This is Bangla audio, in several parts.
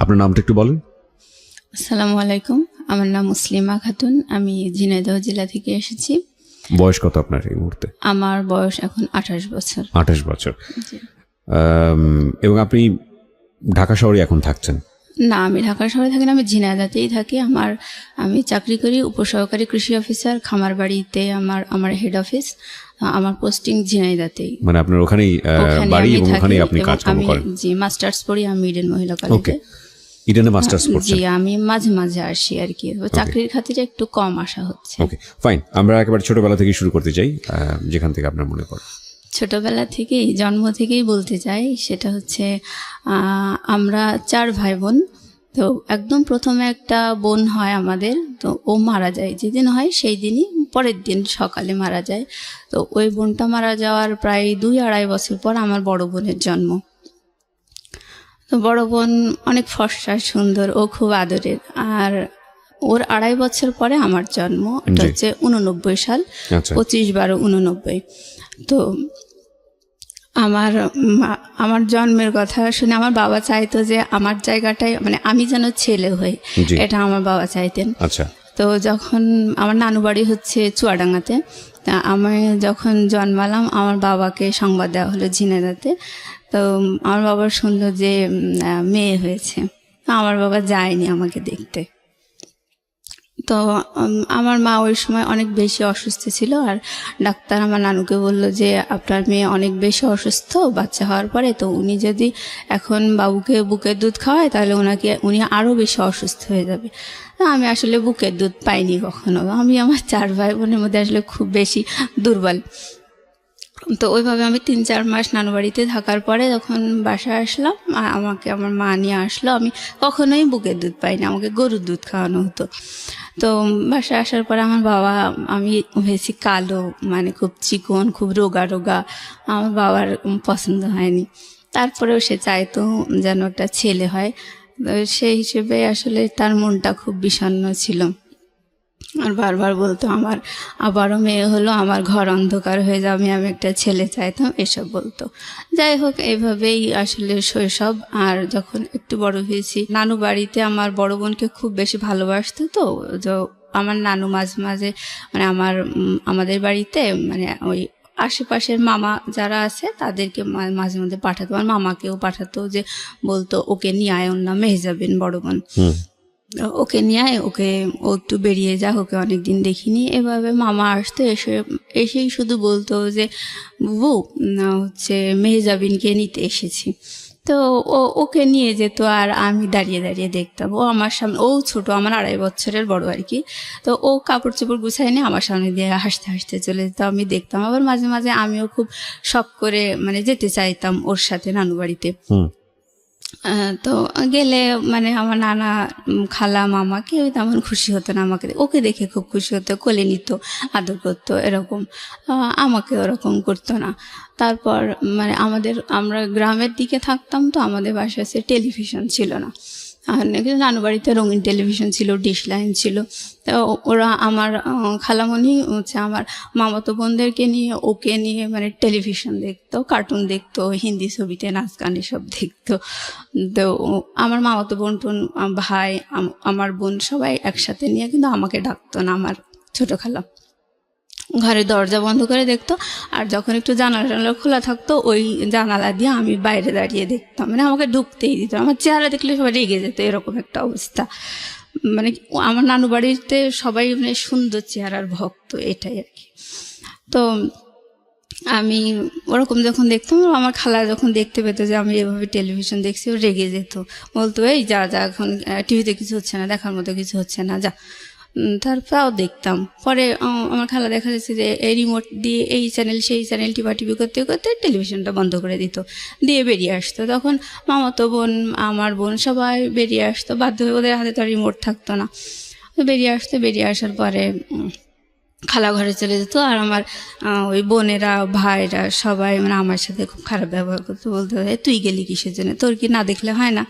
আপনার নামটা একটু বলেন। আসসালামু আলাইকুম, আমার নাম মুসলিমা খাতুন, আমি ঝিনাইদহ জেলা থেকে এসেছি। বয়স কত আপনার এই মুহূর্তে? আমার বয়স এখন 28 বছর। 28 বছর। জি। এবং আপনি ঢাকা শহরে এখন থাকছেন? না, আমি ঢাকা শহরে থাকি না, আমি ঝিনাইদহতেই থাকি। আমি চাকরি করি উপসহকারী কৃষি অফিসার, খামারবাড়িতে আমার হেড অফিস। আমার পোস্টিং ঝিনাইদহতেই। মানে আপনার ওখানেই বাড়ি এবং ওখানেই আপনি কাজকর্ম করেন? জি, মাস্টার্স পড়ি আমি ইডেন মহিলা ওকে, কলেজে। ইডেনে মাস্টার্স করছেন? জি, আমি মাঝে মাঝে আসি আর কি, চাকরির খাতিরে একটু কম আসা হচ্ছে। ওকে, ফাইন। আমরা একেবারে ছোটবেলা থেকে শুরু করতে চাই, যেখান থেকে আপনার মনে পড়ে। ছোটবেলা থেকেই, জন্ম থেকেই বলতে চাই, সেটা হচ্ছে আমরা 4 ভাই বোন। তো একদম প্রথমে একটা বোন হয় আমাদের, তো ও মারা যায়। যেদিন হয় সেই দিনই পরের দিন সকালে মারা যায়। তো ওই বোনটা মারা যাওয়ার প্রায় 2-2.5 বছর পর আমার বড় বোনের জন্ম। তো বড় বোন অনেক ফর্সা, সুন্দর, ও খুব আদরের। আর ওর 2.5 বছর পরে আমার জন্ম। এটা হচ্ছে 89 সাল, 25/12/89। তো আমার জন্মের কথা শুনে আমার বাবা চাইতো যে আমার জায়গাটাই, মানে আমি যেন ছেলে হই, এটা আমার বাবা চাইতেন। আচ্ছা। তো যখন আমার নানু বাড়ি হচ্ছে চুয়াডাঙ্গাতে, তা আমি যখন জন্মালাম আমার বাবাকে সংবাদ দেওয়া হলো ঝিনাইদহতে। তো আমার বাবা শুনলো যে মেয়ে হয়েছে। আমার বাবা যায়নি আমাকে দেখতে। তো আমার মা ওই সময় অনেক বেশি অসুস্থ ছিল, আর ডাক্তার আমার নানুকে বলল যে আপনার মেয়ে অনেক বেশি অসুস্থ বাচ্চা হওয়ার পরে, তো উনি যদি এখন বাবুকে বুকের দুধ খাওয়ায় তাহলে উনি আরও বেশি অসুস্থ হয়ে যাবে। আমি আসলে বুকের দুধ পাইনি কখনো। আমি আমার 4 ভাই বোনের মধ্যে আসলে খুব বেশি দুর্বল। তো ওইভাবে আমি 3-4 মাস নানু বাড়িতে থাকার পরে যখন বাসায় আসলাম, আমাকে আমার মা নিয়ে আসলো। আমি কখনোই বুকের দুধ পাইনি, আমাকে গরুর দুধ খাওয়ানো হতো। তো বাসায় আসার পরে আমার বাবা, আমি হয়েছি কালো, মানে খুব চিকন, খুব রোগা রোগা। আমার বাবার পছন্দ হয়নি। তারপরেও সে চাইতো যেন একটা ছেলে হয়। তো সেই হিসেবে আসলে তার মনটা খুব বিষণ্ণ ছিল। আর বারবার বলতো আমার আবারও মেয়ে হলো, আমার ঘর অন্ধকার হয়ে যাবে, আমি একটা ছেলে চাইতাম, এসব বলতো। যাই হোক, এইভাবেই আসলে শৈশব। আর যখন একটু বড় হয়েছি, নানু বাড়িতে আমার বড় বোনকে খুব বেশি ভালোবাসতো। তো আমার নানু মাঝে মাঝে, মানে আমাদের বাড়িতে, মানে ওই আশেপাশের মামা যারা আছে তাদেরকে মাঝে মধ্যে পাঠাতো, আর মামাকেও পাঠাতো, যে বলতো ওকে নিয়ে আয়, ওর নাম মেহজাবিন, বড় বোন, ওকে নিয়ে আয়, ও একটু বেরিয়ে যাক, ওকে অনেকদিন দেখিনি। এভাবে মামা আসতো, এসেই শুধু বলতো যে বুবু হচ্ছে মেহজাবিনকে নিতে এসেছি। তো ওকে নিয়ে যেত, আর আমি দাঁড়িয়ে দাঁড়িয়ে দেখতাম। ও আমার সামনে, ও ছোট, আমার 2.5 বছরের বড় আর কি। তো ও কাপড় চোপড় গুছায় নিয়ে আমার সামনে দিয়ে হাসতে হাসতে চলে যেত, আমি দেখতাম। আবার মাঝে মাঝে আমিও খুব শখ করে মানে যেতে চাইতাম ওর সাথে নানু বাড়িতে। তো গেলে মানে আমার নানা, খালা, মামা কেউ তেমন খুশি হতো না আমাকে, ওকে দেখে খুব খুশি হতো, কোলে নিত, আদর করতো, এরকম। আমাকে ওরকম করতো না। তারপর মানে আমরা গ্রামের দিকে থাকতাম, তো আমাদের বাসায় টেলিভিশন ছিল না। কিন্তু নানু বাড়িতে রঙিন টেলিভিশন ছিল, ডিশ লাইন ছিল। তো ওরা আমার খালামণি হচ্ছে আমার মামাতো বোনদেরকে নিয়ে, ওকে নিয়ে মানে টেলিভিশন দেখতো, কার্টুন দেখতো, হিন্দি ছবিতে নাচ গান এসব দেখতো। তো আমার মামাতো বোন টোন, ভাই, আমার বোন সবাই একসাথে নিয়ে, কিন্তু আমাকে ডাকতো না আমার ছোটো খালা। ঘরের দরজা বন্ধ করে দেখতো, আর যখন একটু জানালা খোলা থাকতো ওই জানালা দিয়ে আমি বাইরে দাঁড়িয়ে দেখতাম, মানে আমাকে ঢুকতেই দিত। আমার চেহারা দেখলে সবাই রেগে যেত, এরকম একটা অবস্থা। মানে আমার নানু বাড়িতে সবাই মানে সুন্দর চেহারার ভক্ত, এটাই আর কি। তো আমি ওরকম যখন দেখতাম, আমার খালা যখন দেখতে পেত যে আমি এভাবে টেলিভিশন দেখছি, ও রেগে যেত, বলতো এই যা যা, এখন টিভিতে কিছু হচ্ছে না, দেখার মতো কিছু হচ্ছে না, যা। তারপরেও দেখতাম। পরে আমার খালা দেখা যাচ্ছে যে এই রিমোট দিয়ে এই চ্যানেল সেই চ্যানেল টিপি করতে করতে টেলিভিশনটা বন্ধ করে দিত, দিয়ে বেরিয়ে আসতো। তখন মামাতো বোন, আমার বোন সবাই বেরিয়ে আসতো, বাধ্য হয়ে, ওদের হাতে তো রিমোট থাকতো না। বেরিয়ে আসতো, বেরিয়ে আসার পরে খালা ঘরে চলে যেত, আর আমার ওই বোনেরা, ভাইরা সবাই মানে আমার সাথে খুব খারাপ ব্যবহার করতো, বলতে তুই গেলি কিসের জন্য, তোর কি না দেখলে হয় না,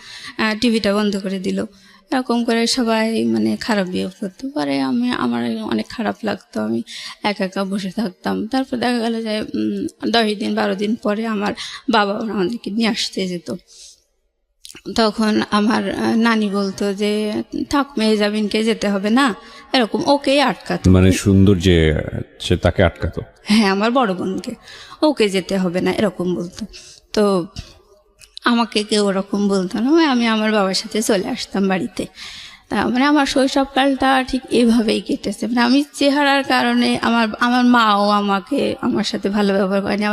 টিভিটা বন্ধ করে দিল, এরকম করে সবাই মানে খারাপ বিহেভ করতো। পরে আমার অনেক খারাপ লাগতো, আমি একা একা বসে থাকতাম। তারপর দেখা গেল যে 10 দিন 12 দিন পরে আমার বাবা আমাদেরকে নিয়ে আসতে যেত। তখন আমার নানি বলতো যে থাক মেহজাবিনকে যেতে হবে না, এরকম ওকেই আটকাতো। মানে সুন্দর যে সে তাকে আটকাতো। হ্যাঁ, আমার বড় বোনকে ওকে যেতে হবে না এরকম বলতো। তো আমাকে কেউ ওরকম বলতো না, আমি আমার বাবার সাথে চলে আসতাম বাড়িতে। মানে আমার শৈশবকালটা ঠিক এভাবেই কেটেছে। মানে আমি চেহারার কারণে আমার মাও আমার সাথে ভালো ব্যবহার করেনি।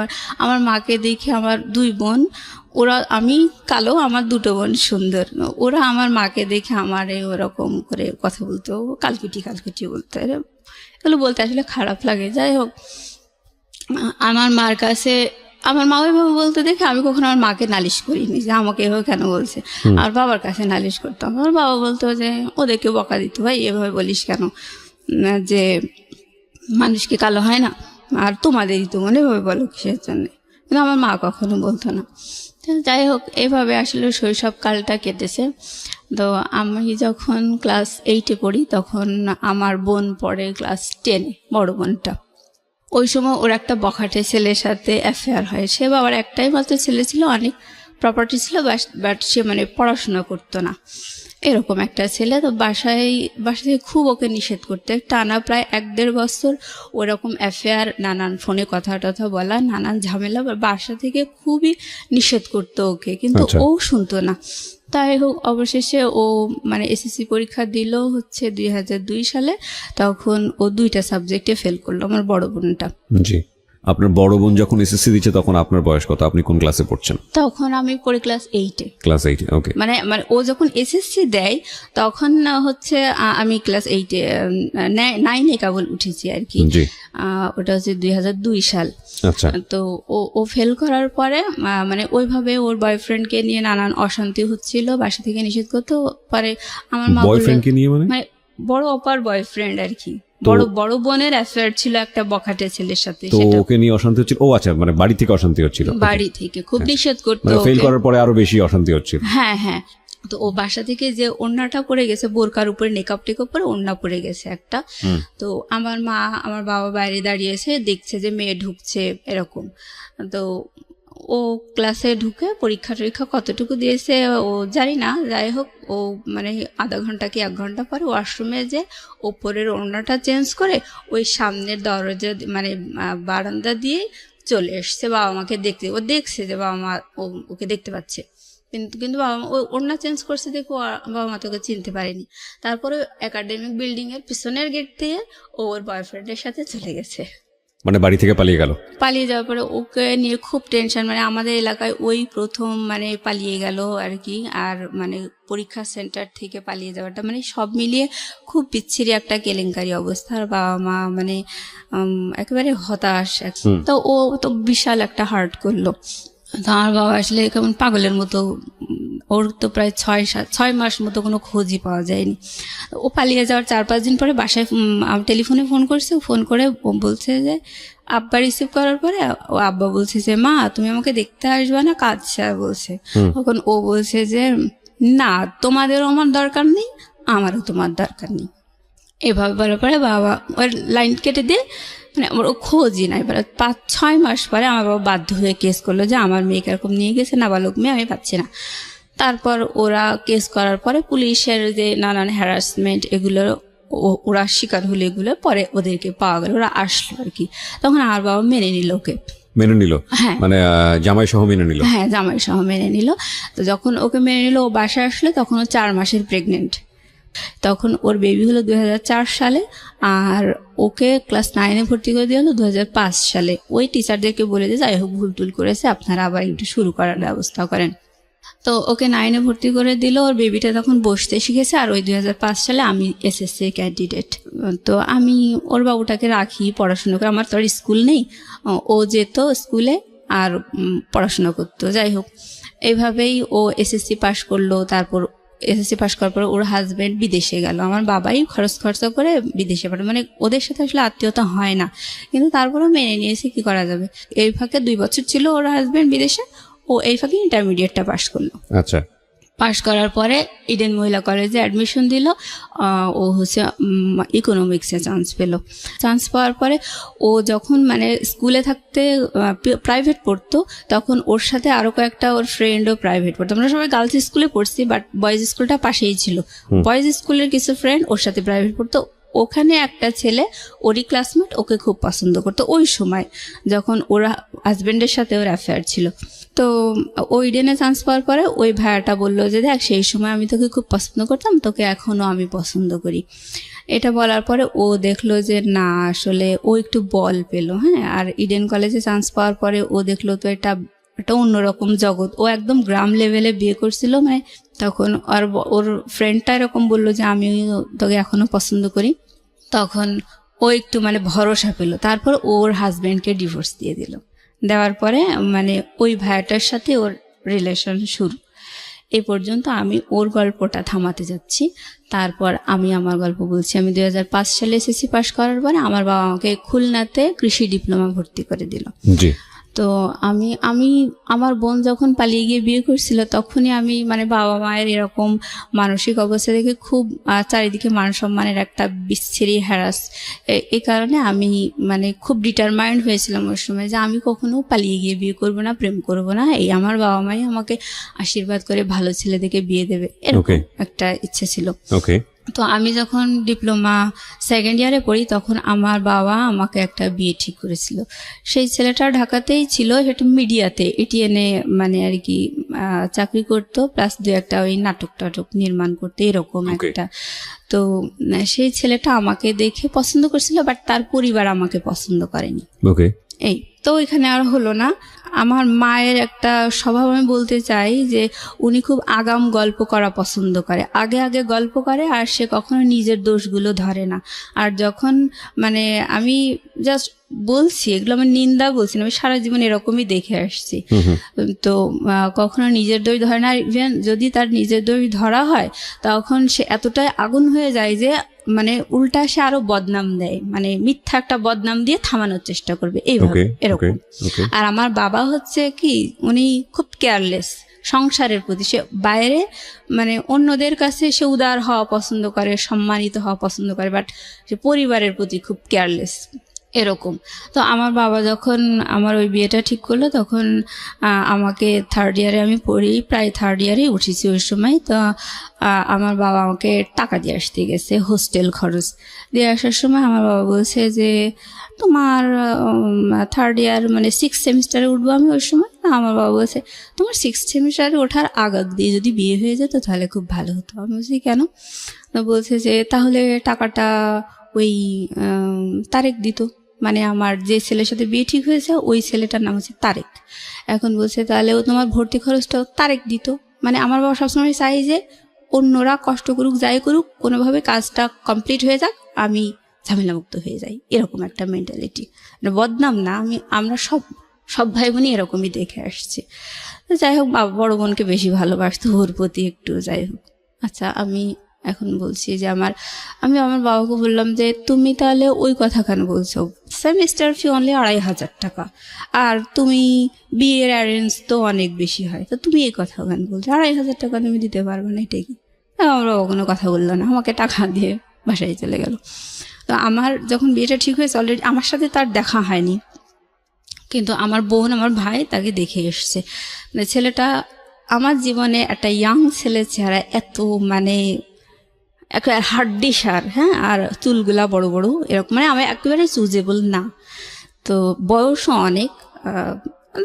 আমার মাকে দেখে আমার দুই বোন, ওরা, আমি কালো, আমার দুটো বোন সুন্দর, ওরা আমার মাকে দেখে আমারে ওরকম করে কথা বলতো, কালকুটি কালকুটি বলতো। এগুলো বলতে আসলে খারাপ লাগে। যাই হোক, আমার মার কাছে আমার মা ওইভাবে বলতে দেখে আমি কখনো আমার মাকে নালিশ করিনি যে আমাকে এভাবে কেন বলছে। আর বাবার কাছে নালিশ করতাম, আমার বাবা বলতো যে ওদেরকে বকা দিত, ভাই এভাবে বলিস কেন, যে মানুষকে কালো হয় না, আর তোমাদেরই তো মনে এভাবে বলো কিসের জন্য। কিন্তু আমার মা কখনো বলতো না। যাই হোক, এভাবে আসলে শৈশবকালটা কেটেছে। তো আমি যখন ক্লাস 8-এ পড়ি তখন আমার বোন পড়ে ক্লাস 10-এ, বড় বোনটা। ওই সময় ওর একটা বখাটে ছেলের সাথে অ্যাফেয়ার হয়। সে বাবার একটাই মাত্র ছেলে ছিল, অনেক প্রপার্টি ছিল, বাট সে মানে পড়াশোনা করতো না, এরকম একটা ছেলে। তো বাসায় খুব ওকে নিষেধ করতে, টানা প্রায় 1-1.5 বছর ওরকম অ্যাফেয়ার, নানান ফোনে কথা টথা বলা, নানান ঝামেলা, বাসা থেকে খুবই নিষেধ করতো ওকে, কিন্তু ও শুনতো না। তাই হোক, অবশেষে ও মানে এসএসসি পরীক্ষা দিল হচ্ছে 2002 সালে। তখন ও 2টা সাবজেক্টে ফেল করলো, আমার বড় বোনটা। জি, আপনার বড় বোন যখন এসএসসি দিচ্ছে তখন আপনার বয়স কত? আপনি কোন ক্লাসে পড়ছেন? তখন আমি পড়ি ক্লাস 8-এ। ক্লাস 8। ওকে। মানে ও যখন এসএসসি দেয় তখন হচ্ছে আমি ক্লাস 8-এ, 9-এ কেবল উঠেছি আর কি। জি। ওটা হচ্ছে 2002 সাল। আচ্ছা। তো ও ফেল করার পরে মানে ওইভাবে ওর বয়ফ্রেন্ডকে নিয়ে নানান অশান্তি হচ্ছিল, বাসা থেকে নিষেধ করতে পারে। আমার মা বয়ফ্রেন্ডকে নিয়ে মানে বড় অপার বয়ফ্রেন্ড আর কি, বড় বোনের অ্যাফেয়ার ছিল একটা বখাটে ছেলের সাথে। তো ওকে নিয়ে অশান্তি হচ্ছিল? ও আচ্ছা, মানে বাড়ি থেকে অশান্তি হচ্ছিল। বাড়ি থেকে খুব নিষেধ করতো, মানে ফেল করার পরে আরো বেশি অশান্তি হচ্ছিল। হ্যাঁ হ্যাঁ। তো ও বাসা থেকে যে ওড়নাটা পরে গেছে, বোরকার উপরে নেকাপ টেকাপ পরে ওড়না পরে গেছে একটা। তো আমার বাবা বাইরে দাঁড়িয়েছে, দেখছে যে মেয়ে ঢুকছে এরকম। তো ও ক্লাসে ঢুকে পরীক্ষা টরীক্ষা কতটুকু দিয়েছে ও জানি না। যাই হোক, ও মানে আধা ঘন্টা কি 1 ঘন্টা পরে ওয়াশরুমে যে ওপরের ওড়নাটা চেঞ্জ করে ওই সামনের দরজা মানে বারান্দা দিয়ে চলে এসছে বাবা মাকে দেখতে। ও দেখছে যে বাবা মা ওকে দেখতে পাচ্ছে, কিন্তু বাবা মা ওড়না চেঞ্জ করছে দেখো, বাবা মা তোকে চিনতে পারেনি। তারপরে একাডেমিক বিল্ডিং এর পিছনের গেট দিয়ে ওর বয়ফ্রেন্ডের সাথে চলে গেছে। মানে বাড়ি থেকে পালিয়ে গেল। পালিয়ে যাওয়ার পরে ওকে নিয়ে খুব টেনশন, মানে আমাদের এলাকায় ওই প্রথম মানে পালিয়ে গেল আর কি। আর মানে পরীক্ষা সেন্টার থেকে পালিয়ে যাওয়াটা মানে সব মিলিয়ে খুব বিচ্ছিরি একটা কেলেঙ্কারি অবস্থা। আর বাবা মা মানে একেবারে হতাশ। তো ও তো বিশাল একটা হার্ট করলো। তো আমার বাবা আসলে কেমন পাগলের মতো, ওর তো প্রায় 6 মাস মতো কোনো খোঁজই পাওয়া যায়নি। ও পালিয়ে যাওয়ার 4-5 দিন পরে বাসায় টেলিফোনে ফোন করছে। ফোন করে বলছে যে আব্বা রিসিভ করার পরে ও আব্বা বলছে যে মা তুমি আমাকে দেখতে আসবে না, কাঁদছে বলছে। তখন ও বলছে যে না, তোমাদেরও আমার দরকার নেই, আমারও তোমার দরকার নেই। এভাবে বলার পরে বাবা ওর লাইন কেটে দিয়ে মানে আমার ও খোঁজই নাই। এবার 5-6 মাস পরে আমার বাবা বাধ্য হয়ে কেস করলো যে আমার মেয়েকে এরকম নিয়ে গেছে, নাবালক মেয়ে, আমি পাচ্ছি না। তারপর ওরা কেস করার পরে পুলিশের যে নানান হ্যারাসমেন্ট এগুলো ওরা শিকার হলে এগুলো পরে ওদেরকে পাওয়া গেল, ওরা আসলো আর কি। তখন আমার বাবা মেনে নিল ওকে। মেনে নিল? হ্যাঁ, মানে জামাই সহ মেনে নিল? হ্যাঁ, জামাই সহ মেনে নিল। তো যখন ওকে মেনে নিল, ও বাসায় আসলো, তখন ও 4 মাসের প্রেগনেন্ট। তখন ওর বেবি হলো 2004 সালে, আর ওকে ক্লাস 9-এ ভর্তি করে দিয়ে হলো 2005 সালে। ওই টিচারদেরকে বলে যে যাই হোক ভুল টুল করেছে, আপনারা আবার একটু শুরু করার ব্যবস্থা করেন। তো ওকে 9-এ ভর্তি করে দিল। ওর বেবিটা তখন বসতে শিখেছে। আর ওই 2005 সালে আমি এসএসসি ক্যান্ডিডেট। তো আমি ওর বাবুটাকে রাখি পড়াশোনা করে, আমার তো আর স্কুল নেই। ও যেত স্কুলে আর পড়াশোনা করতো। যাই হোক, এইভাবেই ও এসএসসি পাশ করলো। তারপর এসএসসি পাশ করার পর ওর হাজব্যান্ড বিদেশে গেল। আমার বাবাই খরচা করে বিদেশে পাঠায়, মানে ওদের সাথে আসলে আত্মীয়তা হয় না, কিন্তু তারপরেও মেনে নিয়েছে, কি করা যাবে। এই ফাঁকে 2 বছর ছিল ওর হাজব্যান্ড বিদেশে, ও এই ফাঁকে ইন্টারমিডিয়েটটা পাশ করলো। আচ্ছা। পাশ করার পরে ইডেন মহিলা কলেজে অ্যাডমিশন দিল। ও হচ্ছে ইকোনমিক্সে চান্স পেল। চান্স পাওয়ার পরে ও যখন মানে স্কুলে থাকতে প্রাইভেট পড়তো, তখন ওর সাথে আরও কয়েকটা ওর ফ্রেন্ডও প্রাইভেট পড়তো। আমরা সবাই গার্লস স্কুলে পড়ছি, বাট বয়েজ স্কুলটা পাশেই ছিল। বয়েজ স্কুলের কিছু ফ্রেন্ড ওর সাথে প্রাইভেট পড়তো। ওখানে একটা ছেলে ওরই ক্লাসমেট ওকে খুব পছন্দ করতো ওই সময়, যখন ওরা হাজব্যান্ডের সাথে ওর অ্যাফেয়ার ছিল। তো ওই ইডেনে চান্স পাওয়ার পরে ওই ভাইয়াটা বললো যে দেখ, সেই সময় আমি তোকে খুব পছন্দ করতাম, তোকে এখনও আমি পছন্দ করি। এটা বলার পরে ও দেখলো যে না, আসলে ও একটু বল পেলো। হ্যাঁ, আর ইডেন কলেজে চান্স পাওয়ার পরে ও দেখলো তো এটা একটা অন্যরকম জগৎ। ও একদম গ্রাম লেভেলে বিয়ে করছিল, মানে তখন আর ওর ফ্রেন্ডটা এরকম বললো যে আমি তোকে এখনও পছন্দ করি। তখন ও একটু মানে ভরসা পেল। তারপর ওর হাজব্যান্ডকে ডিভোর্স দিয়ে দিল। দেওয়ার পরে মানে ওই ভাইয়াটার সাথে ওর রিলেশন শুরু। এই পর্যন্ত আমি ওর গল্পটা থামাতে যাচ্ছি, তারপর আমি আমার গল্প বলছি। আমি 2005 সালে এসএসসি পাশ করার পরে আমার বাবা আমাকে খুলনাতে কৃষি ডিপ্লোমা ভর্তি করে দিল। জি। তো আমি আমার বোন যখন পালিয়ে গিয়ে বিয়ে করছিল, তখনই আমি মানে বাবা মায়ের এরকম মানসিক অবস্থা দেখে খুব চারিদিকে মান সম্মানের একটা বিচ্ছিরি হ্যারাস, এই কারণে আমি মানে খুব ডিটারমাইন্ড হয়েছিলাম ওই সময় যে আমি কখনো পালিয়ে গিয়ে বিয়ে করব না, প্রেম করব না। এই আমার বাবা মাই আমাকে আশীর্বাদ করে ভালো ছেলে দেখে বিয়ে দেবে, এরকম একটা ইচ্ছে ছিল। ওকে। তো আমি যখন ডিপ্লোমা সেকেন্ড ইয়ারে পড়ি, তখন আমার বাবা আমাকে একটা বিয়ে ঠিক করেছিল। সেই ছেলেটা ঢাকাতেই ছিল, সেটা মিডিয়াতে এটিএনে মানে আর কি চাকরি করতো, প্লাস দু একটা ওই নাটক টাটক নির্মাণ করতে, এরকম একটা। তো সেই ছেলেটা আমাকে দেখে পছন্দ করছিল, বাট তার পরিবার আমাকে পছন্দ করেনি। ওকে। এই তো এখানে আর হলো না। আমার মায়ের একটা স্বভাব আমি বলতে চাই যে উনি খুব আগাম গল্প করা পছন্দ করে, আগে আগে গল্প করে, আর সে কখনো নিজের দোষগুলো ধরে না। আর যখন মানে আমি জাস্ট বলছি, এগুলো আমার নিন্দা বলছি না, আমি সারা জীবন এরকমই দেখে আসছি। তো কখনো নিজের দোষ ধরে না। ইভেন যদি তার নিজের দোষ ধরা হয়, তখন সে এতটাই আগুন হয়ে যায় যে মানে উল্টা সে আরো বদনাম দেয়, মানে মিথ্যা একটা বদনাম দিয়ে থামানোর চেষ্টা করবে, এইভাবে এরকম। আর আমার বাবা হচ্ছে কি, উনি খুব কেয়ারলেস সংসারের প্রতি। সে বাইরে মানে অন্যদের কাছে সে উদার হওয়া পছন্দ করে, সম্মানিত হওয়া পছন্দ করে, বাট সে পরিবারের প্রতি খুব কেয়ারলেস, এরকম। তো আমার বাবা যখন আমার ওই বিয়েটা ঠিক করলো, তখন আমাকে থার্ড ইয়ারে আমি পড়ি, প্রায় থার্ড ইয়ারেই উঠেছি ওই সময়। তো আমার বাবা আমাকে টাকা দিয়ে আসতে গেছে, হোস্টেল খরচ দিয়ে আসার সময় আমার বাবা বলছে যে তোমার থার্ড ইয়ার মানে 6th সেমিস্টারে উঠবো আমি ওই সময়। আমার বাবা বলছে তোমার 6th সেমিস্টারে ওঠার আগ দিয়ে যদি বিয়ে হয়ে যেত তাহলে খুব ভালো হতো। আমি বলছি কেন? তো বলছে যে তাহলে টাকাটা ওই তারেক দিত, মানে আমার যে ছেলের সাথে বিয়ে ঠিক হয়েছে ওই ছেলেটার নাম হচ্ছে তারেক। এখন বলছে তাহলে ও তোমার ভর্তি খরচটাও তারেক দিত। মানে আমার বাবা সবসময় চাই যে অন্যরা কষ্ট করুক, যাই করুক, কোনোভাবে কাজটা কমপ্লিট হয়ে যাক, আমি ঝামেলামুক্ত হয়ে যাই, এরকম একটা মেন্টালিটি। বদনাম না, আমরা সব ভাই বোনই এরকমই দেখে আসছি। তো যাই হোক, বাবা বড় বোনকে বেশি ভালোবাসতো, ওর প্রতি একটু যাই হোক। আচ্ছা, আমি এখন বলছি যে আমি আমার বাবাকে বললাম যে তুমি তাহলে ওই কথা কেন বলছো, সেমিস্টার ফি অনলি 2500 টাকা, আর তুমি বিয়ের অ্যারেঞ্জ তো অনেক বেশি হয়, তো তুমি এই কথা কেন বলছো? 2500 টাকা তুমি দিতে পারবে না, এটা কি? আমার বাবা কোনো কথা বললো না, আমাকে টাকা দিয়ে বাসায় চলে গেল। তো আমার যখন বিয়েটা ঠিক হয়েছে, অলরেডি আমার সাথে তার দেখা হয়নি, কিন্তু আমার বোন, আমার ভাই তাকে দেখে এসছে। মানে ছেলেটা আমার জীবনে একটা ইয়াং ছেলে চেহারা, এত মানে একটা হাড্ডি সার, হ্যাঁ, আর চুলগুলা বড় বড় এরকম, মানে আমি একেবারে চুজেবল না। তো বয়সও অনেক।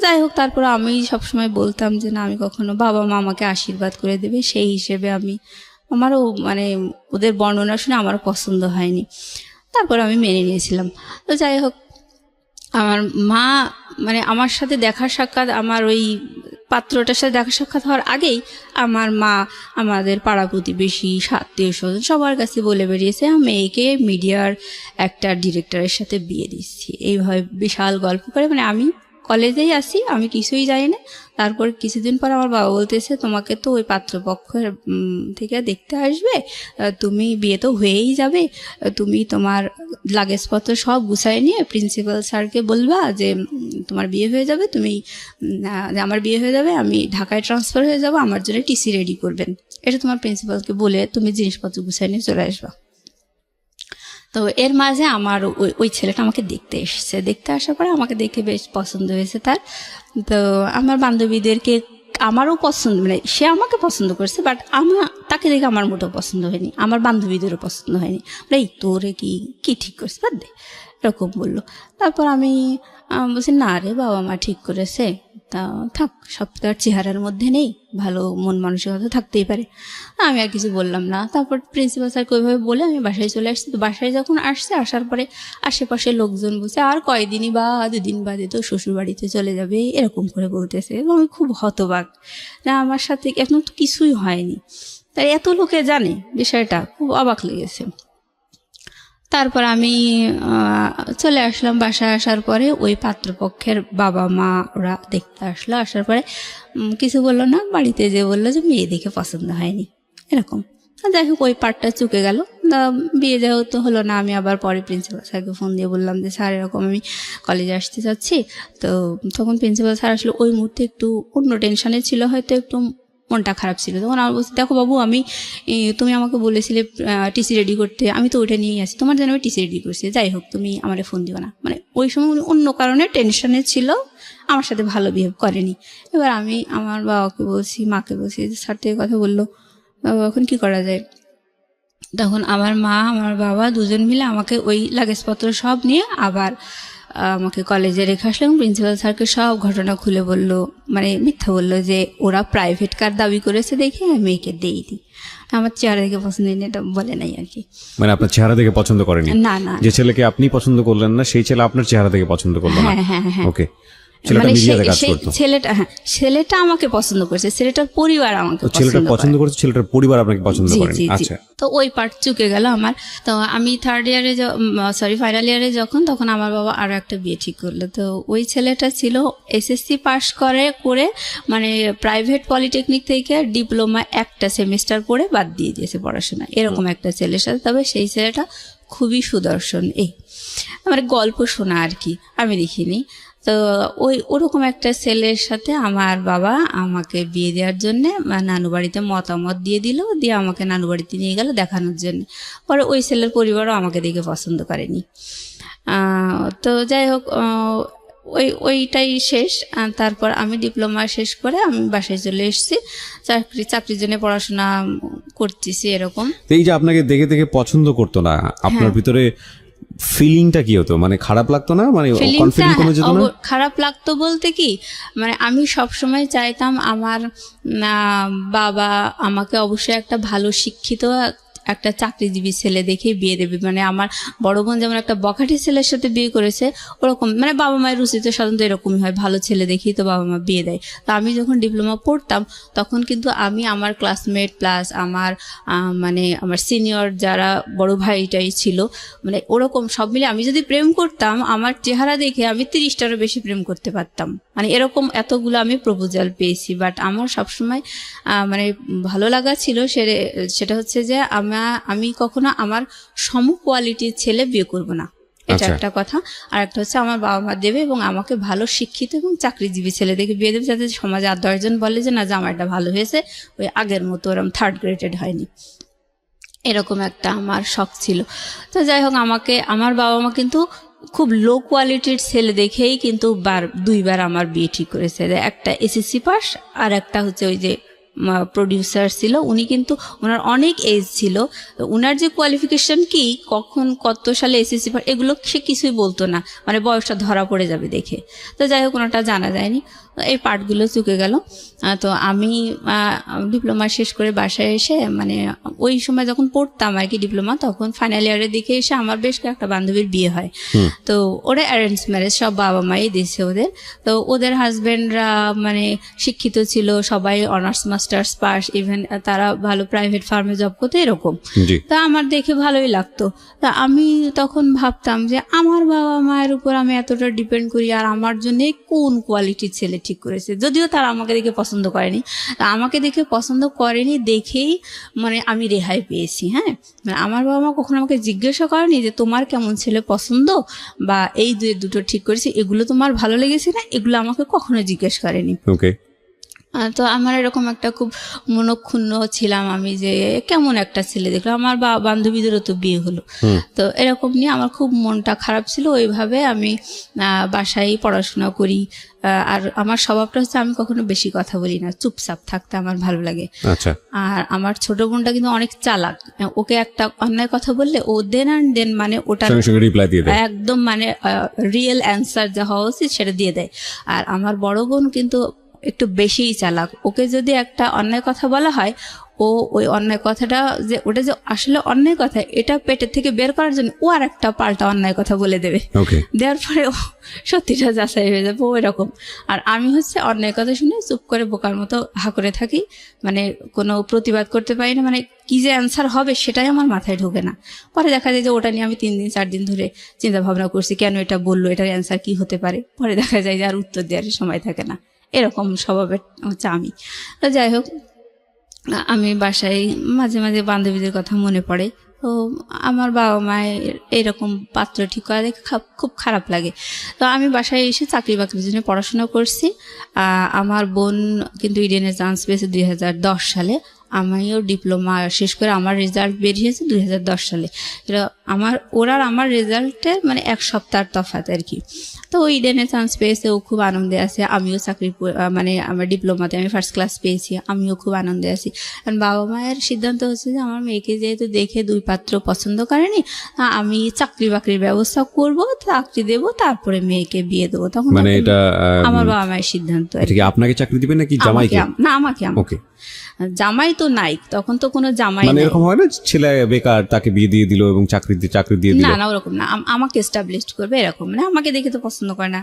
যাই হোক, তারপর আমি সবসময় বলতাম যে না, আমি কখনো, বাবা মা আমাকে আশীর্বাদ করে দেবে, সেই হিসেবে আমারও মানে ওদের বর্ণনা শুনে আমার পছন্দ হয়নি, তারপর আমি মেনে নিয়েছিলাম। তো যাই হোক, আমার মা মানে আমার সাথে দেখা সাক্ষাৎ, আমার ওই পাত্রটার সাথে দেখা সাক্ষাৎ হওয়ার আগেই আমার মা আমাদের পাড়া প্রতিবেশী, আত্মীয় স্বজন সবার কাছে বলে বেরিয়েছে মেয়েকে মিডিয়ার একটা ডিরেক্টরের সাথে বিয়ে দিচ্ছি। এইভাবে বিশাল গল্প করে, মানে আমি কলেজেই আসি, আমি কিছুই জানি না। তারপর কিছুদিন পর আমার বাবা বলতেছে, তোমাকে তো ওই পাত্রপক্ষের থেকে দেখতে আসবে, তুমি বিয়ে তো হয়েই যাবে, তুমি তোমার লাগেজপত্র সব গুছাই নিয়ে প্রিন্সিপাল স্যারকে বলবা যে তোমার বিয়ে হয়ে যাবে, তুমি যে আমার বিয়ে হয়ে যাবে, আমি ঢাকায় ট্রান্সফার হয়ে যাব, আমার জন্য টিসি রেডি করবেন, এটা তোমার প্রিন্সিপালকে বলে তুমি জিনিসপত্র গুছাই নিয়ে চলে আসবা। তো এর মাঝে আমার ওই ছেলেটা আমাকে দেখতে এসেছে। দেখতে আসার পরে আমাকে দেখে বেশ পছন্দ হয়েছে তার। তো আমার বান্ধবীদেরকে আমারও পছন্দ, মানে সে আমাকে পছন্দ করছে, বাট তাকে দেখে আমার মোটেও পছন্দ হয়নি, আমার বান্ধবীদেরও পছন্দ হয়নি। এই তোরে কি ঠিক করছে, বাদ দে, এরকম বললো। তারপর আমি বলছি, না রে, বাবা মা ঠিক করেছে, তা থাক, সব তো আর চেহারার মধ্যে নেই, ভালো মন মানসিকতা থাকতেই পারে। আমি আর কিছু বললাম না। তারপর প্রিন্সিপাল স্যারকে ওইভাবে বলে আমি বাসায় চলে আসছি। তো বাসায় যখন আসার পরে আশেপাশে লোকজন বলছে, আর কয়দিনই বা 2 দিন বাদে তো শ্বশুর বাড়িতে চলে যাবে, এরকম করে বলতেছে। এবং আমি খুব হতবাক, না আমার সাথে এখন তো কিছুই হয়নি, তাই এত লোকে জানে বিষয়টা, খুব অবাক লেগেছে। তারপর আমি চলে আসলাম। বাসায় আসার পরে ওই পাত্রপক্ষের বাবা মা ওরা দেখতে আসলো। আসার পরে কিছু বললো না, বাড়িতে যে বললো যে মেয়ে দেখে পছন্দ হয়নি, এরকম। যাই হোক, ওই পার্টটা চুকে গেল। বিয়ে যেহেতু হলো না, আমি আবার পরে প্রিন্সিপাল স্যারকে ফোন দিয়ে বললাম যে স্যার এরকম আমি কলেজে আসতে চাচ্ছি। তো তখন প্রিন্সিপাল স্যার আসলে ওই মুহূর্তে একটু অন্য টেনশনে ছিল, হয়তো একটু মনটা খারাপ ছিল। তখন আমার বলছি, দেখো বাবু, তুমি আমাকে বলেছিলে টিসি রেডি করতে, আমি তো ওইটা নিয়েই আসি, তোমার জন্য আমি টিসি রেডি করছি, যাই হোক তুমি আমার ফোন দিও না। মানে ওই সময় উনি অন্য কারণে টেনশনে ছিল, আমার সাথে ভালো বিহেভ করেনি। এবার আমি আমার বাবাকে বলছি, মাকে বলছি যে স্যার থেকে কথা বললো, এখন কি করা যায়? তখন আমার মা আমার বাবা দুজন মিলে আমাকে ওই লাগেজপত্র সব নিয়ে আবার আমাকে কলেজে রেখে আসলো এবং প্রিন্সিপাল স্যারকে সব ঘটনা খুলে বললো, মানে মিথ্যা বললো যে ওরা প্রাইভেট কার দাবি করেছে দেখে আমি মেয়েকে দিই। আমার চেহারা দেখে পছন্দ হয়নি, এটা বলে নাই আর কি। মানে আপনার চেহারা দেখে পছন্দ করেনি? না না, যে ছেলেকে আপনি পছন্দ করলেন না, সেই ছেলে আপনার চেহারা দেখে পছন্দ করলো না? হ্যাঁ হ্যাঁ। ওকে, ছেলেটা মিডিয়াতে কাজ করতো? ছেলেটা আমাকে পছন্দ করেছে, ছেলেটার পরিবার আমাকে ছেলেটা পছন্দ করেছে, ছেলেটার পরিবার আপনাকে পছন্দ করেন। আচ্ছা, তো ওই পার্ট চুকে গেল আমার। তো আমি ফাইনাল ইয়ারে যখন, তখন আমার বাবা আরো একটা বিয়ে ঠিক করলো। তো ওই ছেলেটা ছিল এসএসসি পাস করে মানে প্রাইভেট পলিটেকনিক থেকে ডিপ্লোমা একটা সেমিস্টার পড়ে বাদ দিয়ে দিয়েছে পড়াশোনা, এরকম একটা ছেলের সাথে। তবে সেই ছেলেটা খুবই সুদর্শন, আমার গল্প শোনা আর কি, আমি দেখিনি। তো ওরকম একটা ছেলের সাথে আমার বাবা আমাকে বিয়ে দেওয়ার জন্য নানু বাড়িতে মতামত দিয়ে আমাকে নানু বাড়িতে নিয়ে গেল দেখানোর জন্য। পরে ওই ছেলের পরিবারও আমাকে দেখে পছন্দ করেনি। তো যাই হোক, ওইটাই শেষ। তারপর আমি ডিপ্লোমা শেষ করে আমি বাসায় চলে এসেছি, চাকরির জন্য পড়াশোনা করতেছি এরকম। এই যে আপনাকে দেখে দেখে পছন্দ করতো না, আপনার ভিতরে ফিলিংটা কি হতো? মানে খারাপ লাগতো না? মানে কনফিডেন্স কমে যেত না? খারাপ লাগতো বলতে কি, মানে আমি সবসময় চাইতাম আমার বাবা আমাকে অবশ্যই একটা ভালো শিক্ষিত একটা চাকরিজীবী ছেলে দেখে বিয়ে দেবে। মানে আমার বড় বোন যেমন একটা বখাটে ছেলের সাথে বিয়ে করেছে, ওরকম মানে বাবা মায়ের রুচিতে সাধারণত এরকমই হয়, ভালো ছেলে দেখেই তো বাবা মা বিয়ে দেয়। তো আমি যখন ডিপ্লোমা পড়তাম তখন কিন্তু আমি আমার ক্লাসমেট প্লাস আমার মানে আমার সিনিয়র যারা বড় ভাইটাই ছিল, মানে ওরকম সব মিলে আমি যদি প্রেম করতাম, আমার চেহারা দেখে আমি 30টারও বেশি প্রেম করতে পারতাম। মানে এরকম এতগুলো আমি প্রপোজাল পেয়েছি। বাট আমার সবসময় মানে ভালো লাগা ছিল সেটা হচ্ছে যে আমি কখনো আমার সম কোয়ালিটির ছেলে বিয়ে করব না, এটা একটা কথা। আর একটা হচ্ছে আমার বাবা মা দেবে এবং আমাকে ভালো শিক্ষিত এবং চাকরিজীবী ছেলে দেখে বিয়ে দেবে, যাতে সমাজে আর 10 জন বলে যে না জামাইটা ভালো হয়েছে, ওই আগের মতো ওরকম 3rd গ্রেডেড হয়নি, এরকম একটা আমার শখ ছিল। তো যাই হোক, আমার বাবা মা কিন্তু খুব লো কোয়ালিটির ছেলে দেখেই কিন্তু 2বার আমার বিয়ে ঠিক করেছে। একটা এসএসসি পাস আর একটা হচ্ছে ওই যে প্রডিউসার ছিল, উনি কিন্তু ওনার অনেক এজ ছিল, ওনার যে কোয়ালিফিকেশন কি, কখন কত সালে এসএসসি পাস, এগুলো সে কিছুই বলতো না, মানে বয়সটা ধরা পড়ে যাবে দেখে। তো যাই হোক, ওনারটা জানা যায়নি। এই পার্টগুলো চুকে গেল। তো আমি ডিপ্লোমা শেষ করে বাসায় এসে মানে ওই সময় যখন পড়তাম আর কি ডিপ্লোমা, তখন ফাইনাল ইয়ারের দিকে এসে আমার বেশ কয়েকটা বান্ধবীর বিয়ে হয়। তো ওরা অ্যারেঞ্জ ম্যারেজ, সব বাবা মাই দিয়েছে ওদের। তো ওদের হাজবেন্ডরা মানে শিক্ষিত ছিল, সবাই অনার্স মাস্টার্স পাস, ইভেন তারা ভালো প্রাইভেট ফার্মে জব করতো এরকম। তা আমার দেখে ভালোই লাগতো। তা আমি তখন ভাবতাম যে আমার বাবা মায়ের উপর আমি এতটা ডিপেন্ড করি, আর আমার জন্য কোন কোয়ালিটির ছেলে ঠিক করেছে। যদিও তারা আমাকে দেখে পছন্দ করেনি, তা আমাকে দেখে পছন্দ করেনি দেখেই মানে আমি রেহাই পেয়েছি। হ্যাঁ, মানে আমার বাবা মা কখনো আমাকে জিজ্ঞাসা করেনি যে তোমার কেমন ছেলে পছন্দ বা এই দুটো ঠিক করেছি, এগুলো তোমার ভালো লেগেছে না, এগুলো আমাকে কখনো জিজ্ঞেস করেনি। তো আমার এরকম একটা খুব মনক্ষুণ্ণ ছিলাম আমি যে কেমন একটা ছেলে দেখলাম, আমার বান্ধবীদেরও তো বিয়ে হলো। তো এরকম নিয়ে আমার খুব মনটা খারাপ ছিল। ওইভাবে আমি বাসায় পড়াশোনা করি। আর আমার স্বভাবটা হচ্ছে আমি কখনো বেশি কথা বলি না, চুপচাপ থাকতে আমার ভালো লাগে। আর আমার ছোট বোনটা কিন্তু অনেক চালাক, ওকে একটা অন্যায় কথা বললে ও দেন অ্যান্ড দেন মানে ওটা একদম মানে রিয়েল অ্যান্সার যা হওয়া উচিত সেটা দিয়ে দেয়। আর আমার বড় বোন কিন্তু একটু বেশিই চালাক, ওকে যদি একটা অন্যায় কথা বলা হয় ও ওই অন্যায় কথাটা যে ওটা যে আসলে অন্যায় কথা এটা পেটের থেকে বের করার জন্য ও আর একটা পাল্টা অন্যায় কথা বলে দেবে, দেওয়ার পরে ও সত্যিটা যাচাই হয়ে যাবে এরকম। আর আমি হচ্ছে অন্যায় কথা শুনে চুপ করে বোকার মতো হা করে থাকি, মানে কোনো প্রতিবাদ করতে পারি না, মানে কি যে অ্যান্সার হবে সেটাই আমার মাথায় ঢোকে না। পরে দেখা যায় যে ওটা নিয়ে আমি 3 দিন 4 দিন ধরে চিন্তা ভাবনা করছি কেন এটা বললো, এটার অ্যান্সার কি হতে পারে। পরে দেখা যায় যে আর উত্তর দেওয়ার সময় থাকে না, এরকম স্বভাবের হচ্ছে আমি। তো যাই হোক, আমি বাসায় মাঝে মাঝে বান্ধবীদের কথা মনে পড়ে। তো আমার বাবা মায়ের এরকম পাত্র ঠিক করা দেখে খুব খারাপ লাগে। তো আমি বাসায় এসে চাকরি বাকরির জন্য পড়াশোনা করছি। আমার বোন কিন্তু ইডেনে চান্স পেয়েছে 2010 সালে। আমিও ডিপ্লোমা শেষ করে আমার রেজাল্ট বেরিয়েছে 2010 সালে। ওরা আমার রেজাল্টের মানে 1 সপ্তাহ তফাৎ আর কি। তো ও ইডেনে চান্স পেয়েছে, ও খুব আনন্দে আছে। আমিও চাকরি মানে আমার ডিপ্লোমাতে আমি ফার্স্ট ক্লাস পেয়েছি, আমিও খুব আনন্দে আছি। কারণ বাবা মায়ের সিদ্ধান্ত হচ্ছে যে আমার মেয়েকে যেহেতু দেখে 2 পাত্র পছন্দ করেনি, আমি চাকরি বাকরির ব্যবস্থা করব, চাকরি দেবো, তারপরে মেয়েকে বিয়ে দেবো। তখন মানে এটা আমার বাবা মায়ের সিদ্ধান্ত। আপনাকে চাকরি দিবেন নাকি জামাইকে? না, আমাকে। জামাই তো নাই তখন, তো কোনো জামাই মানে এরকম হয় না ছেলে বেকার তাকে বিয়ে দিয়ে দিল এবং চাকরি দিয়ে দিল? না, ওরকম না, আমাকে এস্টাবলিশ করবে এরকম, মানে আমাকে দেখে তো পছন্দ করে না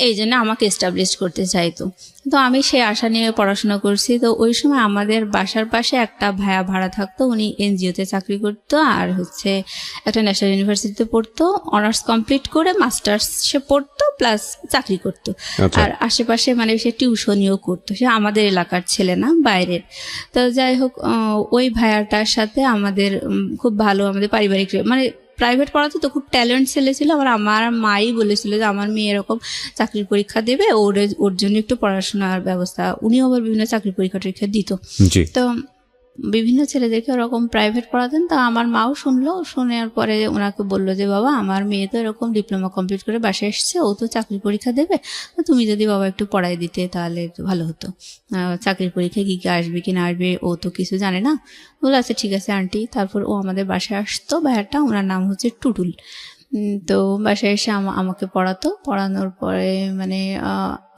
এই জন্য আমাকে এস্টাবলিশ করতে চাইতো। তো আমি সেই আশা নিয়ে পড়াশোনা করছি। তো ওই সময় আমাদের বাসার পাশে একটা ভাইয়া ভাড়া থাকতো, উনি এনজিওতে চাকরি করতো আর হচ্ছে একটা ন্যাশনাল ইউনিভার্সিটিতে পড়তো, অনার্স কমপ্লিট করে মাস্টার্স সে পড়তো প্লাস চাকরি করতো। আর আশেপাশে মানে সে টিউশনিও করতো, সে আমাদের এলাকার ছেলে না, বাইরের। তো যাই হোক, ওই ভাইয়াটার সাথে আমাদের খুব ভালো, আমাদের পারিবারিক মানে প্রাইভেট পড়াতে তো খুব ট্যালেন্ট ছেলে ছিল। আমার মাই বলেছিল যে আমার মেয়ে এরকম চাকরির পরীক্ষা দেবে, ওর জন্য একটু পড়াশোনার ব্যবস্থা। উনিও আবার বিভিন্ন চাকরির পরীক্ষা টরীক্ষা দিত। তো বিভিন্ন ছেলেদেরকে ওরকম প্রাইভেট পড়াতেন। তা আমার মাও শুনলো, শোনার পরে ওনাকে বললো যে বাবা আমার মেয়ে তো এরকম ডিপ্লোমা কমপ্লিট করে বাসায় এসছে, ও তো চাকরি পরীক্ষা দেবে, তুমি যদি বাবা একটু পড়াই দিতে তাহলে ভালো হতো। চাকরির পরীক্ষায় কী আসবে কি না আসবে ও তো কিছু জানে না। বলে আচ্ছা ঠিক আছে আন্টি। তারপর ও আমাদের বাসায় আসতো, ভাইয়াটা, ওনার নাম হচ্ছে টুটুল। তো বাসায় এসে আমাকে পড়ানোর পরে মানে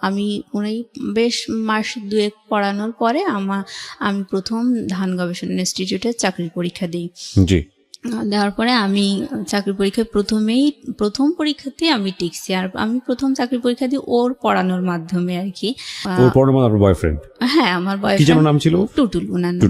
আমি উনি বেশ মাস 2 পড়ানোর পরে আমি প্রথম ধান গবেষণা ইনস্টিটিউটে চাকরির পরীক্ষা দিই। দেওয়ার পরে আমি চাকরি পরীক্ষায় প্রথম পরীক্ষাতেই আমি টিকছি। আর আমি প্রথম চাকরি পরীক্ষা দিই ওর পড়ানোর মাধ্যমে আর কি। বয়ফ্রেন্ড? হ্যাঁ, আমার বয়ফ্রেন্ড। নাম ছিল টুটুল, ওনার নাম।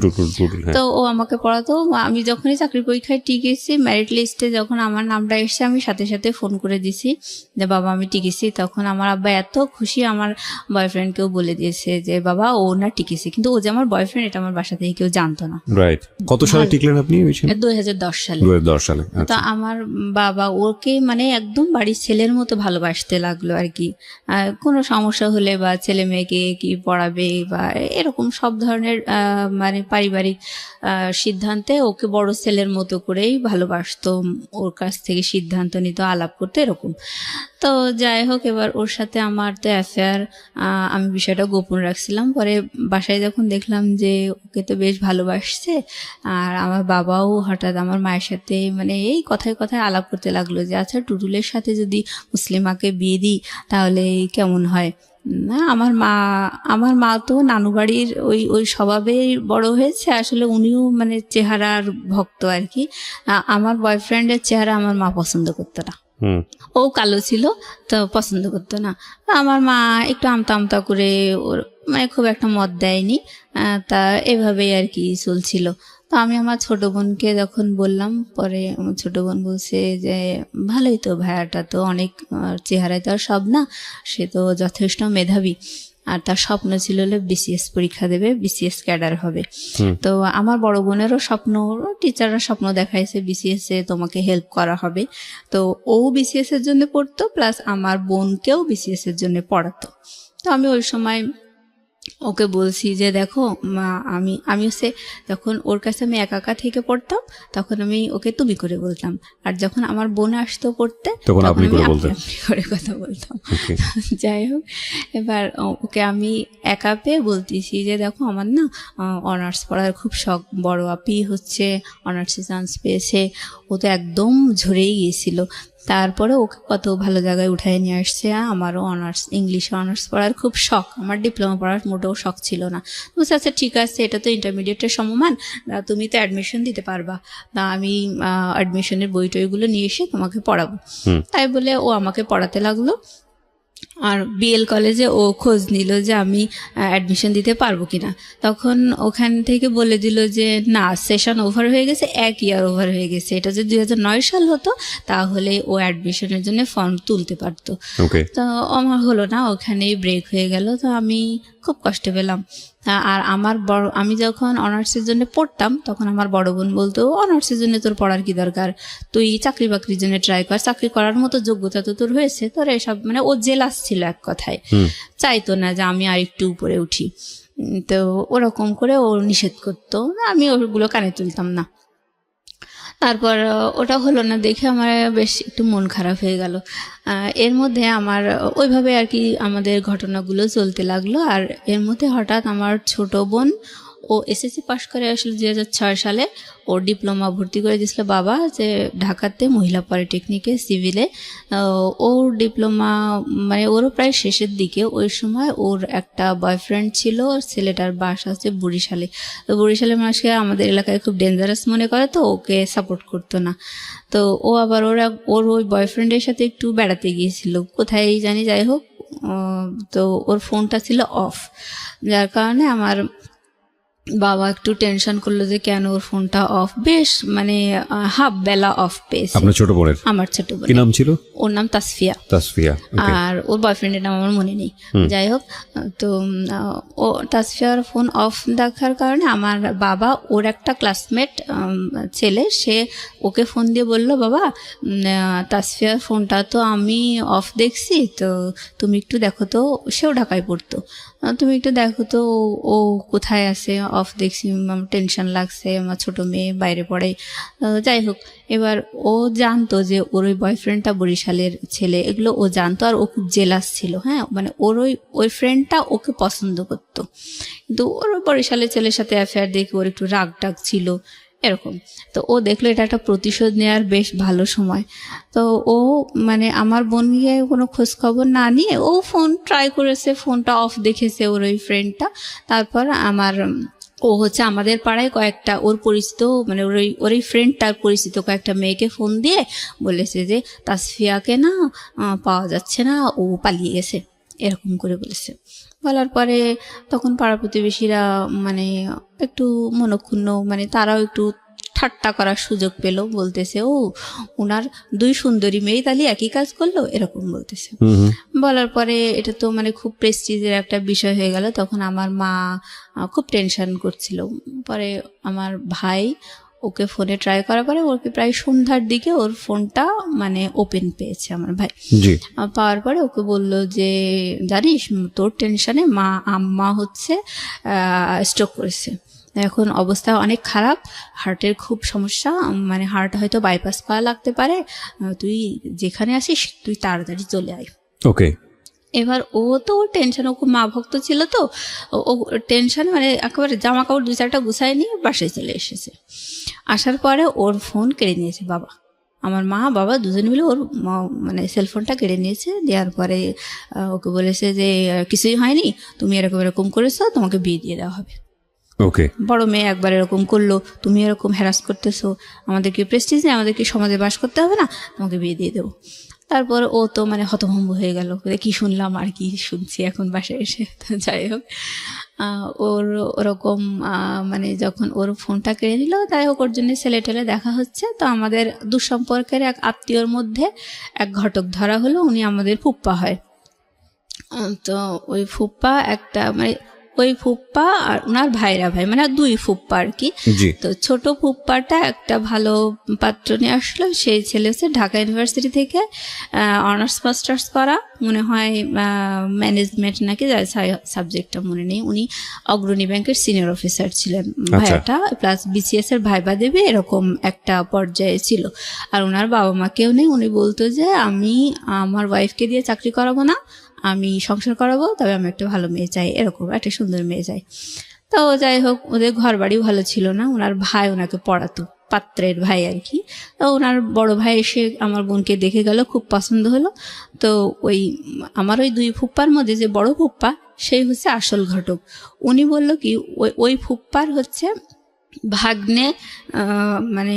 তো ও আমাকে পড়াতো। আমি যখনই চাকরি পরীক্ষায় টিকেছি, মেরিট লিস্টে যখন আমার নামটা এসছে, আমি সাথে সাথে ফোন করে দিছি যে বাবা আমি টিকেছি। তখন আমার আব্বা এত খুশি, আমার বয়ফ্রেন্ডকেও বলে দিয়েছে যে বাবা ও না টিকেছে, কিন্তু ও যে আমার বয়ফ্রেন্ড এটা আমার বাসা থেকে কেউ জানতো না। কত সালে টিকলেন আপনি? 2010 সালে। তো আমার বাবা ওকে মানে একদম বাড়ির ছেলের মতো ভালোবাসতে লাগলো আর কি। কোনো সমস্যা হলে বা ছেলে মেয়েকে কি পড়াবে বা এরকম সব ধরনের মানে পারিবারিক সিদ্ধান্তে ওকে বড় ছেলের মতো করেই ভালোবাসতো, ওর কাছ থেকে সিদ্ধান্ত নিত, আলাপ করতো এরকম। তো যাই হোক, এবার ওর সাথে আমার তো অ্যাফেয়ার, আমি বিষয়টা গোপন রাখছিলাম। পরে বাসায় যখন দেখলাম যে ওকে তো বেশ ভালোবাসছে, আর আমার বাবাও হঠাৎ আমার মায়ের সাথে মানে এই কথায় কথায় আলাপ করতে লাগলো যে আচ্ছা টুটুলের সাথে যদি মুসলিমাকে বিয়ে দিই তাহলে কেমন হয়। না, আমার মা তো নানু বাড়ির ওই ওই স্বভাবে বড় হয়েছে। আসলে উনিও মানে চেহারার ভক্ত আর কি। আমার বয়ফ্রেন্ডের চেহারা আমার মা পছন্দ করতো না। ও কালো ছিল তো পছন্দ করতো না। আমার মা একটু আমতা আমতা করে ওর মানে খুব একটা মত দেয়নি। তা এভাবেই আর কি চলছিল। তো আমি আমার ছোট বোনকে যখন বললাম, পরে আমার ছোট বোন বলছে যে ভালোই তো, ভাইয়াটা তো অনেক চেহারায় তো আর সব না, সে তো যথেষ্ট মেধাবী, আর তার স্বপ্ন ছিল হলে বিসিএস পরীক্ষা দেবে, বিসিএস ক্যাডার হবে। তো আমার বড় বোনেরও স্বপ্ন, টিচাররা স্বপ্ন দেখাইছে বিসিএস এ তোমাকে হেল্প করা হবে। তো ও বিসিএস এর জন্য পড়তো, প্লাস আমার বোনকেও বিসিএস এর জন্য পড়াতো। তো আমি ওই সময় ওকে বলছি যে দেখো মা, আমি হচ্ছে যখন ওর কাছে আমি একা একা থেকে পড়তাম তখন আমি ওকে তুমি করে বলতাম, আর যখন আমার বোন আসতো পড়তে তখন আমি আপনি করে কথা বলতাম। যাই হোক, এবার ওকে আমি একা পেয়ে বলতেছি যে দেখো আমার না অনার্স পড়ার খুব শখ, বড় আপি হচ্ছে অনার্সে চান্স পেয়েছে, ও তো একদম ঝরেই গিয়েছিল, তারপরে ওকে কত ভালো জায়গায় উঠায় নিয়ে আসছে। আমারও ইংলিশে অনার্স পড়ার খুব শখ, আমার ডিপ্লোমা পড়ার মোটেও শখ ছিল না। বুঝতে আচ্ছা ঠিক আছে, এটা তো ইন্টারমিডিয়েটের সমমান, তুমি তো অ্যাডমিশন দিতে পারবা, তা আমি অ্যাডমিশনের বই টইগুলো নিয়ে এসে তোমাকে পড়াবো। তাই বলে ও আমাকে পড়াতে লাগলো। আর বিএল কলেজে ও খোঁজ নিল যে আমি অ্যাডমিশন দিতে পারবো কিনা। তখন ওখান থেকে বলে দিল যে না, সেশন ওভার হয়ে গেছে, 1 ইয়ার ওভার হয়ে গেছে। এটা যদি 2009 সাল হতো তাহলে ও অ্যাডমিশনের জন্য ফর্ম তুলতে পারতো। তো আমার হলো না, ওখানেই ব্রেক হয়ে গেল। তো আমি খুব কষ্ট পেলাম। আর আমি যখন অনার্সের জন্য পড়তাম তখন আমার বড় বোন বলতো অনার্সের জন্য তোর পড়ার কি দরকার, তুই চাকরি বাকরির জন্য ট্রাই কর, চাকরি করার মতো যোগ্যতা তো তোর হয়েছে, তোর এসব মানে ও জেলাস ছিল এক কথায়, চাইতো না যে আমি আর একটু উপরে উঠি। তো ওরকম করে ও নিষেধ করতো, আমি ওগুলো কানে তুলতাম না। তারপর ওটা হলো না দেখে আমার বেশ একটু মন খারাপ হয়ে গেল। এর মধ্যে আমার ওইভাবে আর কি আমাদের ঘটনাগুলো চলতে লাগলো। আর এর মধ্যে হঠাৎ আমার ছোট বোন, ও এসএসসি পাশ করে আসলে 2006 সালে, ওর ডিপ্লোমা ভর্তি করে দিয়েছিল বাবা যে ঢাকাতে মহিলা পলিটেকনিকে সিভিলে। ওর ডিপ্লোমা মানে ওরও প্রায় শেষের দিকে। ওই সময় ওর একটা বয়ফ্রেন্ড ছিল, ছেলেটার বাসা হচ্ছে বরিশালে। তো বরিশালের মানুষকে আমাদের এলাকায় খুব ডেঞ্জারাস মনে করে, তো ওকে সাপোর্ট করতো না। তো ও আবার ওর ওই বয়ফ্রেন্ডের সাথে একটু বেড়াতে গিয়েছিল কোথায় জানি, যাই হোক। তো ওর ফোনটা ছিল অফ, যার কারণে আমার বাবা একটু টেনশন করলো যে কেন ওর ফোনটা অফ, বেশ মানে হাফ বেলা অফ পেয়েছে। আপনার ছোট বোনের? আমার ছোট বোন। কি নাম ছিল? ওর নাম তাসফিয়া। আর ওর বয়ফ্রেন্ডের নাম আমার মনে নেই। যাই হোক, তো ও তাসফিয়ার ফোন অফ দেখার কারণে আমার বাবা, ওর একটা ক্লাসমেট ছেলে, সে ওকে ফোন দিয়ে বললো বাবা তাসফিয়ার ফোনটা তো আমি অফ দেখছি, তো তুমি একটু দেখো তো, সেও ঢাকায় পড়তো, তুমি একটু দেখো তো ও কোথায় আছে, অফ দেখছি, আমার টেনশন লাগছে, আমার ছোট মেয়ে বাইরে পড়ে। যাই হোক, এবার ও জানতো যে ওর ওই বয়ফ্রেন্ডটা বরিশালের ছেলে, এগুলো ও জানতো। আর ও খুব জেলাস ছিল, হ্যাঁ, মানে ওর ওই ফ্রেন্ডটা ওকে পছন্দ করতো, কিন্তু ওর বরিশালের ছেলের সাথে অ্যাফেয়ার দেখে ওর একটু রাগ টাগ ছিল এরকম। তো ও দেখলো এটা একটা প্রতিশোধ নেওয়ার বেশ ভালো সময়। তো ও মানে আমার বোনকে কোনো খোঁজ খবর না নিয়ে ও ফোন ট্রাই করেছে, ফোনটা অফ দেখেছে ওর ওই ফ্রেন্ডটা। তারপর ও হচ্ছে আমাদের পাড়ায় কয়েকটা ওর পরিচিত, মানে ওর এই ফ্রেন্ডটার পরিচিত কয়েকটা মেয়েকে ফোন দিয়ে বলেছে যে তাসফিয়াকে না পাওয়া যাচ্ছে না, ও পালিয়ে গেছে, এরকম করে বলেছে। বলার পরে তখন পাড়া প্রতিবেশীরা মানে একটু মনক্ষুণ্ণ, মানে তারাও একটু ঠাট্টা করার সুযোগ পেল, বলতেছে ও ওনার 2 সুন্দরী মেয়ে তাহলে একই কাজ করলো, এরকম বলতেছে। বলার পরে এটা তো মানে খুব প্রেস্টিজের একটা বিষয় হয়ে গেল। তখন আমার মা খুব টেনশন করছিল। পরে আমার ভাই ওকে ফোনে ট্রাই করার পরে ওকে প্রায় সন্ধ্যার দিকে ওর ফোনটা মানে ওপেন পেয়েছে আমার ভাই। পাওয়ার পরে ওকে বললো যে জানিস তোর টেনশনে আম্মা হচ্ছে স্ট্রোক করেছে, এখন অবস্থা অনেক খারাপ, হার্টের খুব সমস্যা, মানে হার্ট হয়তো বাইপাস করা লাগতে পারে, তুই যেখানে আসিস তুই তাড়াতাড়ি চলে আয়। ওকে। এবার ও তো টেনশন, ও খুব মা ভক্ত ছিল, তো ও টেনশন মানে একেবারে জামা কাপড় 2-4টা গুছায় নিয়ে বাসায় চলে এসেছে। আসার পরে ওর ফোন কেড়ে নিয়েছে বাবা, আমার মা বাবা দুজনে মিলে ওর মানে সেলফোনটা কেড়ে নিয়েছে। দেওয়ার পরে ওকে বলেছে যে কিছুই হয়নি, তুমি এরকম এরকম করেছো, তোমাকে বিয়ে দিয়ে দেওয়া হবে। ওকে, বড় মেয়ে একবার এরকম করলো, তুমি এরকম হ্যারাস করতেছো, আমাদেরকে প্রেস্টিজ নেই, আমাদেরকে সমাজে বাস করতে হবে না, তোমাকে বিয়ে দিয়ে দেবো। তারপর ও তো মানে হতভম্ব হয়ে গেল, কি শুনলাম আর কি শুনছি এখন বাসায় এসে। যাই হোক, ওর ওরকম মানে যখন ওর ফোনটা কেড়ে নিল, তাই হোক ওর জন্য ছেলে টেলে দেখা হচ্ছে। তো আমাদের দুঃসম্পর্কের এক আত্মীয়র মধ্যে এক ঘটক ধরা হলো, উনি আমাদের ফুপ্পা হয়। তো ওই ফুপ্পা একটা মানে ওই ফুপ্পা আর ওনার ভাইরা ভাই, মানে দুই ফুপ্পা আর কি। তো ছোট ফুপ্পাটা একটা ভালো পাত্র নিয়ে আসলো। সেই ছেলে হচ্ছে ঢাকা ইউনিভার্সিটি থেকে অনার্স মাস্টার্স করা, মনে হয় ম্যানেজমেন্ট নাকি, সাবজেক্টটা মনে নেই। উনি অগ্রণী ব্যাংকের সিনিয়র অফিসার ছিলেন ভাইয়াটা, প্লাস বিসিএস এর ভাইবা দেবে এরকম একটা পর্যায়ে ছিল। আর ওনার বাবা মা কেউ নেই। উনি বলতো যে আমি আমার ওয়াইফকে দিয়ে চাকরি করাবো না, আমি সংসার করাবো, তবে আমি একটা ভালো মেয়ে চাই, এরকম একটা সুন্দর মেয়ে চাই। তো যাই হোক, ওদের ঘর বাড়ি ভালো ছিল না। ওনার ভাই ওনাকে পড়াতো, পাত্রের ভাই আর কি। তো ওনার বড় ভাই এসে আমার বোনকে দেখে গেল, খুব পছন্দ হলো। তো ওই আমার ওই দুই ফুপ্পার মধ্যে যে বড় ফুপ্পা, সেই হচ্ছে আসল ঘটক। উনি বলল কি, ওই ফুপ্পার হচ্ছে ভাগ্নে মানে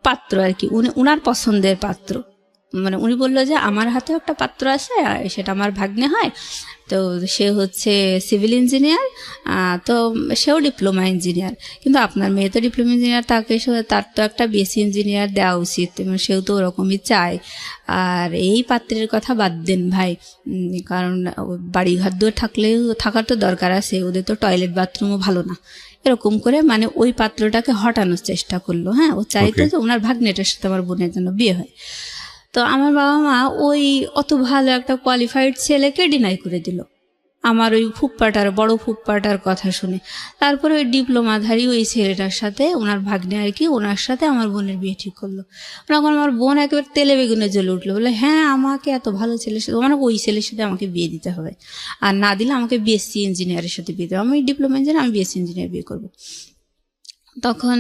পাত্র আর কি, উনার পছন্দের পাত্র। মানে উনি বললো যে আমার হাতেও একটা পাত্র আছে, সেটা আমার ভাগ্নে হয়। তো সে হচ্ছে সিভিল ইঞ্জিনিয়ার, তো সেও ডিপ্লোমা ইঞ্জিনিয়ার, কিন্তু আপনার মেয়ে তো ডিপ্লোমা ইঞ্জিনিয়ার, তার তো একটা বিএসসি ইঞ্জিনিয়ার দেওয়া উচিত, এবং সেও তো ওরকমই চায়। আর এই পাত্রের কথা বাদ দেন ভাই, কারণ বাড়িঘর দূর থাকার তো দরকার আছে, ওদের তো টয়লেট বাথরুমও ভালো না। এরকম করে মানে ওই পাত্রটাকে হটানোর চেষ্টা করলো। হ্যাঁ, ও চাইতো যে ওনার ভাগ্নেটার সাথে আমার বোনের জন্য বিয়ে হয়। তো আমার বাবা মা ওই অত ভালো একটা কোয়ালিফাইড ছেলেকে ডিনাই করে দিল আমার ওই ফুপ্পাটার, বড় ফুপ্পাটার কথা শুনে। তারপরে ওই ডিপ্লোমাধারী ওই ছেলেটার সাথে, ওনার ভাগ্নে আর কি, ওনার সাথে আমার বোনের বিয়ে ঠিক করলো। তখন আমার বোন একেবারে তেলে বেগুনে জ্বলে উঠলো, বলে হ্যাঁ আমাকে এত ভালো ছেলের সাথে, মানে ওই ছেলের সাথে আমাকে বিয়ে দিতে হবে, আর না দিলে আমাকে বিএসসি ইঞ্জিনিয়ারের সাথে বিয়ে দেবে, আমি ডিপ্লোমা ইঞ্জিনিয়ার, আমি বিএসসি ইঞ্জিনিয়ার বিয়ে করবো। তখন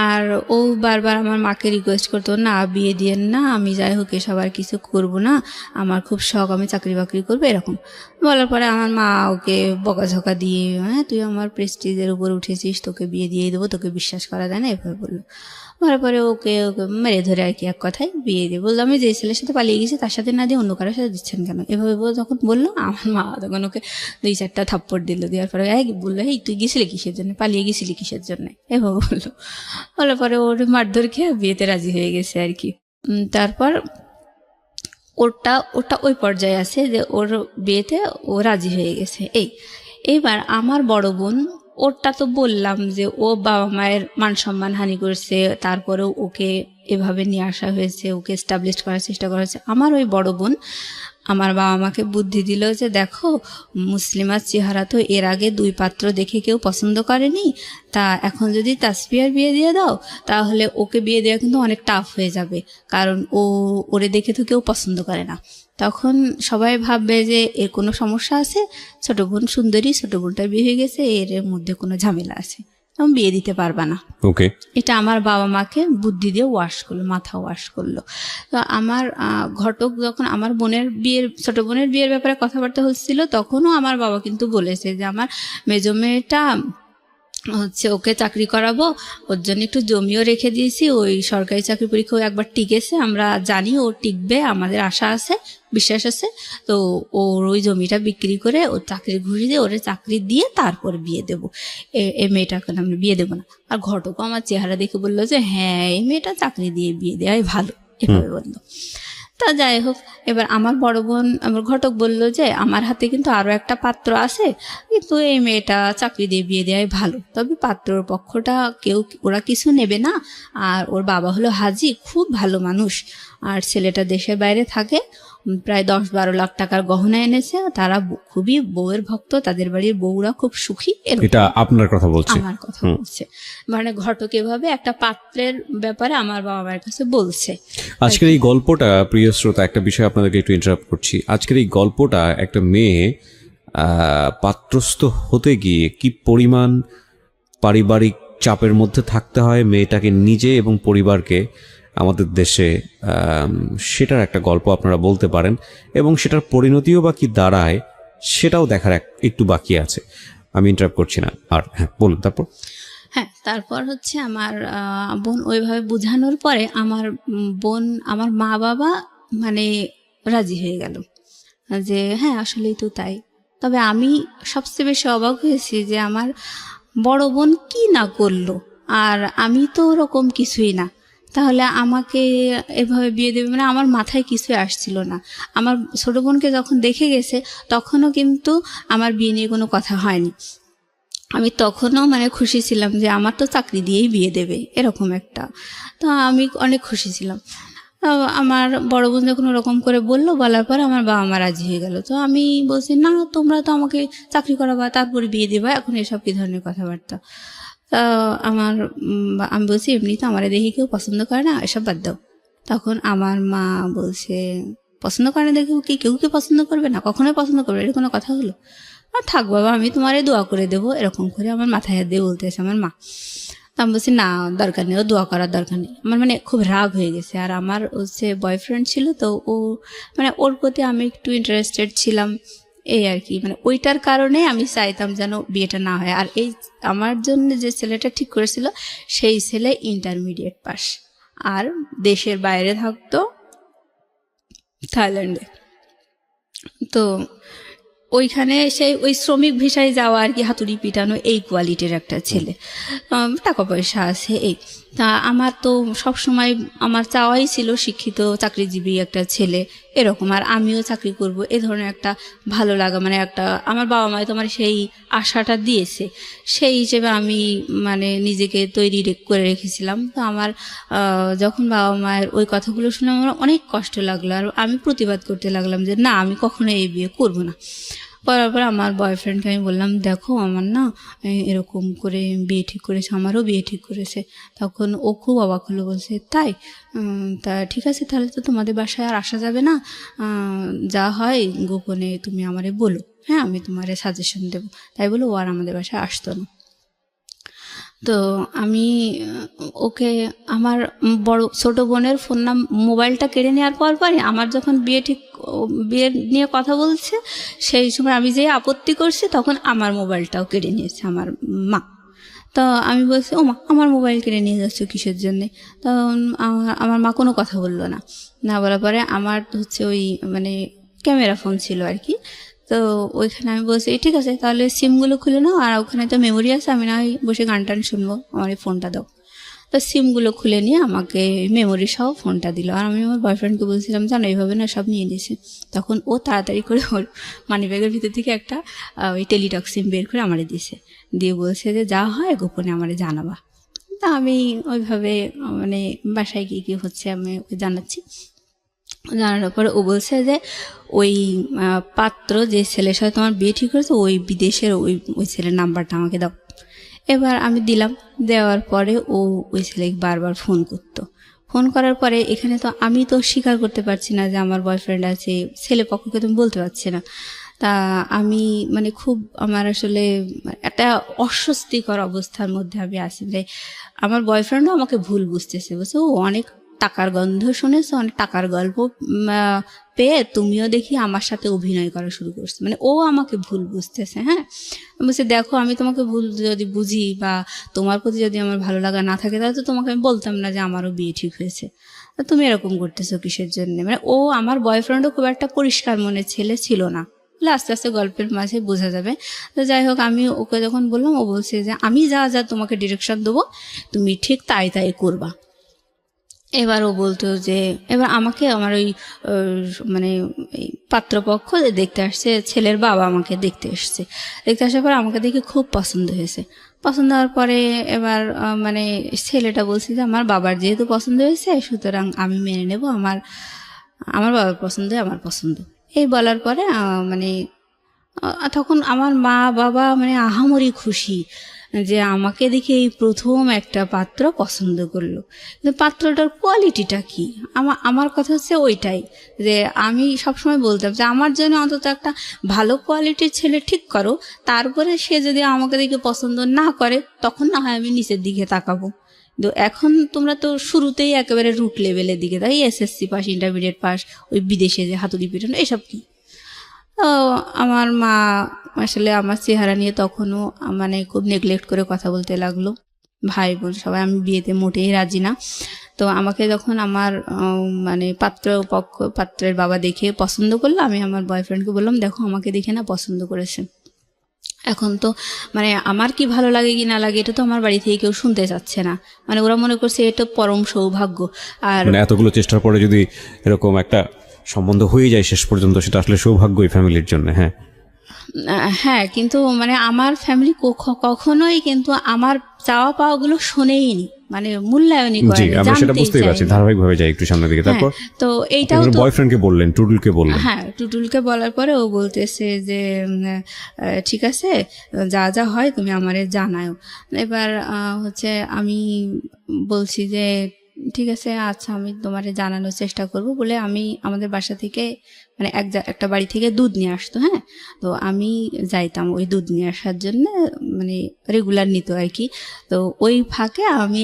আর ও বারবার আমার মাকে রিকোয়েস্ট করতো, না বিয়ে দিয়েন না, আমি যাই হোক এসব আর কিছু করবো না, আমার খুব শখ, আমি চাকরি বাকরি করবো, এরকম বলার পরে আমার মা ওকে বকাঝকা দিয়ে, হ্যাঁ তুই আমার প্রেস্টিজের উপর উঠেছিস, তোকে বিয়ে দিয়ে দেবো, তোকে বিশ্বাস করা যায় না, এভাবে বললো। বলার পরে ওকে মেরে ধরে আর কি এক কথায় বিয়ে দিয়ে বললো, আমি যে ছেলের সাথে পালিয়ে গেছি তার সাথে না দিয়ে অন্য কারোর সাথে দিচ্ছেন কেন, এভাবে যখন বললো, আমার মা তখন ওকে 2-4টা থাপ্পড় দিল। দেওয়ার পরে বললো, এই তুই গেছিলি কিসের জন্য, পালিয়ে গেছিলি কিসের জন্য, এভাবে বললো। বলার পরে ওর মারধর খেয়ে বিয়েতে রাজি হয়ে গেছে আর কি। তারপর ওটা ওই পর্যায়ে আছে যে ওর বিয়েতে ও রাজি হয়ে গেছে। এইবার আমার বড় বোন, ওরটা তো বললাম যে ও বাবা মায়ের মান সম্মান হানি করছে, তারপরেও ওকে এভাবে নিয়ে আসা হয়েছে, ওকে এস্টাবলিশ করার চেষ্টা করা হয়েছে। আমার ওই বড় বোন আমার বাবা মাকে বুদ্ধি দিল যে দেখো, মুসলিমার চেহারা তো এর আগে 2 পাত্র দেখে কেউ পছন্দ করেনি, তা এখন যদি তাসফিয়ার বিয়ে দিয়ে দাও, তাহলে ওকে বিয়ে দেওয়া কিন্তু অনেক টাফ হয়ে যাবে, কারণ ওরে দেখে তো কেউ পছন্দ করে না। তখন সবাই ভাববে যে এর কোনো সমস্যা আছে, ছোট বোন সুন্দরী, ছোট বোনটার বিয়ে হয়ে গেছে, এর মধ্যে কোনো ঝামেলা আছে, তখন বিয়ে দিতে পারবা না। ওকে, এটা আমার বাবা মাকে বুদ্ধি দিয়ে মাথা ওয়াশ করলো। তো আমার ঘটক যখন আমার ছোট বোনের বিয়ের ব্যাপারে কথাবার্তা হচ্ছিল, তখনও আমার বাবা কিন্তু বলেছে যে আমার মেজো মেয়েটা হচ্ছে ওকে চাকরি করাবো, ওর জন্য একটু জমিও রেখে দিয়েছি, ওই সরকারি চাকরি পরীক্ষাও একবার টিকেছে, আমরা জানি ও টিকবে, আমাদের আশা আছে, বিশ্বাস আছে। তো ওর ওই জমিটা বিক্রি করে ওর চাকরি ঘুষি দিয়ে ওরে চাকরি দিয়ে তারপর বিয়ে দেবো, এই মেয়েটাকে আমরা বিয়ে দেবো না। আর ঘটকও আমার চেহারা দেখে বললো যে হ্যাঁ এই মেয়েটা চাকরি দিয়ে বিয়ে দেওয়াই ভালো, এভাবে বললো। তা যাই হোক, এবার আমার বড় বোন আমার ঘটক বলল যে আমার হাতে কিন্তু আরও একটা পাত্র আছে, কিন্তু এই মেয়েটা চাকরি দিয়ে বিয়ে দেওয়াই ভালো, তবে পাত্রর পক্ষটা ওরা কিছু নেবে না, আর ওর বাবা হলো হাজি, খুব ভালো মানুষ, আর ছেলেটা দেশের বাইরে থাকে, প্রায় 10-12 লাখ টাকার গহনা এনেছে, তারা খুবই বউয়ের ভক্ত, তাদের বাড়ির বউরা খুব সুখী। এটা আপনার কথা বলছে? আমার কথা বলছে, মানে ঘটক এভাবে একটা পাত্রের ব্যাপারে আমার বাবা মায়ের কাছে বলছে। আজকের এই গল্পটা, প্রিয় শ্রোতা, একটা বিষয় আপনাদেরকে একটু ইন্টারাপ্ট করছি। আজকের এই গল্পটা একটা মেয়ে পাত্রস্থ হতে গিয়ে কি পরিমাণ পারিবারিক চাপের মধ্যে থাকতে হয় মেয়েটাকে নিজে এবং পরিবারকে আমাদের দেশে, সেটার একটা গল্প আপনারা বলতে পারেন, এবং সেটার পরিণতিও বা কি দাঁড়ায় সেটাও দেখার একটু বাকি আছে। আমি ইন্টারাপ্ট করছি না, আর হ্যাঁ বলুন তারপর। হ্যাঁ, তারপর হচ্ছে আমার বোন ওইভাবে বোঝানোর পরে আমার বোন, আমার মা বাবা মানে রাজি হয়ে গেল যে হ্যাঁ আসলেই তো তাই। তবে আমি সবচেয়ে বেশি অবাক হয়েছি যে আমার বড় বোন কি না করলো, আর আমি তো ওরকম কিছুই না, তাহলে আমাকে এভাবে বিয়ে দেবে, মানে আমার মাথায় কিছুই আসছিল না। আমার ছোট বোনকে যখন দেখে গেছে তখনও কিন্তু আমার বিয়ে নিয়ে কোনো কথা হয়নি। আমি তখনও মানে খুশি ছিলাম যে আমার তো চাকরি দিয়েই বিয়ে দেবে, এরকম একটা। তো আমি অনেক খুশি ছিলাম। তো আমার বড় বোন যখন ওরকম করে বললো, বলার পর আমার বাবা মা রাজি হয়ে গেল। তো আমি বলছি না, তোমরা তো আমাকে চাকরি করাবা তারপরে বিয়ে দেবা, এখন এসব কী ধরনের কথাবার্তা। তা আমার আমি বলছি এমনি তো আমার দেখে কেউ পছন্দ করে না, এসব বাদ দাও। তখন আমার মা বলছে পছন্দ করে না দেখে কি কেউ কি পছন্দ করবে না, কখনোই পছন্দ করবে, এর কোনো কথা হলো? আর থাক বাবা, আমি তোমারে দোয়া করে দেবো, এরকম করে আমার মাথায় হাত দিয়ে বলতেছে আমার মা। তা আমি বলছি না, দরকার নেই, ও দোয়া করার দরকার নেই। আমার মানে খুব রাগ হয়ে গেছে। আর আমার হচ্ছে বয়ফ্রেন্ড ছিল, তো ও মানে ওর প্রতি আমি একটু ইন্টারেস্টেড ছিলাম, এই আর কি। মানে ওইটার কারণে আমি চাইতাম যেন বিয়েটা না হয়। আর এই আমার জন্য যে ছেলেটা ঠিক করেছিল সেই ছেলে ইন্টারমিডিয়েট পাস, আর দেশের বাইরে থাকতো, থাইল্যান্ডে। তো ওইখানে সেই ওই শ্রমিক ভিসায় যাওয়া আর কি, হাতুড়ি পিটানো, এই কোয়ালিটির একটা ছেলে, টাকা পয়সা আছে এই। তা আমার তো সবসময় আমার চাওয়াই ছিল শিক্ষিত চাকরিজীবী একটা ছেলে এরকম, আর আমিও চাকরি করব এ ধরনের একটা ভালো লাগা, মানে একটা আমার বাবা মা তো আমার সেই আশাটা দিয়েছে, সেই হিসেবে আমি মানে নিজেকে তৈরি করে রেখেছিলাম। তো আমার যখন বাবা মায়ের ওই কথাগুলো শুনে আমার অনেক কষ্ট লাগলো, আর আমি প্রতিবাদ করতে লাগলাম যে না, আমি কখনো এই বিয়ে করব না। করার পর আমার বয়ফ্রেন্ডকে আমি বললাম দেখো আমার না এরকম করে বিয়ে ঠিক করেছে, আমারও বিয়ে ঠিক করেছে। তখন ও খুব অবাক হলো, বলছে তাই? তা ঠিক আছে, তাহলে তো তোমাদের বাসায় আর আসা যাবে না, যা হয় গোপনে তুমি আমারে বলো, হ্যাঁ আমি তোমারে সাজেশন দেবো। তাই বলে ও আর আমাদের বাসায় আসতো না। তো আমি ওকে আমার বড় ছোট বোনের ফোন মোবাইলটা কেড়ে নেওয়ার পরই আমার যখন বিয়ে নিয়ে কথা বলছে, সেই সময় আমি যে আপত্তি করছি তখন আমার মোবাইলটাও কেড়ে নিয়েছে আমার মা। তো আমি বলছি ও মা, আমার মোবাইল কেড়ে নিয়ে যাচ্ছ কিসের জন্যে? তখন আমার মা কোনো কথা বললো না। না বলার পরে আমার হচ্ছে ওই মানে ক্যামেরা ফোন ছিল আর কি, তো ওইখানে আমি বলছি ঠিক আছে তাহলে সিমগুলো খুলে নাও, আর ওখানে তো মেমোরি আছে, আমি না বসে গান টান শুনবো, আমার এই ফোনটা দাও। তো সিমগুলো খুলে নিয়ে আমাকে মেমোরি সহ ফোনটা দিল। আর আমি আমার বয়ফ্রেন্ডকে বলছিলাম জানো এইভাবে না সব নিয়ে নিয়েছে। তখন ও তাড়াতাড়ি করে ওর মানিব্যাগের ভিতর থেকে একটা ওই টেলিটক সিম বের করে আমারে দিয়েছে, দিয়ে বলছে যে যা হয় গোপনে আমারে জানাবা। তা আমি ওইভাবে মানে বাসায় গিয়ে কী হচ্ছে আমি ওকে জানাচ্ছি। জানানোর পরে ও বলছে যে ওই পাত্র যে ছেলের সাথে তোমার বিয়ে ঠিক করেছে ওই বিদেশের ওই ছেলের নাম্বারটা আমাকে দাও। এবার আমি দিলাম, দেওয়ার পরে ও ওই ছেলেকে বারবার ফোন করতো। ফোন করার পরে এখানে তো আমি তো স্বীকার করতে পারছি না যে আমার বয়ফ্রেন্ড আছে, ছেলে পক্ষকে তুমি বলতে পারছি না। তা আমি মানে খুব আমার আসলে একটা অস্বস্তিকর অবস্থার মধ্যে আমি আছি যে আমার বয়ফ্রেন্ডও আমাকে ভুল বুঝতেছে, বলছে ও অনেক টাকার গন্ধ শুনেছো, অনেক টাকার গল্প পেয়ে তুমিও দেখি আমার সাথে অভিনয় করা শুরু করছো, মানে ও আমাকে ভুল বুঝতেছে। হ্যাঁ, বলছে দেখো আমি তোমাকে ভুল যদি বুঝি বা তোমার প্রতি যদি আমার ভালো লাগা না থাকে তাহলে তো তোমাকে আমি বলতাম না যে আমারও বিয়ে ঠিক হয়েছে, তুমি এরকম করতেছো কিসের জন্য? মানে ও আমার বয়ফ্রেন্ডও খুব একটা পরিষ্কার মনের ছেলে ছিল না, আস্তে আস্তে গল্পের মাঝে বোঝা যাবে। তো যাই হোক আমি ওকে যখন বললাম ও বলছে যে আমি যা যা তোমাকে ডিরেকশন দেবো তুমি ঠিক তাই তাই করবা। এবার ও বলতো যে এবার আমাকে আমার ওই মানে পাত্রপক্ষ দেখতে আসছে, ছেলের বাবা আমাকে দেখতে এসছে, দেখতে আসার পর আমাকে দেখে খুব পছন্দ হয়েছে। পছন্দ হওয়ার পরে এবার মানে ছেলেটা বলছে যে আমার বাবার যেহেতু পছন্দ হয়েছে সুতরাং আমি মেনে নেব, আমার বাবার পছন্দ আমার পছন্দ। এই বলার পরে মানে তখন আমার মা বাবা মানে আহামরি খুশি যে আমাকে দেখে এই প্রথম একটা পাত্র পছন্দ করলো। কিন্তু পাত্রটার কোয়ালিটিটা কি, আমার কথা হচ্ছে ওইটাই, যে আমি সবসময় বলতাম যে আমার জন্য অন্তত একটা ভালো কোয়ালিটির ছেলে ঠিক করো, তারপরে সে যদি আমাকে দেখে পছন্দ না করে তখন না হয় আমি নিচের দিকে তাকাবো। তো এখন তোমরা তো শুরুতেই একেবারে রুট লেভেলের দিকে, তাই এসএসসি পাস, ইন্টারমিডিয়েট পাস, ওই বিদেশে যে হাতুড়ি পিটানো এসব কি। তো আমার মা আসলে আমার চেহারা নিয়ে তখনও মানে খুব নেগলেক্ট করে কথা বলতে লাগলো, ভাই বোন সবাই। আমি বিয়েতে মোটেই রাজি না। তো আমাকে যখন আমার মানে পাত্রের বাবা দেখে পছন্দ করলো, আমি আমার বয়ফ্রেন্ডকে বললাম, দেখো আমাকে দেখে না পছন্দ করেছে। এখন তো মানে আমার কি ভালো লাগে কি না লাগে এটা তো আমার বাড়ি থেকে কেউ শুনতে চাচ্ছে না, মানে ওরা মনে করছে এটা পরম সৌভাগ্য। আর মানে এতগুলো চেষ্টার পরে যদি এরকম একটা সম্বন্ধ হয়ে যায় শেষ পর্যন্ত, সেটা আসলে সৌভাগ্যই ফ্যামিলির জন্য। হ্যাঁ হ্যাঁ, কিন্তু মানে আমার ফ্যামিলি কখনোই কিন্তু আমার চাওয়া পাওয়াগুলো শোনেইনি, মানে মূল্যায়নই জি, করেনি, আমরা সেটা জানতেই বুঝতেই পারছি। চায়নি। ধারাবাহিকভাবে যাই একটু সামনের দিকে। তারপর তো এইটাও তো বয়ফ্রেন্ডকে বললেন, টুটুলকে বললেন। হ্যাঁ, টুটুলকে বলার পরে ও বলতেছে যে ঠিক আছে, যা যা হয় তুমি আমারে জানাও। এবার হচ্ছে আমি বলছি যে ঠিক আছে, আচ্ছা আমি তোমারে জানানোর চেষ্টা করব বলে আমি আমাদের বাসা থেকে মানে একটা বাড়ি থেকে দুধ নিয়ে আসতো। হ্যাঁ, তো আমি যাইতাম ওই দুধ নিয়ে আসার জন্য, মানে রেগুলার নিত আর কি। তো ওই ফাঁকে আমি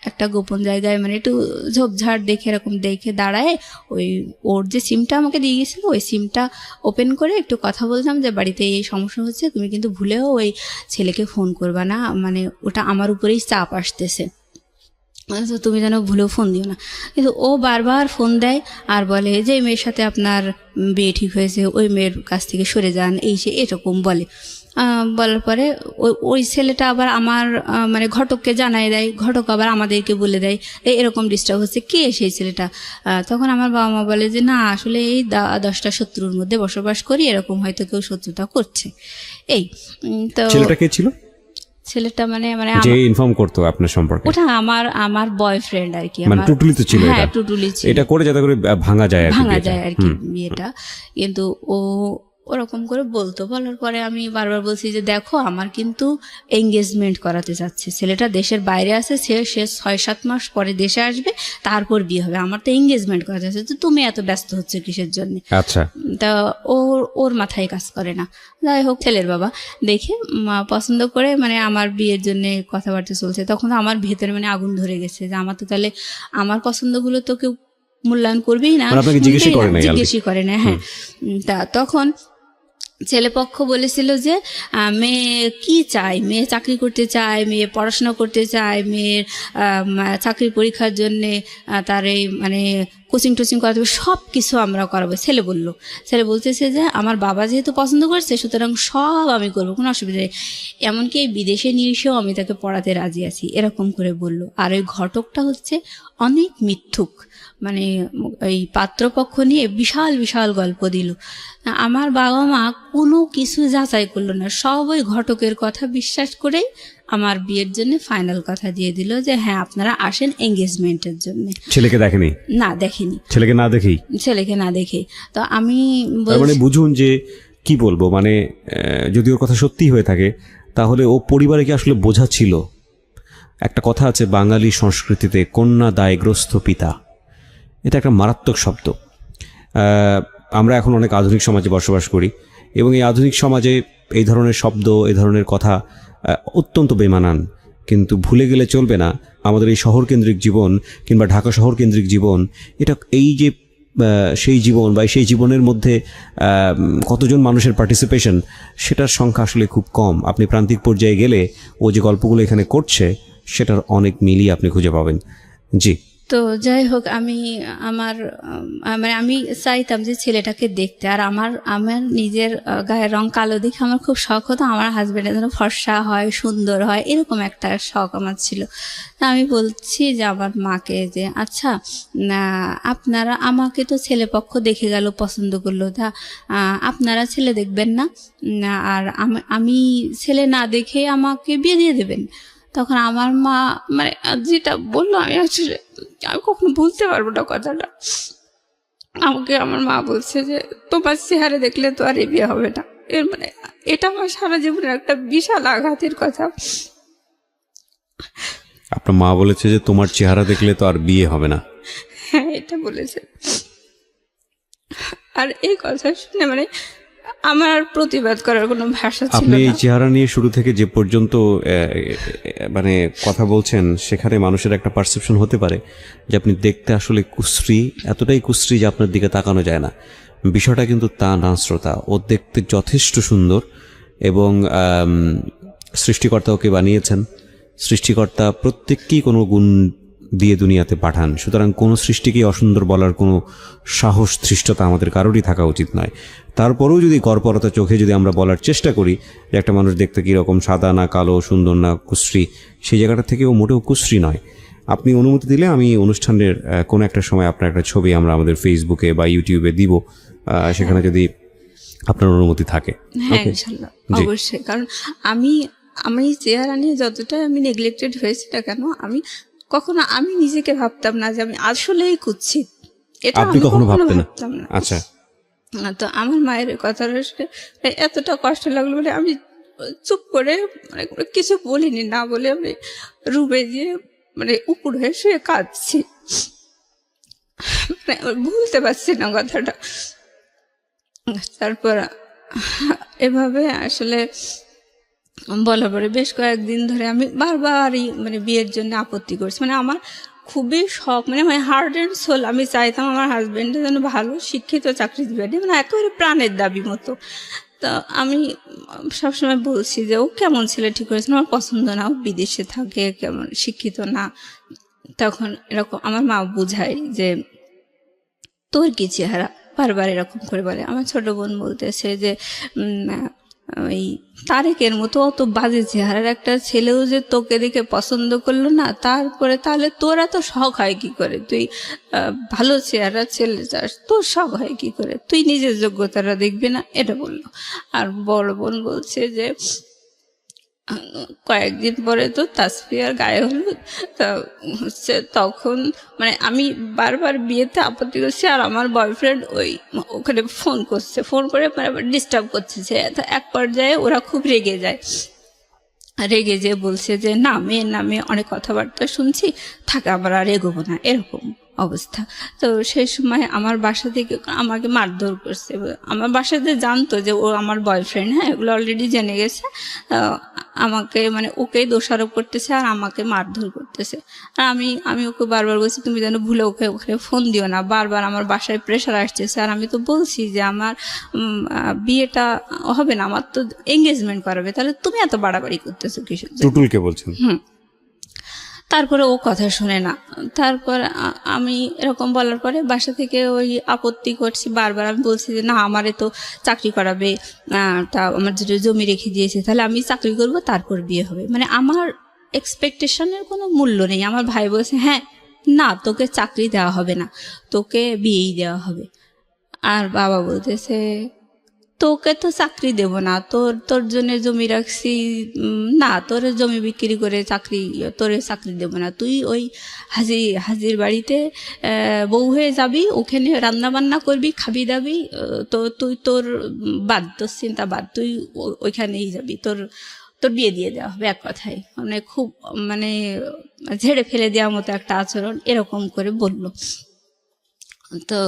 একটা গোপন জায়গায় মানে একটু ঝোপঝাড় দেখে এরকম দেখে দাঁড়ায় ওই ওর যে সিমটা আমাকে দিয়ে গেছিল ওই সিমটা ওপেন করে একটু কথা বলতাম যে বাড়িতে এই সমস্যা হচ্ছে, তুমি কিন্তু ভুলেও ওই ছেলেকে ফোন করবা না, মানে ওটা আমার উপরেই চাপ আসতেছে, তো তুমি যেন ভুলেও ফোন দিও না। কিন্তু ও বারবার ফোন দেয় আর বলে যে মেয়ের সাথে আপনার বিয়ে ঠিক হয়েছে, ওই মেয়ের কাছ থেকে সরে যান, এই সে এরকম বলে। বলার পরে ওই ছেলেটা আবার আমার মানে ঘটককে জানাই দেয়, ঘটক আবার আমাদেরকে বলে দেয় এরকম ডিস্টার্ব হচ্ছে, কে সেই ছেলেটা। তখন আমার বাবা মা বলে যে না, আসলে এই 10টা শত্রুর মধ্যে বসবাস করি, এরকম হয়তো কেউ শত্রুতা করছে। এই তো ছেলেটা কে ছিল? ছেলেটা মানে মানে যে ইনফর্ম করতো আপনার সম্পর্কে? ওটা আমার বয়ফ্রেন্ড আর কি। মানে টুটুলি তো ছিল? হ্যাঁ, টুটুলি ছিল। এটা করে যাতে করে ভাঙা যায় আর কি বিয়েটা। কিন্তু ও ওরকম করে বলতো, বলার পরে আমি বারবার বলছি যে দেখো আমার কিন্তু এঙ্গেজমেন্ট করাতে চাচ্ছে ছেলেটা, দেশের বাইরে আছে, সে 6-7 মাস পরে দেশে আসবে, তারপর বিয়ে হবে, আমার তো এঙ্গেজমেন্ট করাতে চাচ্ছে, তো তুমি এত ব্যস্ত হচ্ছে কিসের জন্য? আচ্ছা, তা ওর মাথায় কাজ করে না। যাই হোক, ছেলের বাবা দেখে পছন্দ করে মানে আমার বিয়ের জন্য কথাবার্তা চলছে। তখন তো আমার ভেতরে মানে আগুন ধরে গেছে যে আমার তো তাহলে আমার পছন্দগুলো তো কেউ মূল্যায়ন করবেই না, জিজ্ঞেসই করে না। হ্যাঁ, তা তখন ছেলেপক্ষ বলেছিল যে মেয়ে কি চায়, মেয়ে চাকরি করতে চায়, মেয়ে পড়াশোনা করতে চায়, মেয়ের চাকরির পরীক্ষার জন্যে তার এই মানে কোচিং টোচিং করাতে হবে, সব কিছু আমরা করাবো। ছেলে বলতেছে যে আমার বাবা যেহেতু পছন্দ করছে সুতরাং সব আমি করবো, কোনো অসুবিধা নেই, এমনকি এই বিদেশে নিয়ে এসেও আমি তাকে পড়াতে রাজি আছি, এরকম করে বলল। আর ওই ঘটকটা হচ্ছে অনেক মিথ্যুক, মানে এই পাত্রপক্ষ নিয়ে বিশাল বিশাল গল্প দিল। আমার বাবা মা কোনো কিছু যাচাই করলো না, সব ওই ঘটকের কথা বিশ্বাস করেই আমার বিয়ের জন্য ফাইনাল কথা দিয়ে দিল যে হ্যাঁ আপনারা আসেন এঙ্গেজমেন্টের জন্য। ছেলেকে দেখেনি? না দেখেনি, ছেলেকে না দেখেই। তো আমি মানে বুঝুন যে কি বলবো, মানে যদি ওর কথা সত্যি হয়ে থাকে তাহলে ও পরিবারে কি আসলে বোঝা ছিল? একটা কথা আছে বাঙালি সংস্কৃতিতে, কন্যা দায়গ্রস্ত পিতা, এটা একটা মারাত্মক শব্দ। আমরা এখন অনেক আধুনিক সমাজে বসবাস করি এবং এই আধুনিক সমাজে এই ধরনের শব্দ, এই ধরনের কথা অত্যন্ত বেমানান, কিন্তু ভুলে গেলে চলবে না আমাদের এই শহরকেন্দ্রিক জীবন কিংবা ঢাকা শহরকেন্দ্রিক জীবন, এটা এই যে সেই জীবন বা সেই জীবনের মধ্যে কতজন মানুষের পার্টিসিপেশন, সেটার সংখ্যা আসলে খুব কম। আপনি প্রান্তিক পর্যায়ে গেলে ও যে গল্পগুলো এখানে করছে সেটার অনেক মিলই আপনি খুঁজে পাবেন। জি, তো যাই হোক, আমি মানে আমি চাইতাম যে ছেলেটাকে দেখতে, আর আমার নিজের গায়ের রং কালো দেখে আমার খুব শখ হতো আমার হাজব্যান্ডের যেন ফর্সা হয়, সুন্দর হয়, এরকম একটা শখ আমার ছিল। তা আমি বলছি যে আমার মাকে যে আচ্ছা আপনারা, আমাকে তো ছেলেপক্ষ দেখে গেল, পছন্দ করলো, তা আপনারা ছেলে দেখবেন না, আর আমি ছেলে না দেখে আমাকে বিয়ে দিয়ে দেবেন? তখন আমার মা মানে যেটা বললো আমি কখনো বলতে পারবো না কথাটা। আমাকে আমার মা বলছে যে তোমার চেহারা দেখলে তো আর বিয়ে হবে না। এর মানে এটা আমার সারা জীবনের একটা বিশাল আঘাতের কথা। আপনার মা বলেছে যে তোমার চেহারা দেখলে তো আর বিয়ে হবে না? হ্যাঁ, এটা বলেছে। আর এই কথা শুনে মানে আমার আর প্রতিবাদ করার কোনো ভাষা ছিল আপনি এই না। চেহারা নিয়ে শুরু থেকে যে পর্যন্ত মানে কথা বলছেন, সেখানে মানুষের একটা পারসেপশন হতে পারে যে আপনি দেখতে আসলে কুশ্রী, এতটাই কুশ্রী যে আপনার দিকে তাকানো যায় না। বিষয়টা কিন্তু তা না শ্রোতা, ও দেখতে যথেষ্ট সুন্দর এবং সৃষ্টিকর্তা ওকে বানিয়েছেন। সৃষ্টিকর্তা প্রত্যেককেই কোনো গুণ দিয়ে দুনিয়াতে পাঠান, সুতরাং কোনো সৃষ্টিকেই অসুন্দর বলার কোনো সাহস ধৃষ্টতা আমাদের কারোরই থাকা উচিত নয়। তারপরেও যদি গড়পরতা চোখে যদি আমরা বলার চেষ্টা করি যে একটা মানুষ দেখতে কীরকম, সাদা না কালো, সুন্দর না কুশ্রী, সেই জায়গাটা থেকেও মোটেও কুশ্রী নয়। আপনি অনুমতি দিলে আমি অনুষ্ঠানের কোনো একটা সময় আপনার একটা ছবি আমরা আমাদের ফেসবুকে বা ইউটিউবে দিব, সেখানে যদি আপনার অনুমতি থাকে। হ্যাঁ ইনশাল্লাহ, অবশ্যই। কারণ আমি চেহারা নিয়ে যতটা আমি নেগলেক্টেড হয়েছি না কেন, আমি কখনো আমি নিজেকে ভাবতাম না যে আমি আসলেই কুৎসিত। এটা আপনি আমি কখনো কখনো ভাবতেন না? আচ্ছা। তো আমার মায়ের কথাটা শুনে এতটা কষ্ট লাগলো, মানে আমি চুপ করে মানে কিছু বলিনি, না বলে আমি রুমে গিয়ে মানে উপর হয়ে শুয়ে কাঁদছি, মানে ভুলতে পারছি না কথাটা। তারপর এভাবে আসলে বলার পরে বেশ কয়েকদিন ধরে আমি বারবারই মানে বিয়ের জন্য আপত্তি করছি। মানে আমার খুবই শখ, মানে মাই হার্ট অ্যান্ড সোল, আমি চাইতাম আমার হাজব্যান্ডের জন্য ভালো শিক্ষিত চাকরিজীবী, মানে একেবারে প্রাণের দাবি মতো। তো আমি সবসময় বলছি যে ও কেমন ছেলে ঠিক করেছে, আমার পছন্দ না, ও বিদেশে থাকে, কেমন শিক্ষিত না। তখন এরকম আমার মা বুঝায় যে তোর কি চেহারা, বারবার এরকম করে বলে। আমার ছোট বোন বলতেছে যে ওই তারেকের মতো অত বাজে চেহারার একটা ছেলেও যে তোকে দেখে পছন্দ করলো না, তারপরে তাহলে তোরা তো শখ হয় কি করে, তুই ভালো চেহারা ছেলে চাস, তোর শখ হয় কি করে, তুই নিজের যোগ্যতাটা দেখবি না, এটা বললো। আর বড় বোন বলছে যে কয়েকদিন পরে তো তাসফিয়ার গায়ে হলুদ, তা হচ্ছে তখন মানে আমি বারবার বিয়েতে আপত্তি করছি, আর আমার বয়ফ্রেন্ড ওখানে ফোন করছে, ফোন করে ডিস্টার্ব করছে। এক পর্যায়ে ওরা খুব রেগে যায়, রেগে যেয়ে বলছে যে না, মেয়ের নামে অনেক কথাবার্তা শুনছি, থাকে আবার আর এগোবো না, এরকম অবস্থা। তো সেই সময় আমার বাসা থেকে আমাকে মারধর করছে। আমার বাসাতে জানতো যে ও আমার বয়ফ্রেন্ড, হ্যাঁ, এগুলো অলরেডি জেনে গেছে। আমাকে মানে ওকেই দোষারোপ করতেছে আর আমাকে মারধর করতেছে। আর আমি ওকে বারবার বলছি তুমি যেন ভুলে ওকে ওখানে ফোন দিও না, বারবার আমার বাসায় প্রেশার আসতেছে। আর আমি তো বলছি যে আমার বিয়েটা হবে না, আমার তো এঙ্গেজমেন্ট করাবে, তাহলে তুমি এত বাড়াবাড়ি করতেছো কিসের জন্য? টুটুলকে বলছেন? তারপরে ও কথা শোনে না। তারপর আমি এরকম বলার পরে বাসা থেকে ওই আপত্তি করছি বারবার। আমি বলছি যে না, আমারে তো চাকরি করাবে, তা আমার যেটা জমি রেখে দিয়েছে, তাহলে আমি চাকরি করব, তারপর বিয়ে হবে। মানে আমার এক্সপেকটেশনের কোনো মূল্য নেই। আমার ভাই বলছে হ্যাঁ না, তোকে চাকরি দেওয়া হবে না, তোকে বিয়েই দেওয়া হবে। আর বাবা বলতেছে তোকে তো চাকরি দেব না, তোর জন্য জমি রাখছি, না তোর জমি বিক্রি করে তোরে চাকরি দেব না, তুই ওই হাজির বাড়িতে বউ হয়ে যাবি, ওখানে রান্না বান্না করবি, খাবি দাবি, তো তুই তোর চিন্তা বাদ, তুই ওইখানেই যাবি, তোর বিয়ে দিয়ে দেওয়া হবে। এক কথায় মানে খুব মানে ঝেড়ে ফেলে দেওয়ার মতো একটা আচরণ এরকম করে বলল। তো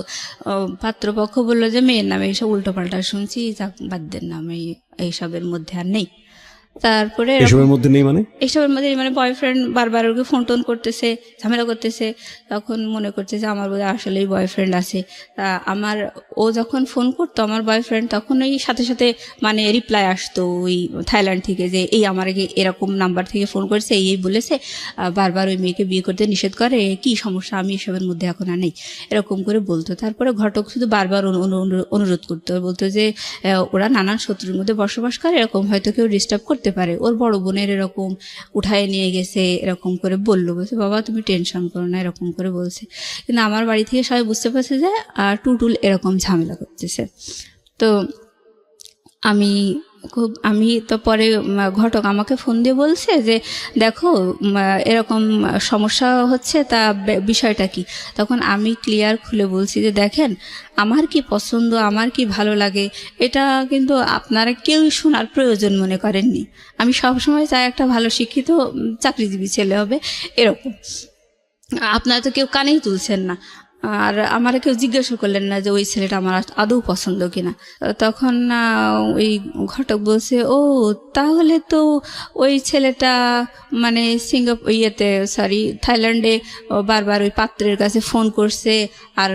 পাত্রপক্ষ বললো যে মেয়ের নামে এইসব উল্টোপাল্টা শুনছি, বাদ দেন না, আমি এইসবের মধ্যে আর নেই। তারপরে এসবের মধ্যে নেই মানে এইসবের মধ্যে মানে বয়ফ্রেন্ড বারবার ওকে ফোন টোন করতেছে, ঝামেলা করতেছে। তখন মনে করছে যে আমার বোধহয় আসলেই বয়ফ্রেন্ড আছে। ও যখন ফোন করতো আমার বয়ফ্রেন্ড, তখন ওই সাথে সাথে মানে রিপ্লাই আসতো ওই থাইল্যান্ড থেকে যে এই আমার এরকম নাম্বার থেকে ফোন করেছে, এই বলেছে, বারবার ওই মেয়েকে বিয়ে করতে নিষেধ করে, কি সমস্যা, আমি এসবের মধ্যে এখন আর নেই, এরকম করে বলতো। তারপরে ঘটক শুধু বারবার অনুরোধ করতো, বলতো যে ওরা নানান শত্রুর মধ্যে বসবাস করে, এরকম হয়তো কেউ ডিস্টার্ব করতে পারে, ওর বড় বোনের এরকম উঠায় নিয়ে গেছে, এরকম করে বললো। বলছে বাবা তুমি টেনশন করো না, এরকম করে বলছে। কিন্তু আমার বাড়ি থেকে সবাই বুঝতে পারছে যে টুটুল এরকম ঝামেলা করতেছে। তো আমি তো পরে ঘটক আমাকে ফোন দিয়ে বলছে যে দেখো এরকম সমস্যা হচ্ছে, তা বিষয়টা কি। তখন আমি ক্লিয়ার খুলে বলছি যে দেখেন আমার কি পছন্দ, আমার কি ভালো লাগে, এটা কিন্তু আপনারা কেউই শোনার প্রয়োজন মনে করেননি। আমি সবসময় চাই একটা ভালো শিক্ষিত চাকরিজীবী ছেলে হবে, এরকম। আপনারা তো কেউ কানেই তুলছেন না। আর আমার কেউ জিজ্ঞাসা করলেন না যে ওই ছেলেটা আমার আদৌ পছন্দ কিনা। তখন ওই ঘটক বলছে, ও তাহলে তো ওই ছেলেটা মানে থাইল্যান্ডে বারবার ওই পাত্রের কাছে ফোন করছে আর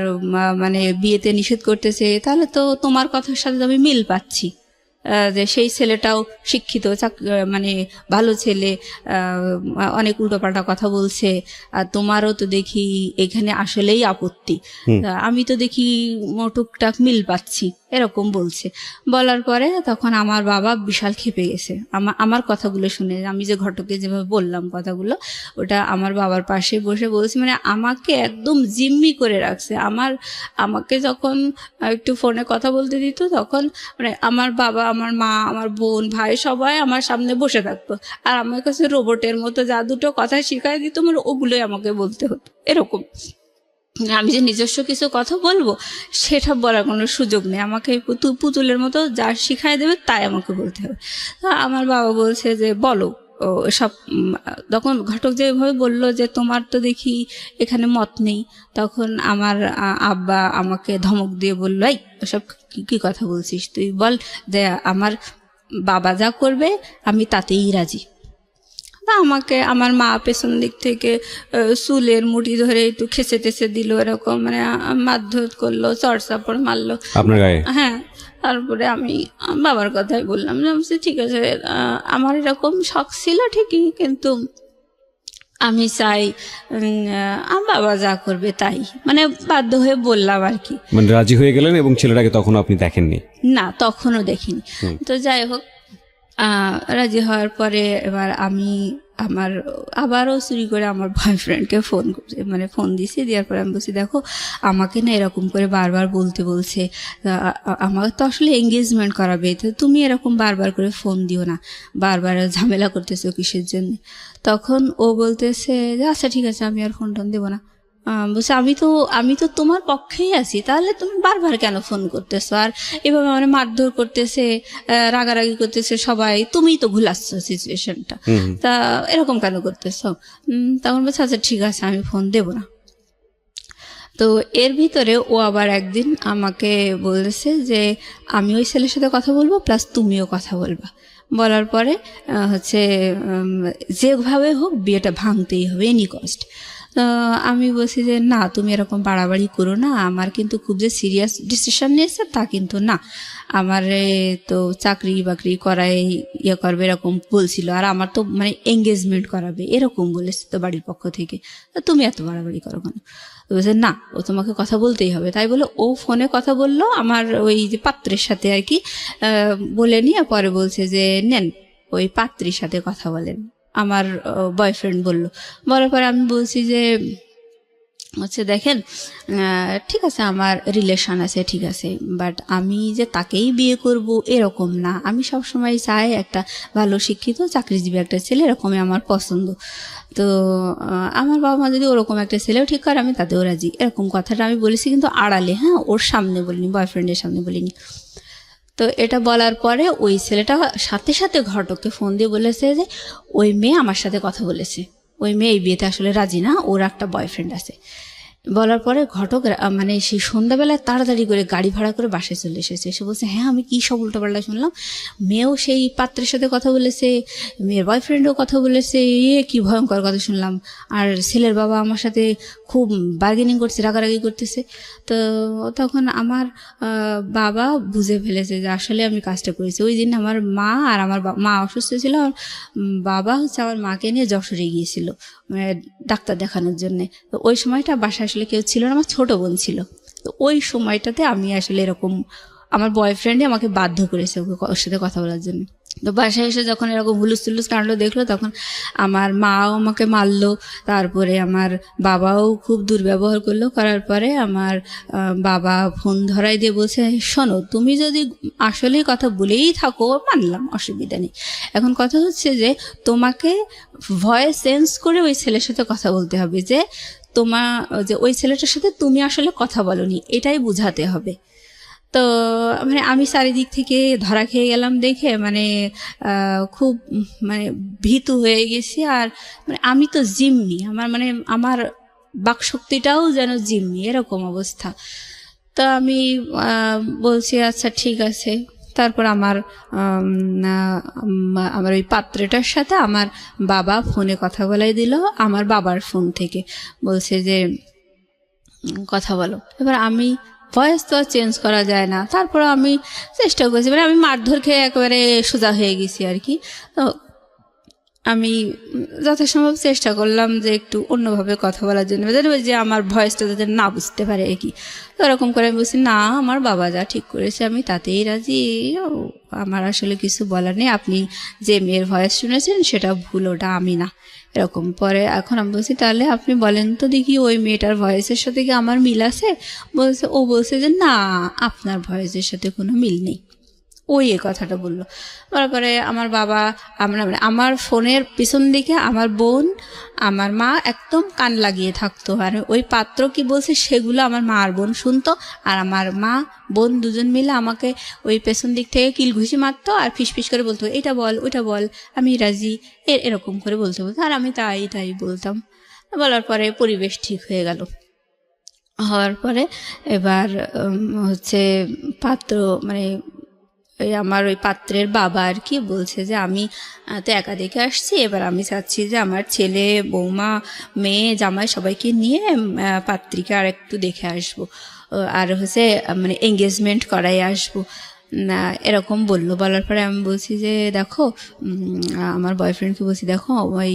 মানে বিয়েতে নিষেধ করতেছে, তাহলে তো তোমার কথার সাথে আমি মিল পাচ্ছি, যে সেই ছেলেটাও শিক্ষিত, মানে ভালো ছেলে, অনেক উল্টোপাল্টা কথা বলছে, আর তোমারও তো দেখি এখানে আসলেই আপত্তি, আমি তো দেখি টুকটাক মিল পাচ্ছি, এরকম বলছে। বলার পরে তখন আমার বাবা বিশাল ক্ষেপে গেছে আমার কথাগুলো শুনে। আমি যে ঘটকে যেভাবে বললাম কথাগুলো, ওটা আমার বাবার পাশে বসে বলছে, মানে আমাকে একদম জিম্মি করে রাখছে। আমাকে যখন একটু ফোনে কথা বলতে দিত তখন মানে আমার বাবা, আমার মা, আমার বোন, ভাই সবাই আমার সামনে বসে থাকতো, আর আমার কাছে রোবটের মতো যা দুটো কথা শিখাই দিত মানে ওগুলোই আমাকে বলতে হতো। এরকম আমি যে নিজস্ব কিছু কথা বলবো সেটা বলার কোনো সুযোগ নেই, আমাকে পুতুলের মতো যা শিখাই দেবে তাই আমাকে বলতে হবে। আমার বাবা বলছে যে বলো সব। তখন ঘটক যেভাবে বললো যে তোমার তো দেখি এখানে মত নেই, তখন আমার আব্বা আমাকে ধমক দিয়ে বললো, এই সব কি কথা বলছিস, তুই বল যে আমার বাবা যা করবে আমি তাতেই রাজি। আমাকে আমার মা পেছন দিক থেকে চুলের মুঠি ধরে একটু খেচে টেচে দিল, এরকম মানে মারধর করলো, চড়চাপড় মারলো আপনার গায়ে। হ্যাঁ, তারপরে আমি বাবার কথাই বললাম যে ঠিক আছে, আমার এরকম শখ ছিল ঠিকই, কিন্তু আমি চাই আমার বাবা যা করবে তাই, মানে বাধ্য হয়ে বললাম আর কি। মানে রাজি হয়ে গেলেন এবং ছেলেটাকে তখন আপনি দেখেননি? না, তখনও দেখিনি। তো যাই হোক, রাজি হওয়ার পরে এবার আমি আবারও চুরি করে আমার বয়ফ্রেন্ডকে ফোন দিয়েছি। দেওয়ার পরে আমি বলছি, দেখো আমাকে না এরকম করে বারবার বলছে, আমাকে তো আসলে এঙ্গেজমেন্ট করাবে, তো তুমি এরকম বারবার করে ফোন দিও না, বারবার ঝামেলা করতেছো কিসের জন্য। তখন ও বলতেছে যে আচ্ছা ঠিক আছে, আমি আর ফোন টোন দেবো না। বলছে আমি তো তোমার পক্ষেই আছি, তাহলে তুমি বারবার কেন ফোন করতেছো, আর এভাবে মানে মারধর করতেছে, রাগারাগি করতেছে সবাই, তুমিই তো ভুলাচ্ছ সিচুয়েশনটা, তা এরকম কেন করতেছো। তখন বলছে আচ্ছা ঠিক আছে, আমি ফোন দেব না। তো এর ভিতরে ও আবার একদিন আমাকে বলেছে যে আমি ওই ছেলের সাথে কথা বলবো, প্লাস তুমিও কথা বলবা। বলার পরে যেভাবে হোক বিয়েটা ভাঙতেই হবে, এনি কস্ট। আমি বলছি যে না, তুমি এরকম বাড়াবাড়ি করো না, আমার কিন্তু খুব যে সিরিয়াস ডিসিশন নিয়েছে তা কিন্তু না, আমার তো চাকরি বাকরি করাই করবে এরকম বলছিল, আর আমার তো মানে এঙ্গেজমেন্ট করাবে এরকম বলেছে তো বাড়ির পক্ষ থেকে, তুমি এত বাড়াবাড়ি করো কেন। বলছে না, ও তোমাকে কথা বলতেই হবে। তাই বলে ও ফোনে কথা বললো আমার ওই যে পাত্রের সাথে আর কি, বলে নিয়ে পরে বলছে যে নেন ওই পাত্রীর সাথে কথা বলেন, আমার বয়ফ্রেন্ড বলল। বলার পরে আমি বলছি যে দেখেন ঠিক আছে আমার রিলেশন আছে, ঠিক আছে, বাট আমি যে তাকেই বিয়ে করব এরকম না, আমি সবসময় চাই একটা ভালো শিক্ষিত চাকরিজীবী একটা ছেলে, এরকমই আমার পছন্দ। তো আমার বাবা মা যদি ওরকম একটা ছেলেও ঠিক করে আমি তাতেও রাজি, এরকম কথাটা আমি বলেছি, কিন্তু আড়ালে, হ্যাঁ, ওর সামনে বলিনি, বয়ফ্রেন্ডের সামনে বলিনি। তো এটা বলার পরে ওই ছেলেটা সাথে সাথে ঘটককে ফোন দিয়ে বলেছে যে ওই মেয়ে আমার সাথে কথা বলেছে, ওই মেয়ে এই বিয়েতে আসলে রাজি না, ওর একটা বয়ফ্রেন্ড আছে। বলার পরে ঘটক মানে সেই সন্ধ্যাবেলায় তাড়াতাড়ি করে গাড়ি ভাড়া করে বাসায় চলে এসেছে। এসে বলছে হ্যাঁ আমি কী সব উল্টোপাল্টা শুনলাম, মেয়েও সেই পাত্রের সাথে কথা বলেছে, মেয়ের বয়ফ্রেন্ডও কথা বলেছে, কি ভয়ঙ্কর কথা শুনলাম, আর ছেলের বাবা আমার সাথে খুব বার্গেনিং করছে, রাগারাগি করতেছে। তো তখন আমার বাবা বুঝে ফেলেছে যে আসলে আমি কাজটা করেছি। ওই দিন আমার মা আর আমার মা অসুস্থ ছিল, বাবা আমার মাকে নিয়ে যশোরে গিয়েছিল ডাক্তার দেখানোর জন্যে। তো ওই সময়টা বাসায় আসলে কেউ ছিল না, আমার ছোট বোন ছিল। তো ওই সময়টাতে আমি আসলে এরকম আমার বয়ফ্রেন্ডই আমাকে বাধ্য করেছে ওর সাথে কথা বলার জন্য। তো বাসায় এসে যখন এরকম হুলুস তুলুস কাণ্ড দেখলো, তখন আমার মাও আমাকে মারলো, তারপরে আমার বাবাও খুব দুর্ব্যবহার করলো। করার পরে আমার বাবা ফোন ধরাই দিয়ে বলছে শোনো, তুমি যদি আসলেই কথা বলেই থাকো মানলাম, অসুবিধা নেই, এখন কথা হচ্ছে যে তোমাকে ভয়েস চেঞ্জ করে ওই ছেলের সাথে কথা বলতে হবে, যে যে ওই ছেলেটার সাথে তুমি আসলে কথা বলোনি, এটাই বুঝাতে হবে। তো মানে আমি চারিদিক থেকে ধরা খেয়ে গেলাম দেখে মানে খুব মানে ভীতু হয়ে গেছি। আর মানে আমি তো জিম্মি, আমার বাকশক্তিটাও যেন জিম্মি, এরকম অবস্থা। তো আমি বলছি আচ্ছা ঠিক আছে। তারপর আমার ওই পাত্রটার সাথে আমার বাবা ফোনে কথা বলাই দিল, আমার বাবার ফোন থেকে বলছে যে কথা বলো। এবার আমি ভয়েস তো আর চেঞ্জ করা যায় না, তারপর আমি চেষ্টা করছি, মানে আমি মারধর খেয়ে একেবারে সোজা হয়ে গেছি আর কি। তো আমি যথাসম্ভব চেষ্টা করলাম যে একটু অন্যভাবে কথা বলার জন্য, যে আমার ভয়েসটা যাতে না বুঝতে পারে আর কি। তো ওরকম করে আমি বলছি না, আমার বাবা যা ঠিক করেছে আমি তাতেই রাজি, আমার আসলে কিছু বলার নেই, আপনি যে মেয়ের ভয়েস শুনেছেন সেটা ভুল, ওটা আমি না, এরকম। পরে এখন আমি বলছি তাহলে আপনি বলেন তো দেখি ওই মেয়েটার ভয়েসের সাথে কি আমার মিল আছে? বলছে যে না, আপনার ভয়েসের সাথে কোনো মিল নেই। ওই এ কথাটা বললো। তারপরে আমার বাবা, আমার ফোনের পিছন দিকে আমার বোন, আমার মা একদম কান লাগিয়ে থাকতো, আর ওই পাত্র কি বলছে সেগুলো আমার মা আর বোন শুনতো, আর আমার মা বোন দুজন মিলে আমাকে ওই পেছন দিক থেকে কিলঘুষি মারতো আর ফিসফিস করে বলতো এটা বল ওইটা বল, আমি রাজি, এরকম করে বলতে আর আমি তাই বলতাম। বলার পরে পরিবেশ ঠিক হয়ে গেল। হওয়ার পরে এবার হচ্ছে পাত্র, মানে আমার ওই পাত্রের বাবা আর কি বলছে যে আমি তো একা দেখে আসছি, এবার আমি চাচ্ছি যে আমার ছেলে, বৌমা, মেয়ে, জামাই সবাইকে নিয়ে পাত্রীকে আর একটু দেখে আসবো, আর হচ্ছে মানে এঙ্গেজমেন্ট করাই আসবো না, এরকম বললো। বলার পরে আমি বলছি যে দেখো, আমার বয়ফ্রেন্ডকে বলছি দেখো ওই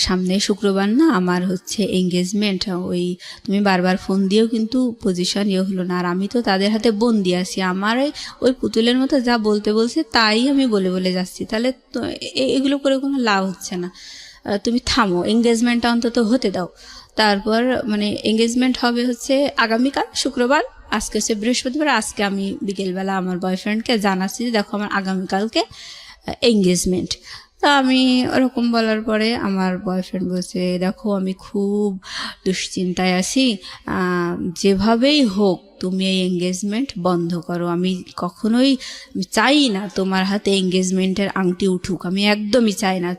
সামনে শুক্রবার না আমার হচ্ছে এঙ্গেজমেন্ট, ওই তুমি বারবার ফোন দিয়েও কিন্তু পজিশন হলো না, আর আমি তো তাদের হাতে বন্দি আছি, আমার ওই পুতুলের মতো যা বলতে বলছে তাই আমি বলে যাচ্ছি, তাহলে তো এগুলো করে কোনো লাভ হচ্ছে না, তুমি থামো, এঙ্গেজমেন্টটা অন্তত হতে দাও। তারপর মানে এঙ্গেজমেন্ট হবে হচ্ছে আগামীকাল শুক্রবার, আজকে হচ্ছে বৃহস্পতিবার, আজকে আমি বিকেলবেলা আমার বয়ফ্রেন্ডকে জানাচ্ছি যে দেখো আমার আগামীকালকে এঙ্গেজমেন্ট। তা আমি ওরকম বলার পরে আমার বয়ফ্রেন্ড বলছে দেখো আমি খুব দুশ্চিন্তায় আছি, যেভাবেই হোক তুমি এই এঙ্গেজমেন্ট বন্ধ করো, আমি কখনোই চাই না তোমার হাতে এঙ্গেজমেন্টের আংটি উঠুক, আমি একদমই চাই না,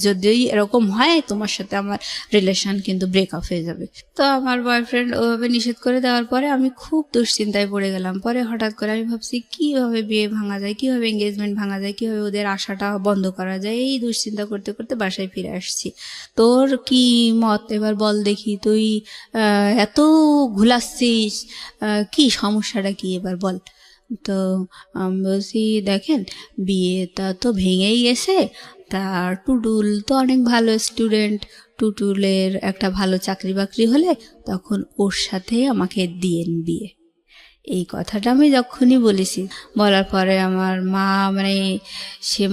যদি এরকম হয় তোমার সাথে আমার রিলেশন কিন্তু ব্রেকআপ হয়ে যাবে। তো আমার বয়ফ্রেন্ড ওভাবে নিষেধ করে দেওয়ার পরে আমি খুব দুশ্চিন্তায় পড়ে গেলাম। পরে হঠাৎ করে আমি ভাবছি কীভাবে বিয়ে ভাঙা যায়, কীভাবে এঙ্গেজমেন্ট ভাঙা যায়, কীভাবে ওদের আশাটা বন্ধ করা যায়, এই দুশ্চিন্তা করতে করতে বাসায় ফিরে আসছি। তোর কি মত এবার বল দেখি, তুই এত ঘুলাচ্ছিস, কি সমস্যাটা কি এবার বল। তো আমি বলছি দেখেন বিয়েটা তো ভেঙেই গেছে, তার টুটুল তো অনেক ভালো স্টুডেন্ট, টুটুলের একটা ভালো চাকরি বাকরি হলে তখন ওর সাথে আমাকে দিয়েন বিয়ে। এই কথাটা আমি যখনই বলেছি, বলার পরে আমার মা সে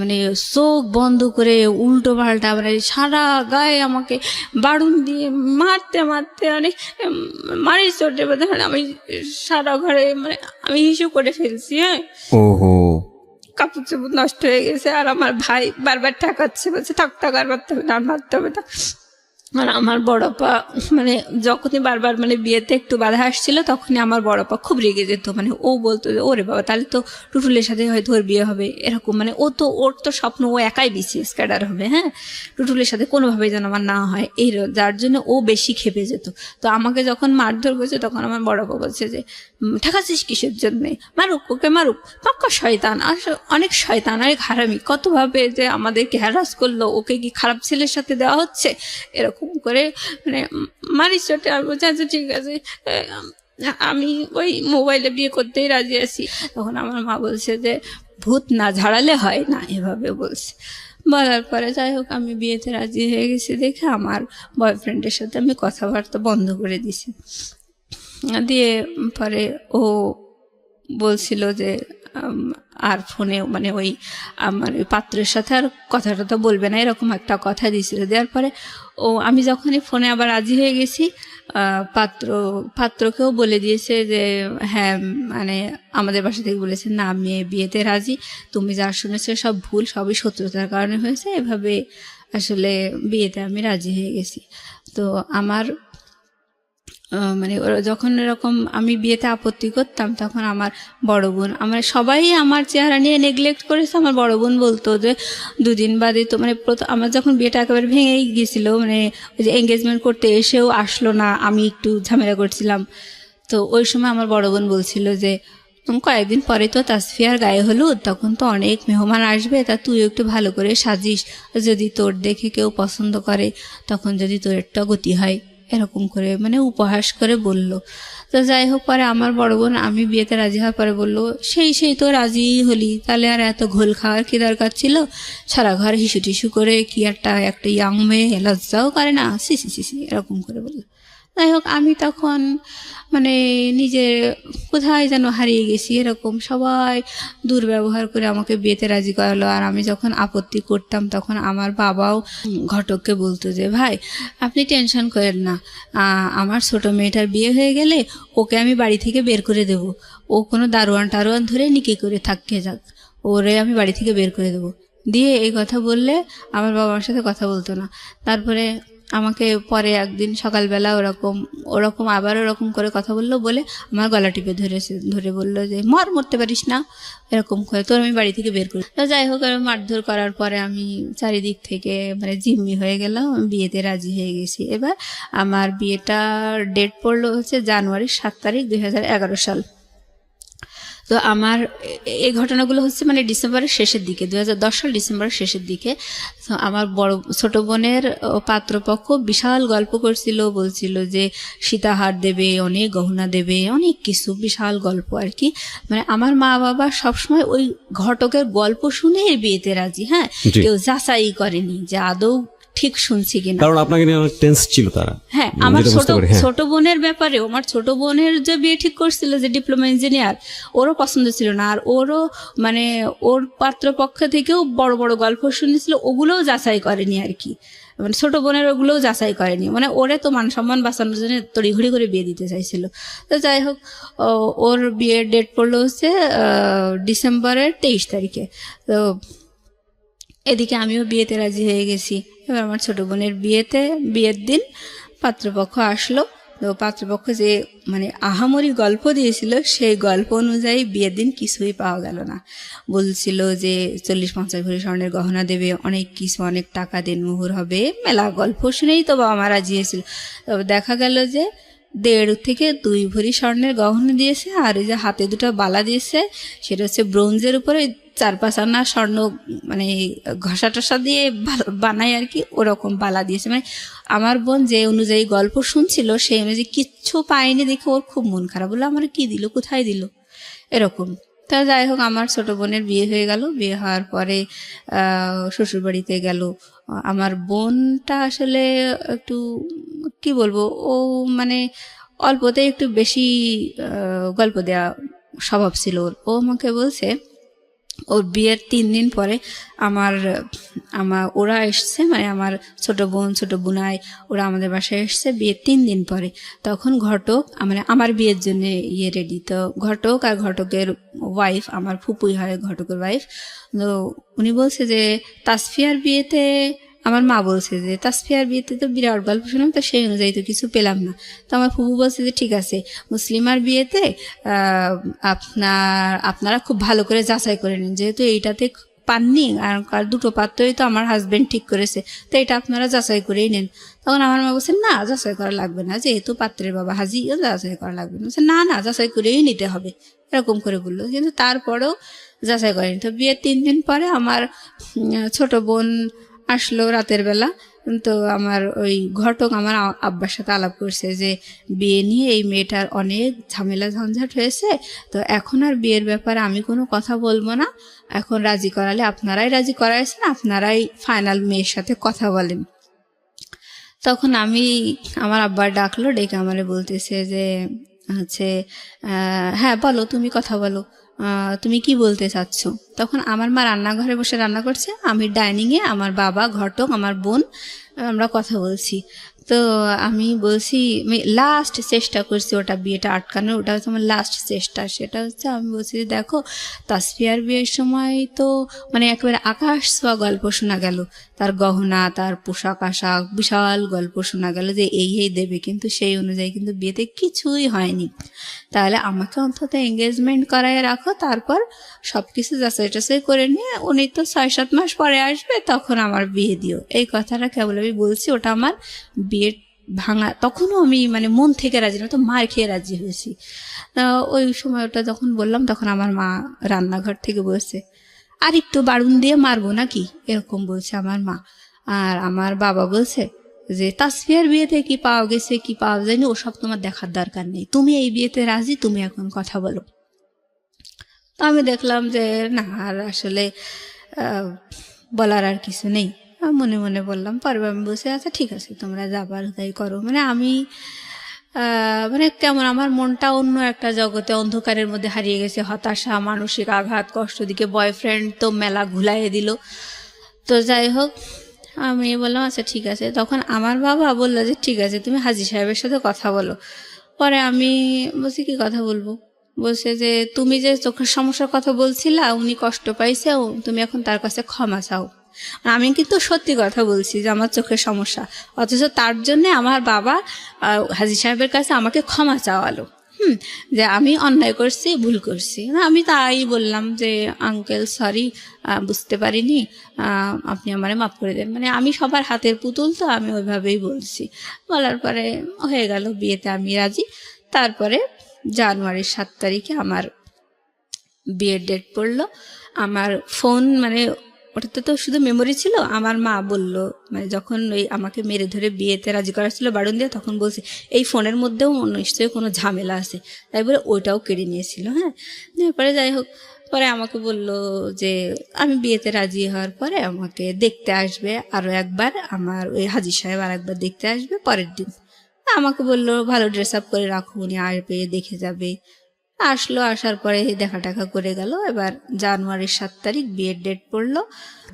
চোখ বন্ধ করে উল্টো পাল্টা সারা গায়ে আমাকে বাড়ুন দিয়ে মারতে মারি চোটে বোধ হয় আমি সারা ঘরে আমি হিসু করে ফেলছি। হ্যাঁ, ওহো, কাপড় চোপড় নষ্ট হয়ে গেছে। আর আমার ভাই বারবার ঠেকাচ্ছে, বলছে থাক আর মারতে হবে না, মারতে হবে না। আর আমার বড়পা যখনই বারবার বিয়েতে একটু বাধা আসছিল তখনই আমার বড়পা খুব রেগে যেত, ও বলতো যে ওরে বাবা তাহলে তো টুটুলের সাথে হয়তো ওর বিয়ে হবে, এরকম ওর তো স্বপ্ন ও একাই বিসিএস ক্যাডার হবে, হ্যাঁ, টুটুলের সাথে কোনোভাবেই যেন আমার না হয়, এই যার জন্য ও বেশি খেপে যেত। তো আমাকে যখন মারধর করছে তখন আমার বড়পা বলছে যে ঠেকাচ্ছিস কিসের জন্যে, মারুক ওকে মারুক, পাক্কা শয়তান, আর অনেক শয়তান, অনেক হারামি, কতভাবে যে আমাদেরকে হ্যারাস করলো, ওকে কি খারাপ ছেলের সাথে দেওয়া হচ্ছে, এরকম করে মারিস চোটে। আমি বলছি আচ্ছা ঠিক আছে, আমি ওই মোবাইলে বিয়ে করতেই রাজি আছি। তখন আমার মা বলছে যে ভূত না ঝাড়ালে হয় না, এভাবে বলছে। বলার পরে যাই হোক আমি বিয়েতে রাজি হয়ে গেছি দেখে আমার বয়ফ্রেন্ডের সাথে আমি কথাবার্তা বন্ধ করে দিছি। দিয়ে পরে ও বলছিল যে আর ফোনে ওই আমার ওই পাত্রের সাথে আর কথাটা তো বলবে না, এরকম একটা কথা দিয়েছিল। দেওয়ার পরে আমি যখনই ফোনে আবার রাজি হয়ে গেছি, পাত্রকেও বলে দিয়েছে যে হ্যাঁ আমাদের বাসা থেকে বলেছে না আমি বিয়েতে রাজি, তুমি যা শুনেছো সব ভুল, সবই শত্রুতার কারণে হয়েছে, এভাবে আসলে বিয়েতে আমি রাজি হয়ে গেছি। তো আমার মানে ওরা যখন এরকম আমি বিয়েতে আপত্তি করতাম, তখন আমার বড় বোন, আমরা সবাই আমার চেহারা নিয়ে নেগলেক্ট করেছে। আমার বড় বোন বলতো যে দুদিন বাদে তো মানে আমার যখন বিয়েটা একেবারে ভেঙেই গিয়েছিল, মানে ওই যে এঙ্গেজমেন্ট করতে এসেও আসলো না, আমি একটু ঝামেলা করছিলাম, তো ওই সময় আমার বড় বোন বলছিল যে তুমি কয়েকদিন পরে তো তাসফিয়ার গায়ে হলুদ, তখন তো অনেক মেহমান আসবে, তা তুই একটু ভালো করে সাজিস, যদি তোর দেখে কেউ পছন্দ করে তখন যদি তোর একটা গতি হয়, এরকম করে মানে উপহাস করে বলল। তো যাই হোক, পরে আমার বড় বোন আমি বিয়েতে রাজি হওয়ার পরে বললো সেই তো রাজি হলি, তাহলে আর এত ঘোল খাওয়ার কি দরকার ছিল, সারা ঘর হিসু টিসু করে কি একটা ইয়াং মেয়ে লজ্জাও করে না, সি এরকম করে বললো। যাই হোক, আমি তখন মানে নিজে কোথায় যেন হারিয়ে গেছি, এরকম সবাই দুর্ব্যবহার করে আমাকে বিয়েতে রাজি করালো। আর আমি যখন আপত্তি করতাম তখন আমার বাবাও ঘটককে বলতো যে ভাই আপনি টেনশন করেন না, আমার ছোট মেয়েটার বিয়ে হয়ে গেলে ওকে আমি বাড়ি থেকে বের করে দেব, ও কোনো দারোয়ান টারোয়ান ধরে নিকে করে থাকতে যাক, ওরে আমি বাড়ি থেকে বের করে দেবো। দিয়ে এই কথা বললে আমার বাবার সাথে কথা বলতো না। তারপরে আমাকে পরে একদিন সকালবেলা ওরকম আবার ওরকম করে কথা বললো, বলে আমার গলা টিপে ধরে বললো যে মরতে পারিস না, এরকম করে তোর আমি বাড়ি থেকে বের করি। তো যাই হোক, মারধর করার পরে আমি চারিদিক থেকে মানে জিম্মি হয়ে গেলাম, আমি বিয়েতে রাজি হয়ে গেছি। এবার আমার বিয়েটার ডেট পড়লো হচ্ছে জানুয়ারির 7 তারিখ 2011 সাল। তো আমার এই ঘটনাগুলো হচ্ছে মানে ডিসেম্বরের শেষের দিকে, 2010 সাল ডিসেম্বরের শেষের দিকে। তো আমার ছোট বোনের পাত্রপক্ষ বিশাল গল্প করছিল, বলছিল যে সীতাহার দেবে, অনেক গহনা দেবে, অনেক কিছু, বিশাল গল্প আর কি। মানে আমার মা বাবা সবসময় ওই ঘটকের গল্প শুনে বিয়েতে রাজি, হ্যাঁ, কেউ যাচাই করেনি যে আদৌ ঠিক শুনছি কিনা, কারণ আপনাকে নিয়ে অনেক টেন্স ছিল তারা। হ্যাঁ, আমার ছোট বোনের ব্যাপারেও, আমার ছোট বোনের যে বিয়ে ঠিক করছিল যে ডিপ্লোমা ইঞ্জিনিয়ার, ওরও পছন্দ ছিল না, আর ওরও মানে ওর পাত্রপক্ষ থেকেও বড় বড় গল্প শুনেছিল, ওগুলোও যাচাই করেনি আর কি, মানে ছোট বোনের ওগুলোও যাচাই করেনি, মানে ওরে তো মান সম্মান বাঁচানোর জন্য তড়িঘড়ি করে বিয়ে দিতে চাইছিল। তো যাই হোক, ওর বিয়ের ডেট পড়লো হচ্ছে ডিসেম্বরের 23 তারিখে। তো এদিকে আমিও বিয়েতে রাজি হয়ে গেছি। এবার আমার ছোট বোনের বিয়ের দিন পাত্রপক্ষ আসলো। তো পাত্রপক্ষ যে মানে আহামরি গল্প দিয়েছিল, সেই গল্প অনুযায়ী বিয়ের দিন কিছুই পাওয়া গেল না। বলছিল যে 40-50 ভরি স্বর্ণের গহনা দেবে, অনেক কিছু, অনেক টাকা দেনমোহর হবে, মেলা গল্প শুনেই তো বাবা মা রাজি হয়েছিল। তবে দেখা গেল যে 1.5 থেকে 2 ভরি স্বর্ণের গহনা দিয়েছে, আর এই যে হাতে 2টা বালা দিয়েছে, সেটা হচ্ছে ব্রোঞ্জের উপরে 4-5 আনা স্বর্ণ মানে ঘষা টসা দিয়ে বানায় আর কি, ওরকম বালা দিয়েছে। মানে আমার বোন যে অনুযায়ী গল্প শুনছিল সেই অনুযায়ী কিচ্ছু পায়নি, দেখে ওর খুব মন খারাপ, বললো আমার কি দিল, কোথায় দিল, এরকম। তা যাই হোক, আমার ছোট বোনের বিয়ে হয়ে গেল। বিয়ে হওয়ার পরে শ্বশুরবাড়িতে গেল। আমার বোনটা আসলে একটু কি বলবো, ও মানে অল্পতে একটু বেশি গল্প দেওয়া স্বভাব ছিল ওর। ও আমাকে বলছে ওর বিয়ের 3 দিন পরে ওরা এসছে, মানে আমার ছোট বোন ছোট বোনাই ওরা আমাদের বাসায় এসছে বিয়ের 3 দিন পরে। তখন ঘটক মানে আমার বিয়ের জন্য রেডি। তো ঘটক আর ঘটকের ওয়াইফ, আমার ফুপুই হয় ঘটকের ওয়াইফ, তো উনি বলছে যে তাসফিয়ার বিয়েতে, আমার মা বলছে যে তাসফিয়ার বিয়েতে তো বিরাট গল্প শুনলাম, তো সেই অনুযায়ী তো কিছু পেলাম না। তো আমার ফুপু বলছে যে ঠিক আছে, মুসলিমার বিয়েতে আপনারা খুব ভালো করে যাচাই করে নিন, যেহেতু এইটাতে পাননি, আর 2টো পাত্রই তো আমার হাজবেন্ড ঠিক করেছে, তো এটা আপনারা যাচাই করেই নেন। তখন আমার মা বলছে না, যাচাই করা লাগবে না, যেহেতু পাত্রের বাবা হাজি, যাচাই করা লাগবে না। না যাচাই করেই নিতে হবে, এরকম করে বললো। কিন্তু তারপরেও যাচাই করেনি। তো বিয়ের 3 দিন পরে আমার ছোট বোন আসলো রাতের বেলা। তো আমার ওই ঘটক আমার আব্বার সাথে আলাপ করছে যে বিয়ে নিয়ে এই মেয়েটার অনেক ঝামেলা ঝঞ্ঝাট হয়েছে, তো এখন আর বিয়ের ব্যাপারে আমি কোনো কথা বলবো না, এখন রাজি করালে আপনারাই রাজি করাইছেন, আপনারাই ফাইনাল মেয়ের সাথে কথা বলেন। তখন আমার আব্বার ডাকলো, ডেকে আমারে বলতেছে যে হচ্ছে হ্যাঁ বলো, তুমি কথা বলো, তুমি কি বলতে চাচ্ছ। তখন আমার মা রান্নাঘরে বসে রান্না করছে, আমি ডাইনিংয়ে, আমার বাবা, ঘটক, আমার বোন, আমরা কথা বলছি। তো আমি বলছি, আমি লাস্ট চেষ্টা করছি ওটা বিয়েটা আটকানোর, ওটা হচ্ছে আমার লাস্ট চেষ্টা। সেটা হচ্ছে আমি বলছি যে দেখো, তাসফিয়ার বিয়ের সময় তো মানে একেবারে আকাশ ছোঁয়া গল্প শোনা গেল, তার গহনা, তার পোশাক আশাক, বিশাল গল্প শোনা গেল যে এই দেবে, কিন্তু সেই অনুযায়ী কিন্তু বিয়েতে কিছুই হয়নি। তাহলে আমাকে অন্তত এঙ্গেজমেন্ট করায় রাখো, তারপর সব কিছু যাচাই টাচাই করে নিয়ে উনি তো 6-7 মাস পরে আসবে, তখন আমার বিয়ে দিও। এই কথাটা কেবল আমি বলছি, ওটা আমার বিয়ের ভাঙা। তখনও আমি মানে মন থেকে রাজি না, তো মার খেয়ে রাজি হয়েছি। তা ওই সময় ওটা যখন বললাম, তখন আমার মা রান্নাঘর থেকে বলছে, আর একটু বাড়ুন দিয়ে মারবো নাকি, এরকম বলছে আমার মা। আর আমার বাবা বলছে যে তাসফিয়ার বিয়েতে কি পাওয়া গেছে কি পাওয়া যায়নি ওসব তোমার দেখার দরকার নেই, তুমি এই বিয়েতে রাজি, তুমি এখন কথা বলো। তো আমি দেখলাম যে না, আর আসলে বলার আর কিছু নেই। মনে মনে বললাম, পরে আমি বসে আচ্ছা ঠিক আছে, তোমরা যাবার তাই করো। মানে আমি মানে কেমন আমার মনটা অন্য একটা জগতে, অন্ধকারের মধ্যে হারিয়ে গেছে। হতাশা, মানসিক আঘাত, কষ্ট, দিকে বয়ফ্রেন্ড তো মেলা ঘুলাইয়ে দিল। তো যাই হোক, আমি বললাম আচ্ছা ঠিক আছে। তখন আমার বাবা বললো যে ঠিক আছে, তুমি হাজী সাহেবের সাথে কথা বলো। পরে আমি বলছি কি কথা বলবো? বলছে যে তুমি যে চোখের সমস্যার কথা বলছিলা, উনি কষ্ট পাইছে, তুমি এখন তার কাছে ক্ষমা চাও। আমি কিন্তু সত্যি কথা বলছি যে আমার চোখের সমস্যা, অথচ তার জন্য আমার বাবা হাজী সাহেবের কাছে আমাকে ক্ষমা চাওয়ালো। যে আমি অন্যায় করছি, ভুল করছি। না, আমি তাই বললাম যে আঙ্কেল সরি, বুঝতে পারিনি, আপনি আমারে মাফ করে দেন। মানে আমি সবার হাতের পুতুল, তো আমি ওইভাবেই বলছি। বলার পরে হয়ে গেল, বিয়েতে আমি রাজি। তারপরে জানুয়ারির 7 তারিখে আমার বিয়ের ডেট পড়লো। আমার ফোন মানে ওটাতে তো শুধু মেমোরি ছিল। আমার মা বলল, মানে যখন ওই আমাকে মেরে ধরে বিয়েতে রাজি করা ছিল বাড়ুন দিয়ে, তখন বলছে এই ফোনের মধ্যেও নিশ্চয়ই কোনো ঝামেলা আছে, তাই বলে ওইটাও কেড়ে নিয়েছিল। হ্যাঁ, পরে যাই হোক, পরে আমাকে বলল যে আমি বিয়েতে রাজি হওয়ার পরে আমাকে দেখতে আসবে আরও একবার, আমার ওই হাজী সাহেব আর একবার দেখতে আসবে পরের দিন। আমাকে বললো ভালো ড্রেস আপ করে রাখো, উনি আসবে, দেখে যাবে। আসলো, আসার পরে দেখা টাকা করে গেল। এবার জানুয়ারির 7 তারিখ বিয়ের ডেট পড়লো।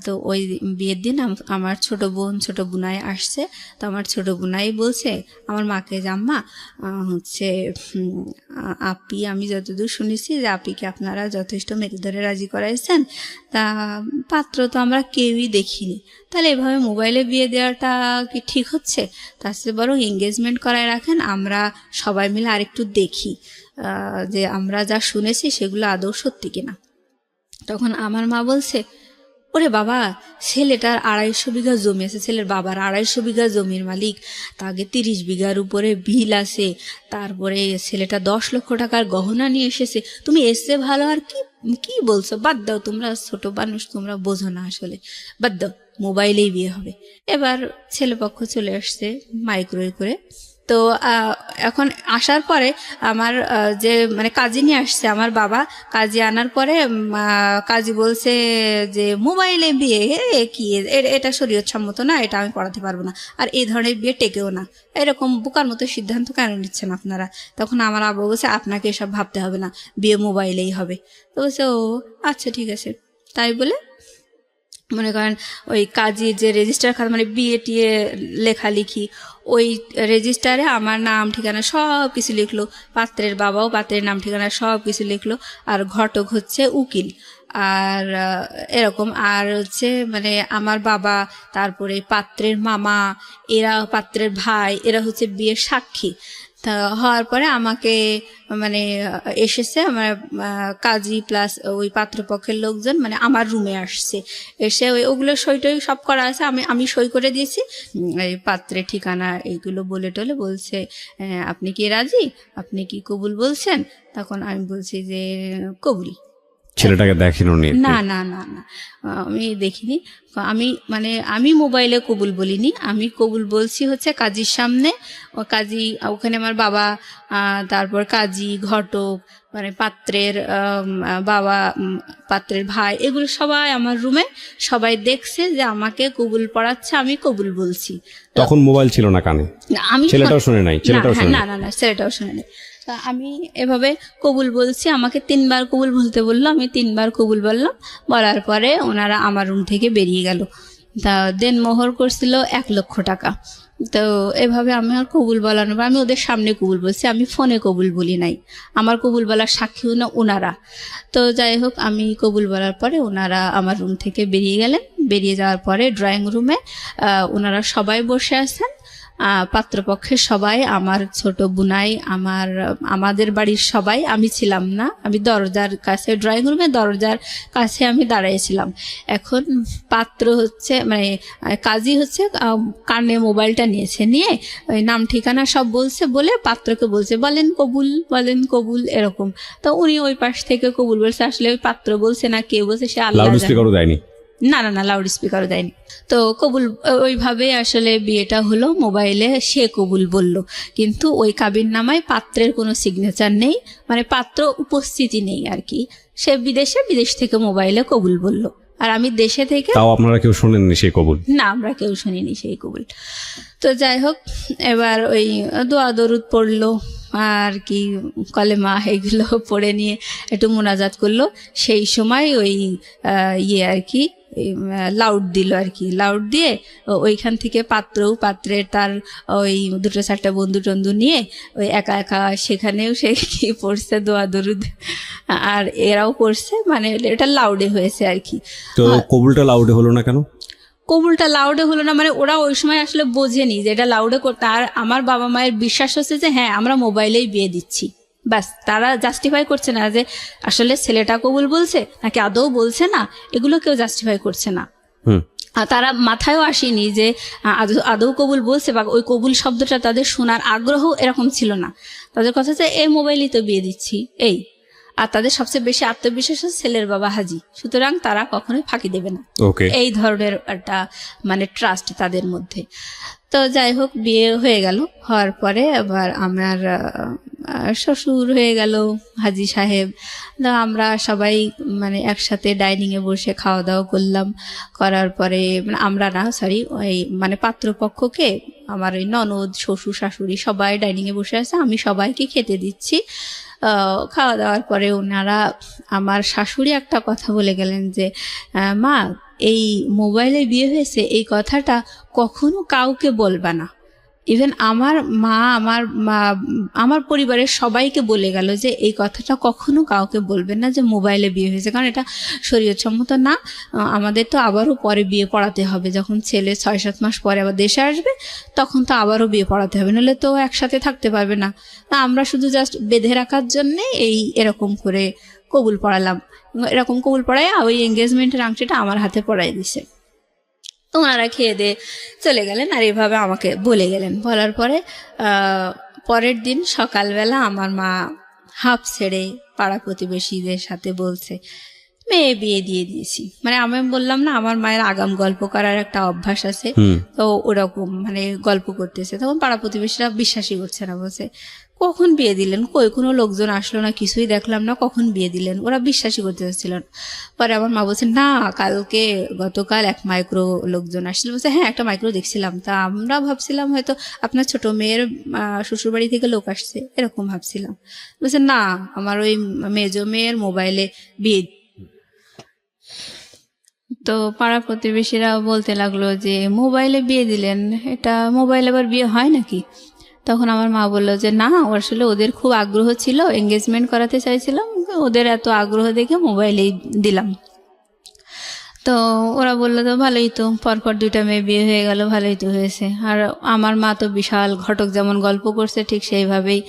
তো ওই বিয়ের দিন আমার ছোট বোন, ছোট বোনাই আসছে। তো আমার ছোট বোনাই বলছে আমার মাকে যে আম্মা হচ্ছে আপি, আমি যতদূর শুনেছি যে আপিকে আপনারা যথেষ্ট মেরে ধরে রাজি করাইছেন, তা পাত্র তো আমরা কেউই দেখিনি, তাহলে এভাবে মোবাইলে বিয়ে দেওয়াটা কি ঠিক হচ্ছে? তার চেয়ে বরং এঙ্গেজমেন্ট করায় রাখেন, আমরা সবাই মিলে আরেকটু দেখি যে আমরা যা শুনেছি সেগুলো আদৌ সত্যি কিনা। তখন আমার মা বলছে, ওরে বাবা, ছেলেটার 250 বিঘা জমি আছে, ছেলের বাবার 250 বিঘা জমির মালিক, তাকে 30 বিঘার উপরে বিল আছে, তারপরে ছেলেটা 10 লক্ষ টাকার গহনা নিয়ে এসেছে, তুমি এসে ভালো আর কি কি বলছো? বাদ দাও, তোমরা ছোট মানুষ, তোমরা বোঝো না, আসলে বাদ দাও, মোবাইলেই বিয়ে হবে। এবার ছেলেপক্ষ চলে আসছে মাইক্রোওয়েভ করে। তো এখন আসার পরে আমার যে মানে কাজী নিয়ে আসছে আমার বাবা, কাজী আনার পরে কাজী বলছে যে মোবাইলে বিয়ে কি, এটা শরীয়তসম্মত না, এটা আমি পড়াতে পারবো না, আর এই ধরনের বিয়ে টেকেও না, এরকম বোকার মতো সিদ্ধান্ত কেন নিচ্ছেন আপনারা? তখন আমার আব্বু বলছে আপনাকে এসব ভাবতে হবে না, বিয়ে মোবাইলেই হবে। তো বলছে ও আচ্ছা ঠিক আছে। তাই বলে মনে করেন ওই কাজীর যে রেজিস্টার খাতা, মানে বিয়ে টিয়ে লেখালেখি, ওই রেজিস্টারে আমার নাম ঠিকানা সব কিছু লিখলো, পাত্রের বাবাও পাত্রের নাম ঠিকানা সব কিছু লিখলো, আর ঘটক হচ্ছে উকিল, আর এরকম, আর হচ্ছে মানে আমার বাবা, তারপরে পাত্রের মামা, এরা পাত্রের ভাই, এরা হচ্ছে বিয়ের সাক্ষী। তা হওয়ার পরে আমাকে মানে এসেছে আমার কাজী প্লাস ওই পাত্রপক্ষের লোকজন, মানে আমার রুমে আসছে, এসে ওগুলো সই টই সব করা আছে, আমি সই করে দিয়েছি, এই পাত্রের ঠিকানা এইগুলো বলে টলে বলছে আপনি কি রাজি, আপনি কি কবুল বলছেন? তখন আমি বলছি যে কবুল। ছেলেটাকে দেখিনো? না না না না, আমি দেখিনি। আমি মোবাইলে কবুল বলিনি, আমি কবুল বলছি হচ্ছে কাজীর সামনে। ও কাজী, ওখানে আমার বাবা, তারপর কাজী, ঘটক, মানে পাত্রের বাবা, পাত্রের ভাই, এগুলো সবাই আমার রুমে, সবাই দেখছে যে আমাকে কবুল পড়াচ্ছে, আমি কবুল বলছি। তখন মোবাইল ছিল না কানে? আমি ছেলেটাও শুনে নাই? না না না, ছেলেটাও শুনে নাই। তা আমি এভাবে কবুল বলছি, আমাকে 3 বার কবুল বলতে বললো, আমি 3 বার কবুল বললাম। বলার পরে ওনারা আমার রুম থেকে বেরিয়ে গেল। তা দেনমোহর করছিল 1 লক্ষ টাকা। তো এভাবে আমি আর কবুল বলানো, আমি ওদের সামনে কবুল বলছি, আমি ফোনে কবুল বলি নাই, আমার কবুল বলার সাক্ষীও না ওনারা। তো যাই হোক, আমি কবুল বলার পরে ওনারা আমার রুম থেকে বেরিয়ে গেলেন। বেরিয়ে যাওয়ার পরে ড্রয়িং রুমে ওনারা সবাই বসে আছেন, পাত্রপক্ষের সবাই, আমার ছোট বুনাই, আমাদের বাড়ির সবাই। আমি ছিলাম না, আমি দরজার কাছে, ড্রয়িং রুমে দরজার কাছে আমি দাঁড়িয়েছিলাম। এখন পাত্র হচ্ছে মানে কাজী হচ্ছে কানে মোবাইলটা নিয়েছে, নিয়ে ওই নাম ঠিকানা সব বলছে, বলে পাত্রকে বলছে বলেন কবুল, বলেন কবুল, এরকম। তো উনি ওই পাশ থেকে কবুল বলছে। আসলে ওই পাত্র বলছে না কে বলছে সে আল্লাহ জানে। না না না, লাউড স্পিকারও দেয়নি। তো কবুল ওইভাবে আসলে বিয়েটা হলো মোবাইলে, সে কবুল বলল, কিন্তু ওই কাবিন নামায় পাত্রের কোনো সিগনেচার নেই, মানে পাত্র উপস্থিতি নেই আর কি। সে বিদেশ থেকে মোবাইলে কবুল বলল, আর আমি দেশে থেকে। তাও আপনারা কেউ শোনেননি সেই কবুল? না, আমরা কেউ শুনিনি সেই কবুল। তো যাই হোক, এবার ওই দোয়া দরুদ পড়লো আর কি, কলেমা এগুলো পড়ে নিয়ে একটু মোনাজাত করলো। সেই সময় ওই আর কি লাউড দিল আর কি, লাউড দিয়ে ওইখান থেকে পাত্রের তার ওই 2-4টা বন্ধু টন্ধু নিয়ে ওই একা একা সেখানেও সে কি পড়ছে দোয়া দরুদ, আর এরাও পড়ছে, মানে এটা লাউডে হয়েছে আর কি। তো কবুলটা লাউডে হলো না কেন? কবুলটা লাউডে হলো না মানে ওরা ওই সময় আসলে বোঝেনি যে এটা লাউডে করতে। আর আমার বাবা মায়ের বিশ্বাস হচ্ছে যে হ্যাঁ আমরা মোবাইলেই বিয়ে দিচ্ছি, ব্যাস। তারা জাস্টিফাই করছে না যে আসলে ছেলেটা কবুল বলছে নাকি আদৌ বলছে না, এগুলো কেউ জাস্টিফাই করছে না। আর তারা মাথায়ও আসেনি যে আদৌ কবুল বলছে, বা ওই কবুল শব্দটা তাদের শোনার আগ্রহ এরকম ছিল না। তাদের কথা হচ্ছে এই মোবাইলই তো বিয়ে দিচ্ছি এই। আর তাদের সবচেয়ে বেশি আত্মবিশ্বাস ছেলের বাবা হাজি, সুতরাং তারা কখনোই ফাঁকি দেবে না, এই ধরনের একটা মানে ট্রাস্ট তাদের মধ্যে। তো যাই হোক, বিয়ে হয়ে গেল। হওয়ার পরে আবার আমার শ্বশুর হয়ে গেল হাজি সাহেব। তো আমরা সবাই মানে একসাথে ডাইনিংয়ে বসে খাওয়া দাওয়া করলাম। করার পরে মানে আমরা না, সরি, ওই মানে পাত্রপক্ষকে আমার ওই ননদ, শ্বশুর, শাশুড়ি সবাই ডাইনিংয়ে বসে আছে, আমি সবাইকে খেতে দিচ্ছি। খাওয়া দাওয়ার পরে ওনারা, আমার শাশুড়ি একটা কথা বলে গেলেন যে মা, এই মোবাইলে বিয়ে হয়েছে এই কথাটা কখনো কাউকে বলবা না। ইভেন আমার মা, আমার পরিবারের সবাইকে বলে গেল যে এই কথাটা কখনো কাউকে বলবেন না যে মোবাইলে বিয়ে হয়েছে, কারণ এটা শরীয়তসম্মত না। আমাদের তো আবারও পরে বিয়ে পড়াতে হবে, যখন ছেলে 6-7 মাস পরে আবার দেশে আসবে তখন তো আবারও বিয়ে পড়াতে হবে, নাহলে তো একসাথে থাকতে পারবে না। তা আমরা শুধু জাস্ট বেঁধে রাখার জন্যে এরকম করে কবুল পড়ালাম। এরকম কবুল পড়ায় ওই এঙ্গেজমেন্টের আংটিটা আমার হাতে পড়াই দিছে। তো ওনারা খেয়ে দিয়ে চলে গেলেন, আর এভাবে আমাকে বলে গেলেন। বলার পরে পরের দিন সকালবেলা আমার মা হাঁপ ছেড়ে পাড়া প্রতিবেশীদের সাথে বলছে মেয়ে বিয়ে দিয়ে দিয়েছি। মানে আমি বললাম না, আমার মায়ের আগাম গল্প করার একটা অভ্যাস আছে, তো ওরকম মানে গল্প করতেছে। তখন পাড়া প্রতিবেশীরা বিশ্বাসই করছে না, বলছে কখন বিয়ে দিলেন, কই কোনো লোকজন আসলো না, কিছুই দেখলাম না, কখন বিয়ে দিলেন? ওরা বিশ্বাসই করতে চাচ্ছিল না। পরে আমার মা বলছে না, গতকাল 1 মাইক্রো লোকজন আসছিল। বলছে হ্যাঁ, একটা মাইক্রো দেখছিলাম। তা আমরা ভাবছিলাম হয়তো আপনার ছোট মেয়ের শ্বশুরবাড়ি থেকে লোক আসছে, এরকম ভাবছিলাম। বলছে না, আমার ওই মেজো মেয়ের মোবাইলে বিয়ে। তো পাড়া প্রতিবেশীরা বলতে লাগলো যে মোবাইলে বিয়ে দিলেন, এটা মোবাইলে আবার বিয়ে হয় নাকি? তখন আমার মা বললো যে না, আসলে ওদের খুব আগ্রহ ছিল, এঙ্গেজমেন্ট করাতে চাইছিলাম, ওদের এত আগ্রহ দেখে মোবাইলেই দিলাম। তো ওরা বললো তো ভালোই তো, পরপর 2টা মেয়ে বিয়ে হয়ে গেল, ভালোই তো হয়েছে। আর আমার মা তো বিশাল ঘটক যেমন গল্প করছে ঠিক সেইভাবেই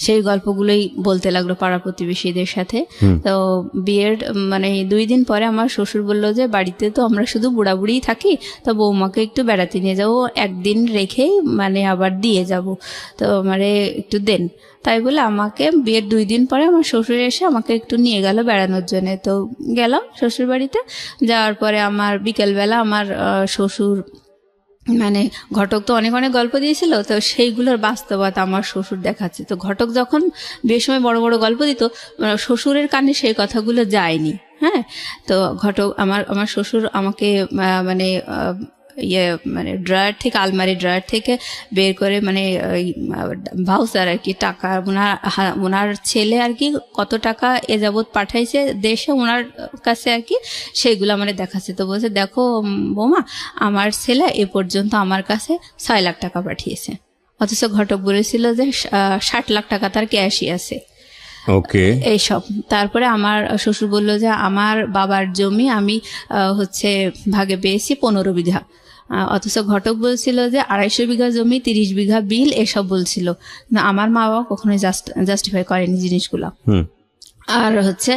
সেই গল্পগুলোই বলতে লাগলো পাড়া প্রতিবেশীদের সাথে। তো বিয়ের মানে 2 দিন পরে আমার শ্বশুর বললো যে বাড়িতে তো আমরা শুধু বুড়াবুড়িই থাকি, তো বৌমাকে একটু বেড়াতে নিয়ে যাবো, 1 দিন রেখেই মানে আবার দিয়ে যাব, তো মানে একটু দেন। তাই বলে আমাকে বিয়ের 2 দিন পরে আমার শ্বশুর এসে আমাকে একটু নিয়ে গেল বেড়ানোর জন্য। তো গেলাম শ্বশুর বাড়িতে। যাওয়ার পরে আমার বিকেলবেলা আমার শ্বশুর মানে ঘটক তো অনেক অনেক গল্প দিয়েছিল, তো সেইগুলোর বাস্তবতা আমার শ্বশুর দেখাচ্ছে। তো ঘটক যখন বিয়ের সময় বড় বড় গল্প দিত, শ্বশুরের কানে সেই কথাগুলো যায়নি। হ্যাঁ, তো ঘটক আমার শ্বশুর আমাকে মানে ইয়ে মানে ড্রয়ার থেকে, আলমারি ড্রয়ার থেকে বের করে মানে ওই ভাউচার আর কি, টাকা ওনার ছেলে আর কি কত টাকা এ যাবৎ পাঠাইছে দেশে ওনার কাছে আর কি, সেইগুলো মানে দেখাচ্ছে। তো বলছে দেখো বৌমা, আমার ছেলে এ পর্যন্ত আমার কাছে 6 লাখ টাকা পাঠিয়েছে, অথচ ঘটক বলেছিল যে 60 লাখ টাকা তার ক্যাশই আছে। ওকে, এইসব। তারপরে আমার শ্বশুর বললো যে আমার বাবার জমি আমি হচ্ছে ভাগে পেয়েছি 15 বিঘা, অথচ ঘটক বলছিল যে 250 বিঘা জমি, 30 বিঘা বিল, এসব বলছিল। না, আমার মা বাবা কখনোই জাস্টিফাই করেনি জিনিসগুলো। আর হচ্ছে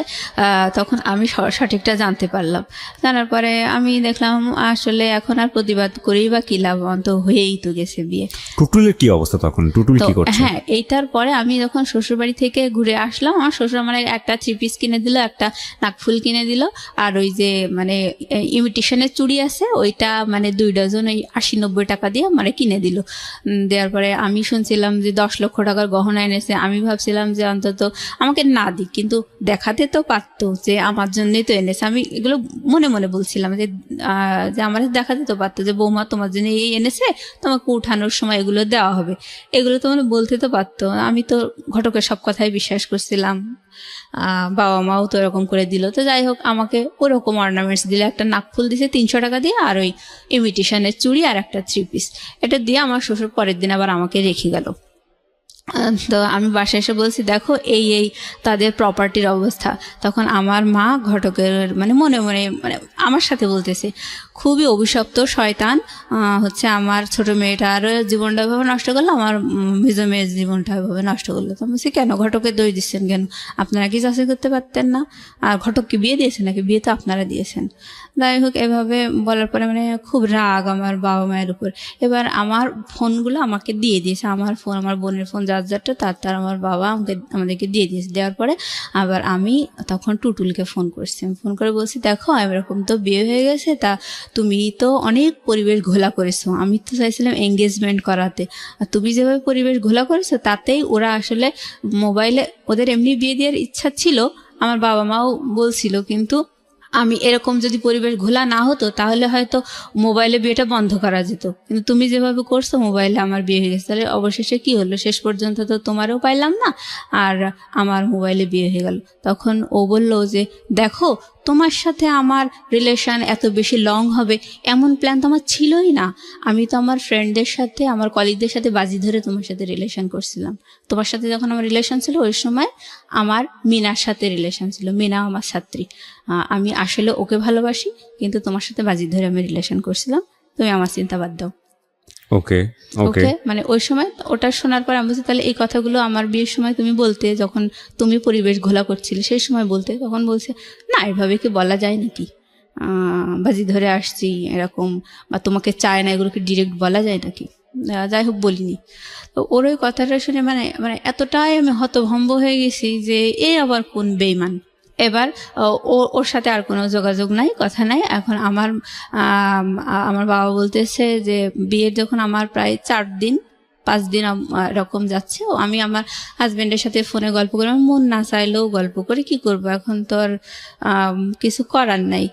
তখন আমি সঠিকটা জানতে পারলাম। জানার পরে আমি দেখলাম আসলে এখন আর প্রতিবাদ করেই বা কি লাভ, অন্ত হয়েই তো গেছে বিয়ে। টুটুলের কি অবস্থা তখন? টুটুল কি করছে? হ্যাঁ, এইটার পরে আমি যখন শ্বশুরবাড়ি থেকে ঘুরে আসলাম, আমার শ্বশুর আমার একটা 3 পিস কিনে দিল, একটা নাকফুল কিনে দিল, আর ওই যে মানে ইমিটেশনের চুড়ি আছে ওইটা মানে 2 ডজন ওই 80-90 টাকা দিয়ে মানে কিনে দিল। দেওয়ার পরে আমি শুনছিলাম যে 10 লক্ষ টাকার গহনা এনেছে। আমি ভাবছিলাম যে অন্তত আমাকে না দিক, কিন্তু দেখাতে তো পারতো যে আমার জন্যই তো এনেছে। আমি এগুলো মনে মনে বলছিলাম যে আমার দেখাতে তো পারতো যে বৌমা তোমার জন্য এই এনেছে, তোমাকে উঠানোর সময় এগুলো দেওয়া হবে, এগুলো তো মানে বলতে তো পারতো। আমি তো ঘটকের সব কথাই বিশ্বাস করছিলাম, বাবা মাও তো এরকম করে দিল। তো যাই হোক, আমাকে ওরকম অর্নামেন্টস দিলে, একটা নাকফুল দিছে 300 টাকা দিয়ে, আর ওই ইমিটেশনের চুড়ি আর একটা 3 পিস, এটা দিয়ে আমার শ্বশুর পরের দিন আবার আমাকে রেখে গেল। তো আমি বাসায় এসে বলছি দেখো এই এই তাদের প্রপার্টির অবস্থা। তখন আমার মা ঘটকের মানে মনে মনে মানে আমার সাথে বলতেছে, খুবই অভিশপ্ত শয়তান হচ্ছে আমার ছোট মেয়েটার জীবনটা এভাবে নষ্ট করলো, আমার মেজ মেয়ের জীবনটা এভাবে নষ্ট করলো। তো বলছি কেন ঘটকের দোষ দিচ্ছেন কেন? আপনারা কি যাচাই করতে পারতেন না? আর ঘটককে বিয়ে দিয়েছেন নাকি? বিয়ে তো আপনারা দিয়েছেন। যাই হোক, এভাবে বলার পরে মানে খুব রাগ আমার বাবা মায়ের উপর। এবার আমার ফোনগুলো আমাকে দিয়ে দিয়েছে, আমার ফোন, আমার বোনের ফোন, যারটা তার আমার বাবা আমাদেরকে দিয়ে দিয়েছে। দেওয়ার পরে আবার আমি তখন টুটুলকে ফোন করছি, ফোন করে বলছি দেখো এরকম তো বিয়ে হয়ে গেছে, তা তুমি তো অনেক পরিবেশ ঘোলা করেছো, আমি তো চাইছিলাম এঙ্গেজমেন্ট করাতে, আর তুমি যেভাবে পরিবেশ ঘোলা করেছো তাতেই ওরা আসলে মোবাইলে, ওদের এমনি বিয়ে দেওয়ার ইচ্ছা ছিল, আমার বাবা মাও বলছিল, কিন্তু আমি এরকম যদি পরিবেশ ঘোলা না হতো তাহলে হয়তো মোবাইলে বিয়েটা বন্ধ করা যেত, কিন্তু তুমি যেভাবে করছো মোবাইলে আমার বিয়ে হয়ে গেছে। তাহলে অবশেষে কি হলো, শেষ পর্যন্ত তো তোমারও পাইলাম না আর আমার মোবাইলে বিয়ে হয়ে গেল। তখন ও বলল যে দেখো তোমার সাথে আমার রিলেশন এত বেশি লং হবে এমন প্ল্যান তো আমার ছিলই না। আমি তো আমার ফ্রেন্ডদের সাথে, আমার কলিগদের সাথে বাজি ধরে তোমার সাথে রিলেশন করছিলাম। তোমার সাথে যখন আমার রিলেশন ছিল ওই সময় আমার মিনার সাথে রিলেশন ছিল, মিনা আমার ছাত্রী, আমি আসলে ওকে ভালোবাসি, কিন্তু তোমার সাথে বাজি ধরে আমি রিলেশন করছিলাম, তুমি আমার চিন্তা বাদ দাও। ওকে ওকে, মানে ওই সময় ওটা শোনার পর আমি বলছি তাহলে এই কথাগুলো আমার বিয়ের সময় তুমি বলতে, যখন তুমি পরিবেশ ঘোলা করছিলে সেই সময় বলতে। তখন বলছে না, এভাবে কি বলা যায় নাকি, বাজি ধরে আসছি এরকম, বা তোমাকে চায় না, এগুলোকে ডিরেক্ট বলা যায় নাকি? যাই হোক, বলিনি। তো ওর ওই কথাটা শুনে মানে মানে এতটাই আমি হতভম্ব হয়ে গেছি যে এ আবার কোন বেইমান। এবার ওর সাথে আর কোনো যোগাযোগ নাই, কথা নাই। এখন আমার বাবা বলতেছে যে বিয়ের যখন আমার প্রায় 4-5 দিন এরকম যাচ্ছে, আমি আমার হাজব্যান্ডের সাথে ফোনে গল্প করি, আমার মন না চাইলেও গল্প করে কি করব, এখন তো আর কিছু করার নাই।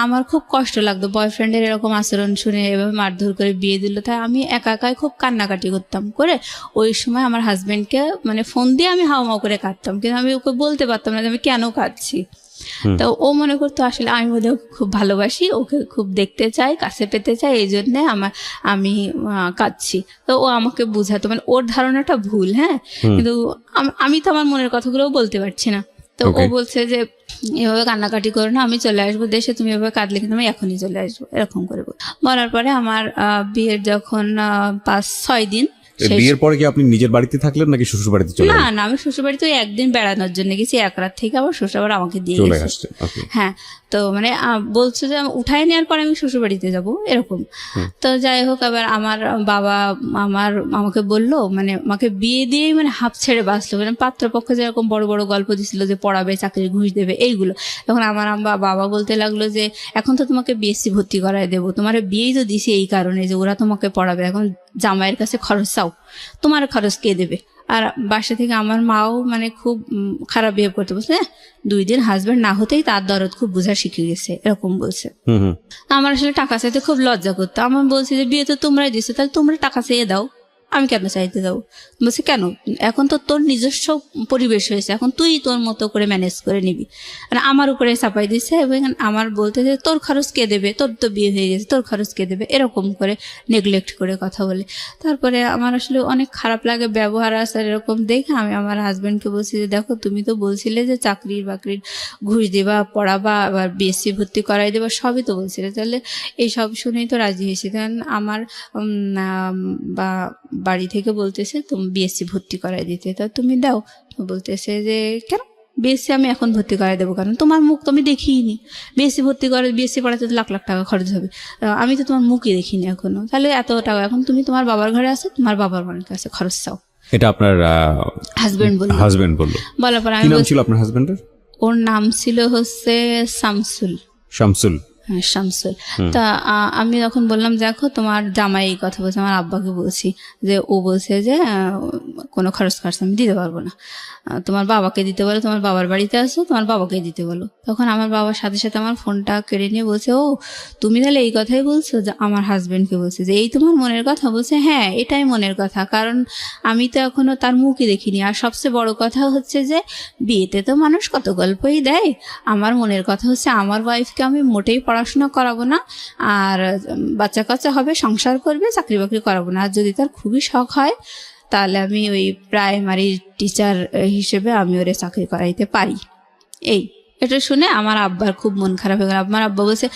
আমার খুব কষ্ট লাগতো বয়ফ্রেন্ডের এরকম আচরণ শুনে, এভাবে মারধর করে বিয়ে দিল। তাই আমি একা একাই খুব কান্নাকাটি করতাম করে, ওই সময় আমার হাজব্যান্ডকে মানে ফোন দিয়ে আমি হাওমাও করে কাঁদতাম, কিন্তু আমি ওকে বলতে পারতাম না যে আমি কেন কাঁদছি। তো ও মনে করতো আসলে আমি বোধহয় খুব ভালোবাসি, ওকে খুব দেখতে চাই, কাছে পেতে চাই, এই জন্যে আমি কাঁদছি। তো ও আমাকে বুঝাতো, মানে ওর ধারণাটা ভুল। হ্যাঁ, কিন্তু আমি তো আমার মনের কথাগুলোও বলতে পারছি না। তো ও বলছে যে এভাবে কান্নাকাটি করো না, আমি চলে আসবো দেশে, তুমি এভাবে কাঁদলে কিন্তু আমি এখনই চলে আসবো, এরকম করে বলার পরে আমার বিয়ের যখন 5-6 দিন, বিয়ের পরে কি আপনি নিজের বাড়িতে থাকলেন নাকি শ্বশুর বাড়িতে চলে গেলেন? না, আমি শ্বশুর বাড়িতে একদিন বেড়ানোর জন্য গেছি, এক রাত থেকে আবার শ্বশুর আবার আমাকে দিয়ে গেছে। হ্যাঁ, তো মানে বলছো যে উঠায় নেওয়ার পর আমি শ্বশুর বাড়িতে যাবো এরকম। তো যাই হোক, আবার আমার বাবা আমাকে বললো, মানে আমাকে বিয়ে দিয়েই মানে হাফ ছেড়ে বাঁচলো, মানে পাত্রপক্ষ যেরকম বড় বড় গল্প দিছিল যে পড়াবে, চাকরি ঘুষ দেবে, এইগুলো। তখন আমার বাবা বলতে লাগলো যে এখন তো তোমাকে বিএসসি ভর্তি করায় দেবো, তোমার বিয়েই তো দিছি এই কারণে যে ওরা তোমাকে পড়াবে, এখন জামাইয়ের কাছে খরচ চাও, তোমার খরচ কে দেবে? আর বাসা থেকে আমার মাও মানে খুব খারাপ বিহেভ করতে বলছে, 2 দিন হাজবেন্ড না হতেই তার দরদ খুব বোঝা শিখে গেছে, এরকম বলছে। আমার আসলে টাকা চাইতে খুব লজ্জা করতো। আমার বলছি যে বিয়ে তো তোমরাই দিছো, তাহলে তোমরা টাকা চেয়ে দাও, আমি কেন চাইতে যাবো? বলছে কেন, এখন তো তোর নিজস্ব পরিবেশ হয়েছে, এখন তুই তোর মতো করে ম্যানেজ করে নিবি। মানে আমার উপরে চাপাই দিচ্ছে এবং আমার বলতে যে তোর খরচ কে দেবে, তোর তো বিয়ে হয়ে গেছে, তোর খরচ কে দেবে, এরকম করে নেগলেক্ট করে কথা বলে। তারপরে আমার আসলে অনেক খারাপ লাগে ব্যবহার আসার এরকম দেখে আমি আমার হাজব্যান্ডকে বলছি যে দেখো তুমি তো বলছিলে যে চাকরির বাকরির ঘুষ দেবা, পড়াবা, আবার বিএসসি ভর্তি করাই দেবা, সবই তো বলছিলে, তাহলে এইসব শুনেই তো রাজি হয়েছি। তখন আমার বা বাড়ি থেকে বলতেছে তুমি বিএসসি ভর্তি করাই দিতে, তা তুমি দাও। বলতেছে যে কেন বিএসসি আমি এখন ভর্তি করাই দেবো, কারণ তোমার মুখ তো আমি দেখিনি, বিএসসি ভর্তি করে বিএসসি পড়াতে তো লাখ লাখ টাকা খরচ হবে, আমি তো তোমার মুখই দেখিনি এখনো, তাহলে এত টাকা এখন তুমি তোমার বাবার ঘরে আসো, তোমার বাবার বাড়ির কাছে খরচ চাও। এটা আপনার হাজবেন্ড বললো। বলার পর আমি ছিল আপনার হাজবেন্ডের? ওর নাম ছিল হচ্ছে শামসুল। হ্যাঁ শামসুল। তা আমি তখন বললাম দেখো তোমার জামাই এই কথা বলছে, আমার আব্বাকে বলছি যে ও বলছে যে কোনো খরচ আমি দিতে পারবো না, তোমার বাবাকে দিতে বলো, তোমার বাবার বাড়িতে আসো, তোমার বাবাকে দিতে বলো। তখন আমার বাবার সাথে সাথে আমার ফোনটা কেড়ে নিয়ে বলছে ও তুমি তাহলে এই কথাই বলছো, যে আমার হাজবেন্ডকে বলছে যে এই তোমার মনের কথা? বলছে হ্যাঁ এটাই মনের কথা, কারণ আমি তো এখনো তার মুখই দেখিনি, আর সবচেয়ে বড় কথা হচ্ছে যে বিয়েতে তো মানুষ কত গল্পই দেয়, আমার মনের কথা হচ্ছে আমার ওয়াইফকে আমি মোটেই পড়াশোনা করাবো না, আর বাচ্চা কাচ্চা হবে, সংসার করবে, চাকরি বাকরি করাবো না, আর যদি তার খুবই শখ হয় তাহলে আমি ওই প্রাইমারি টিচার হিসেবে আমি ওরে চাকরি করাইতে পারি। এটা শুনে আমার আব্বার খুব মন খারাপ হয়ে গেল। আমার আব্বা বলছে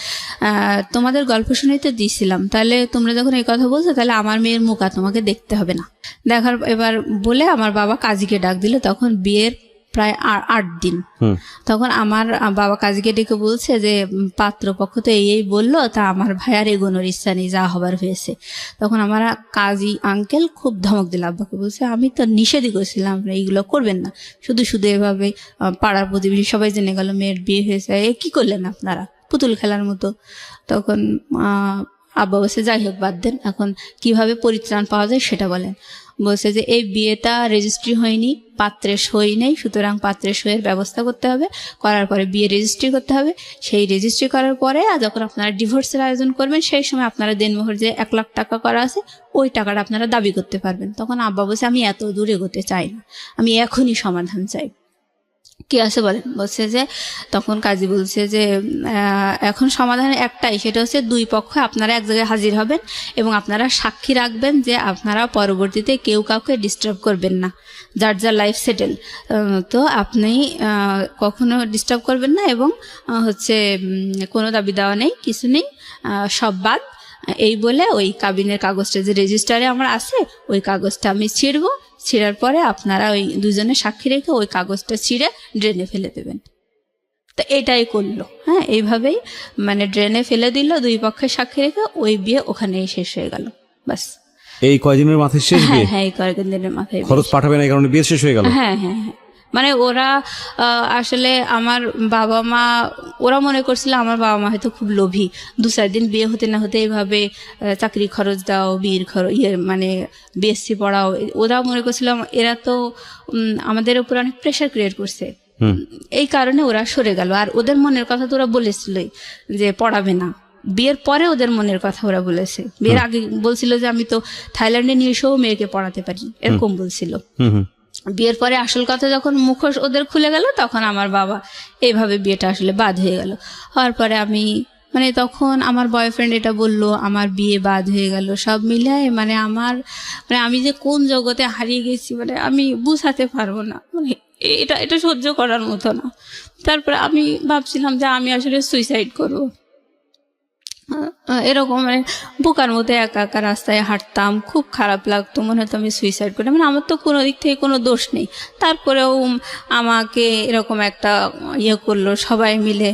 তোমাদের গল্প শুনেই তো দিয়েছিলাম, তাহলে তোমরা যখন এই কথা বলছো তাহলে আমার মেয়ের মুখ আর তোমাকে দেখতে হবে না। দেখার এবার বলে আমার বাবা কাজীকে ডাক দিল, তখন বিয়ের প্রায় 8 দিন। তখন আমার বাবা কাজীকে ডেকে বলছে যে পাত্রপক্ষ তো এই বললো, তা আমার ভাইয়ার এগোনোর ইচ্ছা নেই, যা হবার হয়েছে। তখন আমার কাজী আঙ্কেল খুব ধমক দিল আব্বাকে, বলছে আমি তো নিষেধই করেছিলাম এইগুলো করবেন না, শুধু শুধু এভাবে পাড়ার প্রতিবেশী সবাই জেনে গেল মেয়ের বিয়ে হয়েছে, এ কি করলেন আপনারা, পুতুল খেলার মতো। তখন আব্বা বলছে যাই হোক বাদ দেন, এখন কিভাবে পরিত্রাণ পাওয়া যায় সেটা বলেন। বলছে যে এই বিয়েটা রেজিস্ট্রি হয়নি, পাত্রের সই নেই, সুতরাং পাত্রের সইয়ের ব্যবস্থা করতে হবে, করার পরে বিয়ে রেজিস্ট্রি করতে হবে, সেই রেজিস্ট্রি করার পরে যখন আপনারা ডিভোর্সের আয়োজন করবেন সেই সময় আপনারা দেনমোহর যে 1 লাখ টাকা করা আছে ওই টাকাটা আপনারা দাবি করতে পারবেন। তখন আব্বা বলছে আমি এত দূরে এগোতে চাই না, আমি এখনই সমাধান চাই। কি আছে বলেন? বলছে যে তখন কাজী বলছে যে এখন সমাধান একটাই, সেটা হচ্ছে 2 পক্ষ আপনারা এক জায়গায় হাজির হবেন এবং আপনারা সাক্ষী রাখবেন যে আপনারা পরবর্তীতে কেউ কাউকে ডিস্টার্ব করবেন না, যার যার লাইফ সেটেল, তো আপনি কখনো ডিস্টার্ব করবেন না এবং হচ্ছে কোনো দাবি দেওয়া নেই, কিছু নেই, সব বাদ। এই বলে ওই কাবিনের কাগজটা যে রেজিস্টারে আমার আছে ওই কাগজটা আমি ছিঁড়ার পরে আপনারা ওই 2 জনের সাক্ষী রেখে ওই কাগজটা ছিঁড়ে ড্রেনে ফেলে দেবেন। তো এটাই করলো। হ্যাঁ, এইভাবেই মানে ড্রেনে ফেলে দিল 2 পক্ষের সাক্ষী রেখে, ওই বিয়ে ওখানেই শেষ হয়ে গেল। বাস এই কয়দিনের মাথায় শেষ বিয়ে? হ্যাঁ এই কয়েকদিনের মাথায় খরচ পাঠাবে না এই কারণে বিয়ে শেষ হয়ে গেল। হ্যাঁ হ্যাঁ হ্যাঁ, মানে ওরা আসলে আমার বাবা মা ওরা মনে করছিল আমার বাবা মা হয়তো খুব লোভী, 2-4 দিন বিয়ে হতে না হতে এইভাবে চাকরি খরচ দাও, বিয়ের খরচ মানে বিএসসি পড়াও, ওরা মনে করছিল এরা তো আমাদের উপর অনেক প্রেশার ক্রিয়েট করছে, এই কারণে ওরা সরে গেল। আর ওদের মনের কথা তো ওরা বলেছিলই যে পড়াবে না, বিয়ের পরে ওদের মনের কথা ওরা বলেছে, বিয়ের আগে বলছিল যে আমি তো থাইল্যান্ডে নিয়ে এসেও মেয়েকে পড়াতে পারি, এরকম বলছিল। বিয়ের পরে আসল কথা যখন মুখোশ ওদের খুলে গেল তখন আমার বাবা এইভাবে বিয়েটা আসলে বাদ হয়ে গেল। হওয়ার পরে আমি মানে তখন আমার বয়ফ্রেন্ড এটা বললো, আমার বিয়ে বাদ হয়ে গেল, সব মিলায় মানে আমার মানে আমি যে কোন জগতে হারিয়ে গেছি মানে আমি বুঝাতে পারবো না, মানে এটা সহ্য করার মতো না। তারপরে আমি ভাবছিলাম যে আমি আসলে সুইসাইড করবো, এরকম মানে বোকার মতো একা একা রাস্তায় হাঁটতাম, খুব খারাপ লাগতো, মনে হতো আমি সুইসাইড করি, মানে আমার তো কোনো দিক থেকে কোনো দোষ নেই, তারপরেও আমাকে এরকম একটা ইয়ে করলো সবাই মিলে,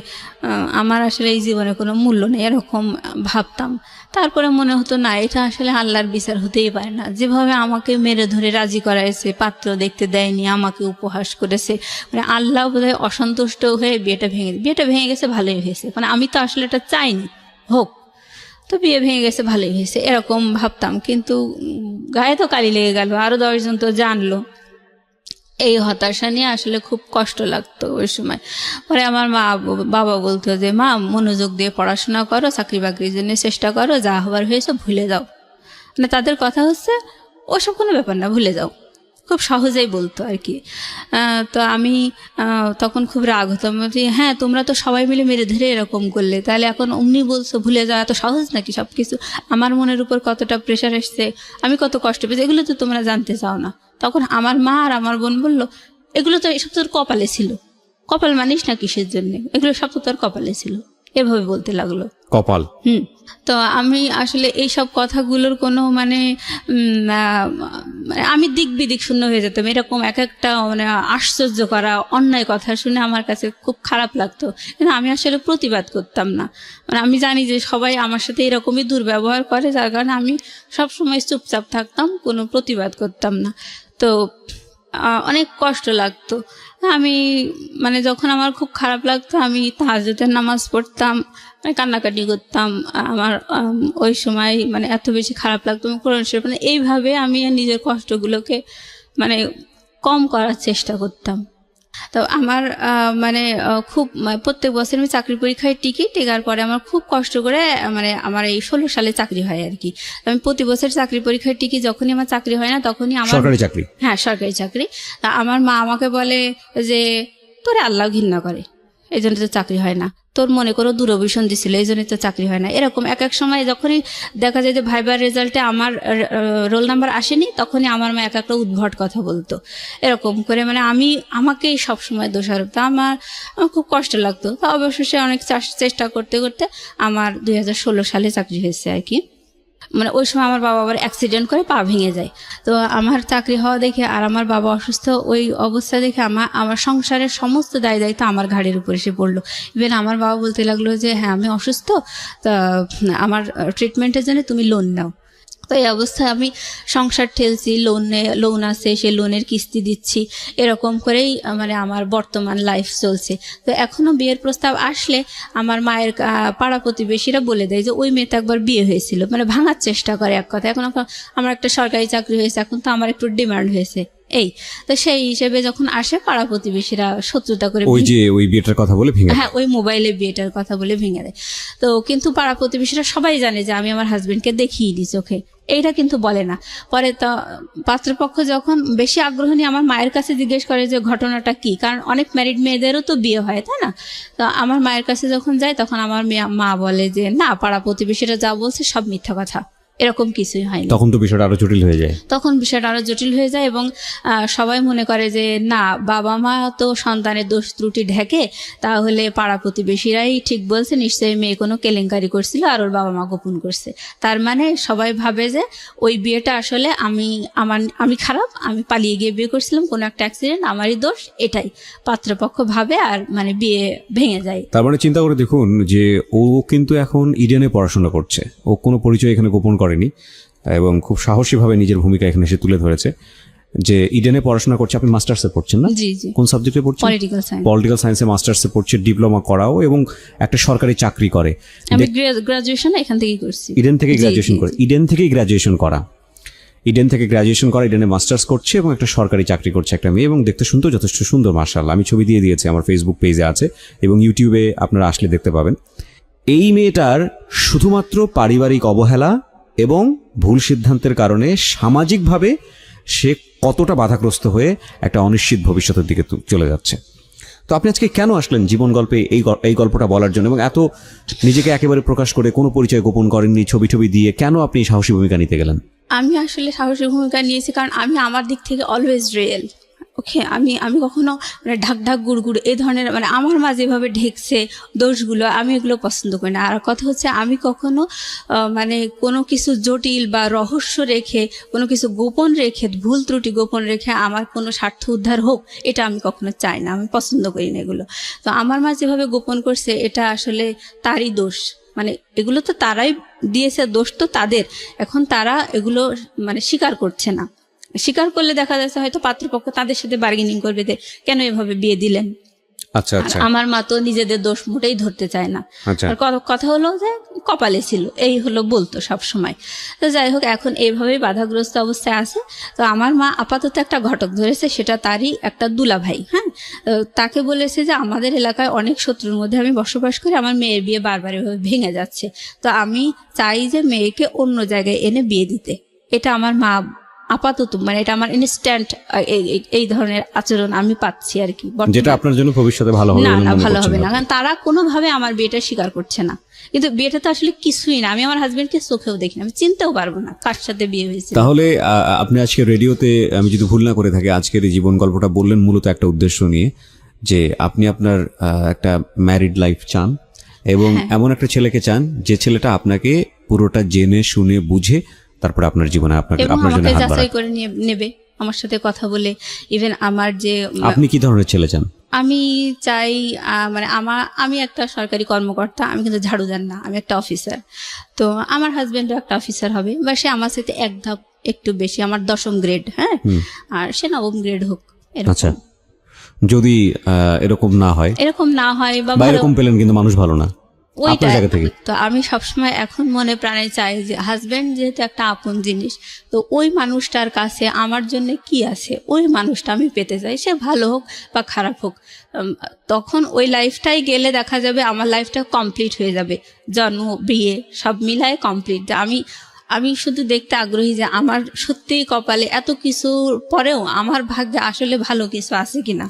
আমার আসলে এই জীবনে কোনো মূল্য নেই এরকম ভাবতাম। তারপরে মনে হতো না এটা আসলে আল্লাহর বিচার হতেই পারে না, যেভাবে আমাকে মেরে ধরে রাজি করাইছে, পাত্র দেখতে দেয়নি, আমাকে উপহাস করেছে, মানে আল্লাহ বোধহয় অসন্তুষ্ট হয়ে বিয়েটা ভেঙে গেছে, ভালোই হয়েছে, মানে আমি তো আসলে এটা চাইনি হোক, তো বিয়ে ভেঙে গেছে ভালোই হয়েছে এরকম ভাবতাম। কিন্তু গায়ে তো কালি লেগে গেল, আরো 10 জন তো জানলো, এই হতাশা নিয়ে আসলে খুব কষ্ট লাগতো ওই সময়। পরে আমার বাবা বলতো যে মা মনোযোগ দিয়ে পড়াশোনা করো, চাকরি বাকরির জন্য চেষ্টা করো, যা হবার হয়েছে ভুলে যাও। মানে তাদের কথা হচ্ছে ওসব কোনো ব্যাপার না, ভুলে যাও, খুব সহজেই বলতো আর কি। তো আমি তখন খুব রাগ হতাম যে হ্যাঁ তোমরা তো সবাই মিলে মেরে ধরে এরকম করলে, তাহলে এখন অমনি বলছো ভুলে যাওয়া এত সহজ নাকি সব কিছু? আমার মনের উপর কতটা প্রেশার এসছে, আমি কত কষ্ট পেয়েছি, এগুলো তো তোমরা জানতে চাও না। তখন আমার মা আর আমার বোন বললো এগুলো তো এসব তোর কপালে ছিল, কপাল মানিস না কিসের জন্য, এগুলো সব তো তোর কপালে ছিল, এভাবে বলতে লাগলো। কপাল। তো আমি আসলে এইসব কথাগুলোর কোনো মানে আমি দিক বিদিক শূন্য হয়ে যেতাম। এরকম এক একটা মানে আশ্চর্য করা অন্যায় কথা শুনে আমার কাছে খুব খারাপ লাগতো, কিন্তু আমি আসলে প্রতিবাদ করতাম না। মানে আমি জানি যে সবাই আমার সাথে এরকমই দুর্ব্যবহার করে, যার কারণে আমি সবসময় চুপচাপ থাকতাম, কোনো প্রতিবাদ করতাম না। তো অনেক কষ্ট লাগতো। আমি মানে যখন আমার খুব খারাপ লাগতো আমি তাহাজ্জুদের নামাজ পড়তাম, মানে কান্নাকাটি করতাম। আমার ওই সময় মানে এত বেশি খারাপ লাগতো, আমি কোরআন শরীফ মানে এইভাবে আমি নিজের কষ্টগুলোকে মানে কম করার চেষ্টা করতাম। তো আমার মানে খুব প্রত্যেক বছর আমি চাকরি পরীক্ষায় টিকার পরে আমার খুব কষ্ট করে মানে আমার এই 16 সালে চাকরি হয় আর কি। আমি প্রতি বছর চাকরি পরীক্ষায় টিকি, যখনই আমার চাকরি হয় না তখনই আমার সরকারি চাকরি, হ্যাঁ সরকারি চাকরি। তা আমার মা আমাকে বলে যে তোরে আল্লাহ ঘৃণা করে, এই জন্য তো চাকরি হয় না, তোর মনে করো দূরভিসন দিছিল এই জন্যই তো চাকরি হয় না। এরকম এক এক সময় যখনই দেখা যায় যে ভাইবার রেজাল্টে আমার রোল নাম্বার আসেনি, তখনই আমার মা এক একটা উদ্ভট কথা বলতো, এরকম করে মানে আমাকেই সবসময় দোষারোপ। তা আমার খুব কষ্ট লাগতো। তা অবশেষে অনেক চেষ্টা করতে করতে আমার 2016 সালে চাকরি হয়েছে আর কি। মানে ওই সময় আমার বাবা আবার অ্যাক্সিডেন্ট করে পা ভেঙে যায়। তো আমার চাকরি হওয়া দেখে আর আমার বাবা অসুস্থ, ওই অবস্থা দেখে আমার সংসারের সমস্ত দায়িত্ব আমার ঘাড়ের উপর এসে পড়লো। ইভেন আমার বাবা বলতে লাগলো যে হ্যাঁ আমি অসুস্থ, তা আমার ট্রিটমেন্টের জন্য তুমি লোন নাও। তো এই অবস্থায় আমি সংসার ঠেলছি, লোন আছে, সেই লোনের কিস্তি দিচ্ছি, এরকম করেই মানে আমার বর্তমান লাইফ চলছে। তো এখনও বিয়ের প্রস্তাব আসলে আমার মায়ের পাড়া প্রতিবেশীরা বলে দেয় যে ওই মেয়েটা একবার বিয়ে হয়েছিল, মানে ভাঙার চেষ্টা করে এক কথা। এখন আমার একটা সরকারি চাকরি হয়েছে, এখন তো আমার একটু ডিমান্ড হয়েছে এই। তো সেই হিসেবে যখন আসে পাড়া প্রতিবেশীরা শত্রুতা করে ওই বিয়েটার কথা বলে ভেঙে, হ্যাঁ ওই মোবাইলে বিয়েটার কথা বলে ভেঙে দেয়। তো কিন্তু পাড়া প্রতিবেশীরা সবাই জানে যে আমি আমার হাজবেন্ডকে দেখিয়ে দিই চোখে, এইটা কিন্তু বলে না। পরে তো পাত্রপক্ষ যখন বেশি আগ্রহ নিয়ে আমার মায়ের কাছে জিজ্ঞেস করে যে ঘটনাটা কি, কারণ অনেক ম্যারিড মেয়েদেরও তো বিয়ে হয় তাই না। তো আমার মায়ের কাছে যখন যায় তখন আমার মা বলে যে না, পাড়া প্রতিবেশীরা যা বলছে সব মিথ্যা কথা, এরকম কিছুই হয়নি। তখন তো বিষয়টা আরো জটিল হয়ে যায়। এবং সবাই মনে করে যে না, বাবা মা তো সন্তানের দোষ ত্রুটি ঢেকে, তাহলে পাড়া প্রতিবেশীরাই ঠিক বলছে, নিশ্চয়ই মেয়ে কোনো কেলেঙ্কারি করছিল আর ওর বাবা মা গোপন করছে। তার মানে সবাই ভাবে যে ওই বিয়েটা আসলে আমি খারাপ, আমি পালিয়ে গিয়ে বিয়ে করছিলাম, কোনো একটা অ্যাক্সিডেন্ট, আমারই দোষ, এটাই পাত্রপক্ষ ভাবে আর মানে বিয়ে ভেঙে যায়। তার মানে চিন্তা করে দেখুন যে ও কিন্তু এখন ইডেনে পড়াশোনা করছে, ও কোনো পরিচয় এখানে গোপন করেনি এবং খুব সাহসীভাবে নিজের ভূমিকা এখানে এসে তুলে ধরেছে যে ইডেনে পড়াশোনা করছে। আপনি মাস্টার্সে পড়ছেন না? জি জি। কোন সাবজেক্টে পড়ছেন? পলিটিক্যাল সায়েন্সে মাস্টার্সে পড়ছে, ডিপ্লোমা করাও এবং একটা সরকারি চাকরি করে। আমি গ্রাজুয়েশন এখান থেকেই করছি, ইডেন থেকে গ্রাজুয়েশন করে, ইডেন থেকে গ্রাজুয়েশন করা, ইডেনে মাস্টার্স করছে এবং একটা সরকারি চাকরি করছে একটা মেয়ে, এবং দেখতে শুনতে যথেষ্ট সুন্দর মাশাআল্লাহ। আমি ছবি দিয়ে দিয়েছি, আমার ফেসবুক পেজে আছে এবং ইউটিউবে আপনারা আসলে দেখতে পাবেন। এই মেয়েটার শুধুমাত্র পারিবারিক অবহেলা এবং ভুল সিদ্ধান্তের কারণে সামাজিকভাবে সে কতটা বাধাগ্রস্ত হয়ে একটা অনিশ্চিত ভবিষ্যতের দিকে চলে যাচ্ছে। তো আপনি আজকে কেন আসলেন জীবন গল্পে এই গল্পটা বলার জন্য, এবং এত নিজেকে একেবারে প্রকাশ করে কোনো পরিচয় গোপন করেননি, ছবি দিয়ে কেন আপনি সাহসী ভূমিকা নিতে গেলেন? আমি আসলে সাহসী ভূমিকা নিয়েছি কারণ আমি আমার দিক থেকে অলওয়েজ রিয়েল। ওকে, আমি কখনো মানে ঢাক গুড় এই ধরনের মানে আমার মা যেভাবে ঢেকছে দোষগুলো, আমি এগুলো পছন্দ করি না। আর কথা হচ্ছে আমি কখনো মানে কোনো কিছু জটিল বা রহস্য রেখে, কোনো কিছু গোপন রেখে, ভুল ত্রুটি গোপন রেখে আমার কোনো স্বার্থ উদ্ধার হোক, এটা আমি কখনো চাই না, আমি পছন্দ করি না এগুলো। তো আমার মা যেভাবে গোপন করছে এটা আসলে তারই দোষ, মানে এগুলো তো তারাই দিয়েছে, দোষ তো তাদের। এখন তারা এগুলো মানে স্বীকার করছে না, স্বীকার করলে দেখা যাচ্ছে হয়তো পাত্রপক্ষ তাদের সাথে বার্গেনিং করবে যে কেন এভাবে বিয়ে দিলেন। আচ্ছা আর আচ্ছা আমার মা তো নিজেদের দোষ মোটেই ধরতে চায় না। আচ্ছা আর কথা হলো যে কপালে ছিল, এই হলো বলতো সব সময়। তো যাই হোক, এখন এইভাবেই বাধাগ্রস্ত অবস্থায় আছে। তো আমার মা আপাতত একটা ঘটক ধরেছে, সেটা তারই একটা দুলাভাই। হ্যাঁ, তো তাকে বলেছে যে আমাদের এলাকায় অনেক শত্রুর মধ্যে আমি বসবাস করি, আমার মেয়ের বিয়ে বারবার এভাবে ভেঙে যাচ্ছে, তো আমি চাই যে মেয়েকে অন্য জায়গায় এনে বিয়ে দিতে। এটা আমার মা আপাতত, মানে এটা আমার ইনস্ট্যান্ট এই ধরনের আচরণ আমি পাচ্ছি আর কি বর্তমানে। যেটা আপনার জন্য ভবিষ্যতে ভালো হবে না বলে না, মনে ভালো করছেন হবে না, না? কারণ তারা কোনোভাবে আমার বিয়েটা স্বীকার করছে না। কিন্তু বিয়েটা তো আসলে কিছুই না, আমি আমার হাজবেন্ডকে চোখেও দেখি না, আমি চিনতেও পারবো না কার সাথে বিয়ে হয়েছে। তাহলে আপনি আজকে রেডিওতে, আমি যদি ভুল না করে থাকি, আজকের এই জীবন গল্পটা বললেন মূলত একটা উদ্দেশ্য নিয়ে, যে আপনি আপনার একটা ম্যারিড লাইফ চান এবং এমন একটা ছেলেকে চান যে ছেলেটা আপনাকে পুরোটা জেনে শুনে বুঝে তারপরে আপনার জীবনে আপনাকে এবং আপনার জন্য আমাকে হাত যাচাই বাড়ায়। করে নেবে, আমার সাথে কথা বলে। ইভেন আমার যে আপনি কি ধরনের ছেলে চান? আমি চাই, মানে আমি একটা সরকারি কর্মকর্তা, আমি কিন্তু ঝাড়ুদার না, আমি একটা অফিসার। তো আমার হাজবেন্ডও একটা অফিসার হবে, বা সে আমার সাথে এক ধাপ একটু বেশি, আমার 10ম গ্রেড, হ্যাঁ, আর সে 9ম গ্রেড হোক, এরকম। আচ্ছা, যদি এরকম না হয়, এরকম না হয় বা বা ভালো, এরকম পেলেন কিন্তু মানুষ ভালো না, আপনার ওইটা। জায়গা থেকে তো আমি সবসময় এখন মনে প্রাণে চাই যে হাজবেন্ড যেহেতু একটা আপন জিনিস, তো ওই মানুষটার কাছে আমার জন্য কি আছে ওই মানুষটা আমি পেতে চাই, সে ভালো হোক বা খারাপ হোক। তখন ওই লাইফটাই গেলে দেখা যাবে আমার লাইফটা কমপ্লিট হয়ে যাবে, জন্ম বিয়ে সব মিলায় কমপ্লিট। আমি শুধু দেখতে আগ্রহী যে আমার সত্যিই কপালে এত কিছুর পরেও আমার ভাগ্যে আসলে ভালো কিছু আছে কিনা।